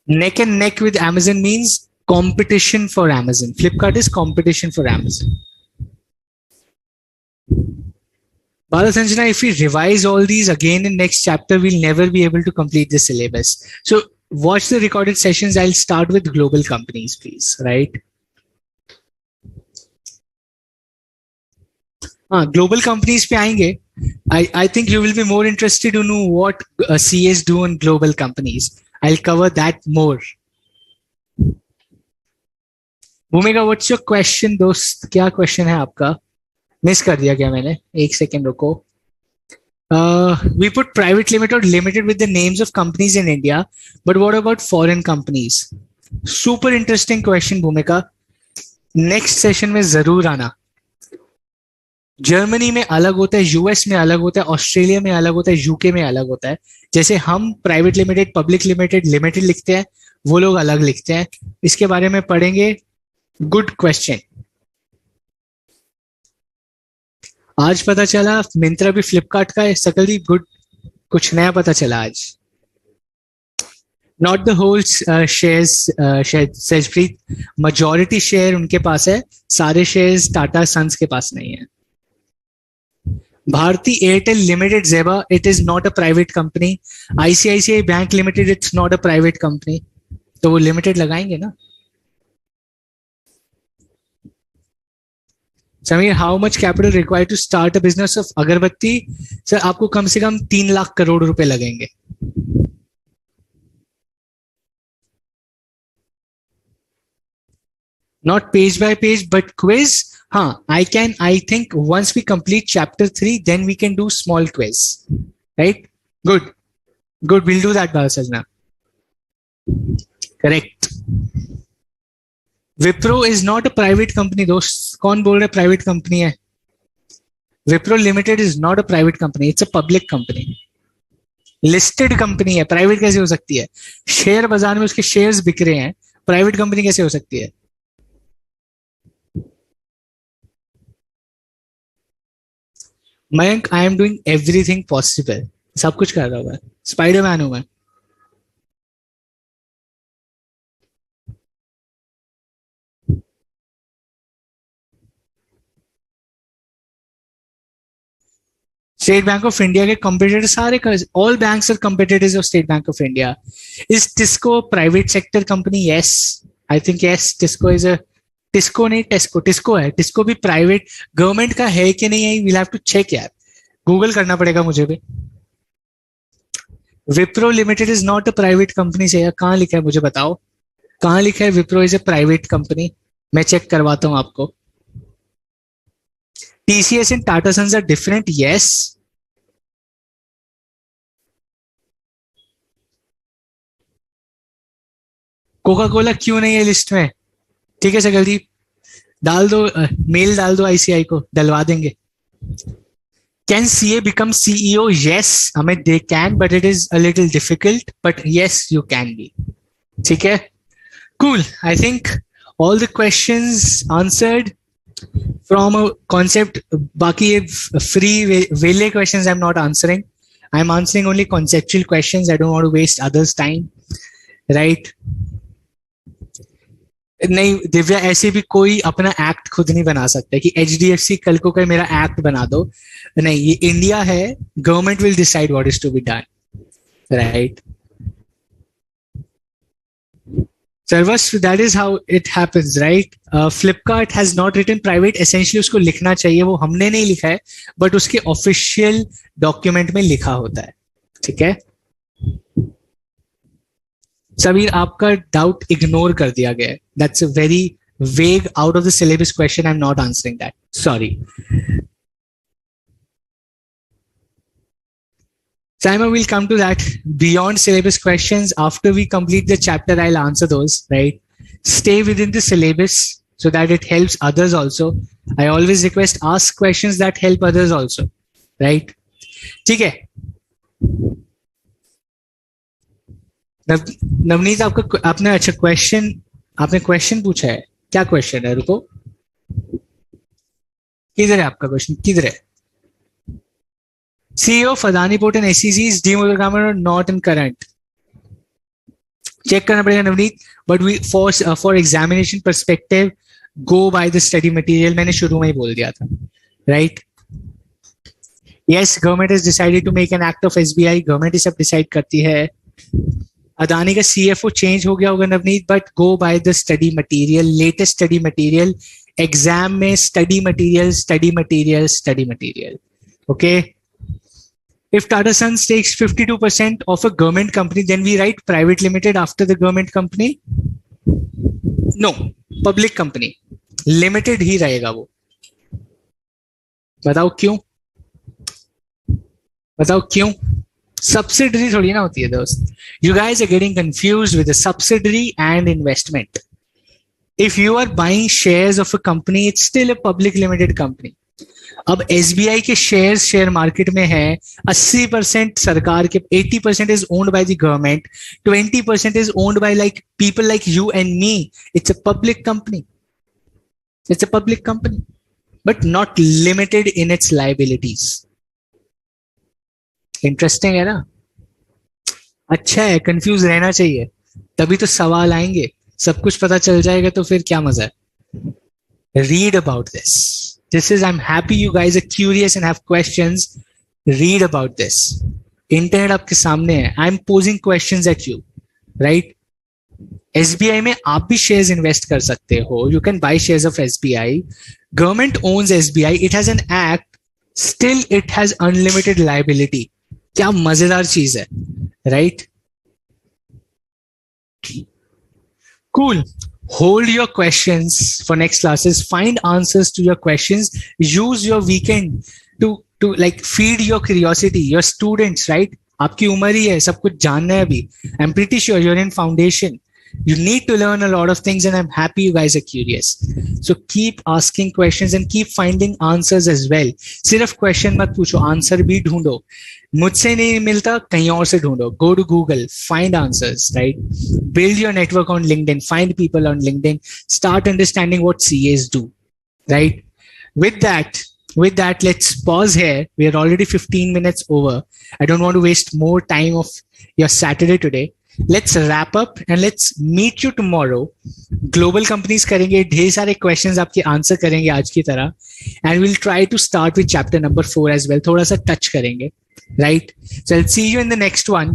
Neck and neck with Amazon means competition for Amazon. Flipkart is competition for Amazon. Bharat Sanjana, if we revise all these again in next chapter, we'll never be able to complete the syllabus. So watch the recorded sessions. I'll start with global companies, please, right? Global companies पे आएंगे. I think you will be more interested to know what CAs do on global companies. I'll cover that more. Bhumika, what's your question, दोस्त? क्या question है आपका? Miss कर दिया क्या मैंने? एक सेकेंड रुको. We put private limited or limited with the names of companies in India, but what about foreign companies? Super interesting question, Bhumika. Next session में जरूर आना. जर्मनी में अलग होता है, यूएस में अलग होता है, ऑस्ट्रेलिया में अलग होता है, यूके में अलग होता है. जैसे हम private limited, public limited, limited लिखते हैं, वो लोग अलग लिखते हैं. इसके बारे में पढ़ेंगे. Good question. आज पता चला मिंत्रा भी फ्लिपकार्ट का है. सकलदीप, गुड, कुछ नया पता चला आज. Not the whole shares, Sahajpreet. majority share उनके पास है, सारे शेयर्स टाटा सन्स के पास नहीं है. Bharti Airtel Limited Zeba, it is not a private company. ICICI Bank Limited, it's not a private company. तो वो लिमिटेड लगाएंगे ना. Sameer, how much capital required to start a business of अगरबत्ती? सर, आपको कम से कम 3 लाख करोड़ रुपए लगेंगे. Not page by page, but quiz. I think once we complete chapter 3, then we can do small quiz. Right? Good. We'll do that, Balasajna. Correct. Wipro is not a private company, दोस्त. कौन बोल रहा है private company है? Wipro Limited is not a private company. It's a public company. Listed company है. Private कैसे हो सकती है? शेयर बाजार में उसके शेयर्स बिक रहे हैं. Private company कैसे हो सकती है? Mayank, I am doing everything possible. सब कुछ कर रहा हूँ मैं. स्पाइडरमैन हूं मैं. स्टेट बैंक ऑफ इंडिया के कंपेटिटर सारे, all banks are competitors of State bank of India. Is TISCO private sector company? Yes, I think yes. TISCO is a, TISCO नहीं, टिस्को है. टिस्को भी प्राइवेट, गवर्नमेंट का है कि नहीं है, वील हैव टू चेक यार. गूगल करना पड़ेगा मुझे भी. Wipro limited is not a private company. से कहाँ लिखा है मुझे बताओ, कहाँ लिखा है Wipro is a private company? मैं चेक करवाता हूं आपको. TCS and Tata Sons are different. Yes. Coca Cola क्यों नहीं है लिस्ट में? ठीक है सकलदीप, डाल दो, मेल डाल दो आईसीआई को, डलवा देंगे. Can CA become CEO? Yes, Amit, they can, but it is a little difficult. But yes, you can be. ठीक है? Cool. I think all the questions answered from a concept. बाकी free वेले questions I'm not answering. I'm answering only conceptual questions. I don't want to waste others' time. Right? नहीं दिव्या, ऐसे भी कोई अपना act खुद नहीं बना सकता कि एचडीएफसी कल को कोई मेरा एक्ट बना दो। नहीं, ये इंडिया है, government will decide what is to be done, right? सर्वस्व, that is how it happens, right? Flipkart has not written private, essentially उसको लिखना चाहिए, वो हमने नहीं लिखा है, बट उसके ऑफिशियल डॉक्यूमेंट में लिखा होता है, ठीक है? सबीर, आपका डाउट इग्नोर कर दिया गया है, that's a very vague out of the syllabus question, I am not answering that, sorry. Simon, we'll come to that. Beyond syllabus questions, after we complete the chapter, I'll answer those, right? Stay within the syllabus so that it helps others also. I always request ask questions that help others also, right? ठीक है? नवनीत, आपने अच्छा question पूछा है, क्या question है? रुको, किधर है आपका क्वेश्चन, किधर है? CEO of Adani Port and SEZs demerger or not in current? Check करना पड़ेगा Navneet, but we for examination perspective go by the study material, मैंने शुरू में ही बोल दिया था, right? Yes, government has decided to make an act of SBI, government ही सब डिसाइड करती है। अदानी का सीएफओ चेंज हो गया होगा Navneet, but go by the study material, latest study material, exam में study material, okay? If Tata Sons takes 52% of a government company, then we write private limited after the government company? No, public company. Limited ही रहेगा वो। बताओ क्यों? Subsidiary थोड़ी ना होती है दोस्त। You guys are getting confused with the subsidiary and investment. If you are buying shares of a company, it's still a public limited company. अब एसबीआई के शेयर मार्केट में है, 80% सरकार के, 80% is owned by the government, 20% is owned by like people like you and me. It's a public company, but not limited in its liabilities. Interesting है ना? अच्छा है, कंफ्यूज रहना चाहिए, तभी तो सवाल आएंगे। सब कुछ पता चल जाएगा तो फिर क्या मजा है। Read about this. This is, I'm happy you guys are curious and have questions. Read about this. Internet आपके सामने है. I'm posing questions at you, right? SBI में आप भी shares invest कर सकते हो. You can buy shares of SBI. Government owns SBI. It has an act. Still, it has unlimited liability. क्या मजेदार चीज है, right? Cool. Hold your questions for next classes. Find answers to your questions. Use your weekend to like feed your curiosity. Your students, right? आपकी उम्र ही है, सब कुछ जानना है अभी. I'm pretty sure you're in foundation. You need to learn a lot of things, and I'm happy you guys are curious. So keep asking questions and keep finding answers as well. सिर्फ question मत पूछो, answer भी ढूंढो. मुझसे नहीं मिलता, कहीं और से ढूंढो. Go to Google, find answers, right? Build your network on LinkedIn, find people on LinkedIn, start understanding what CAs do, right? With that, let's pause here. We are already 15 minutes over. I don't want to waste more time of your Saturday today. Let's wrap up and let's meet you tomorrow. Global companies करेंगे, ढेर सारे questions आपके answer करेंगे आज की तरह, and we'll try to start with chapter number 4 as well. थोड़ा सा touch करेंगे, right? So I'll see you in the next one.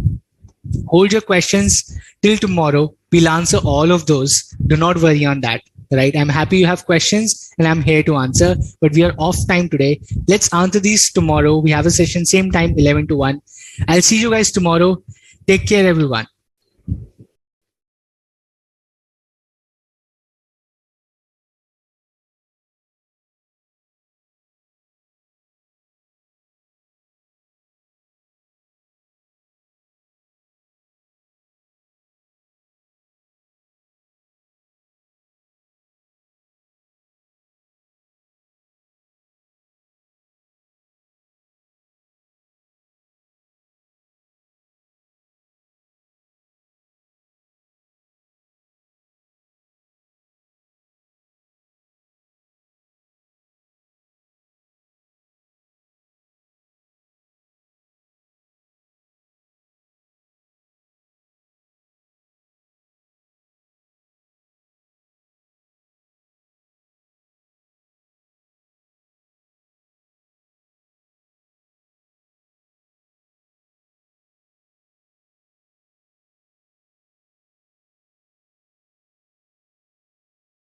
Hold your questions till tomorrow. We'll answer all of those. Do not worry on that, right? I'm happy you have questions and I'm here to answer, but we are off time today. Let's answer these tomorrow. We have a session same time, 11 to 1. I'll see you guys tomorrow. Take care, everyone.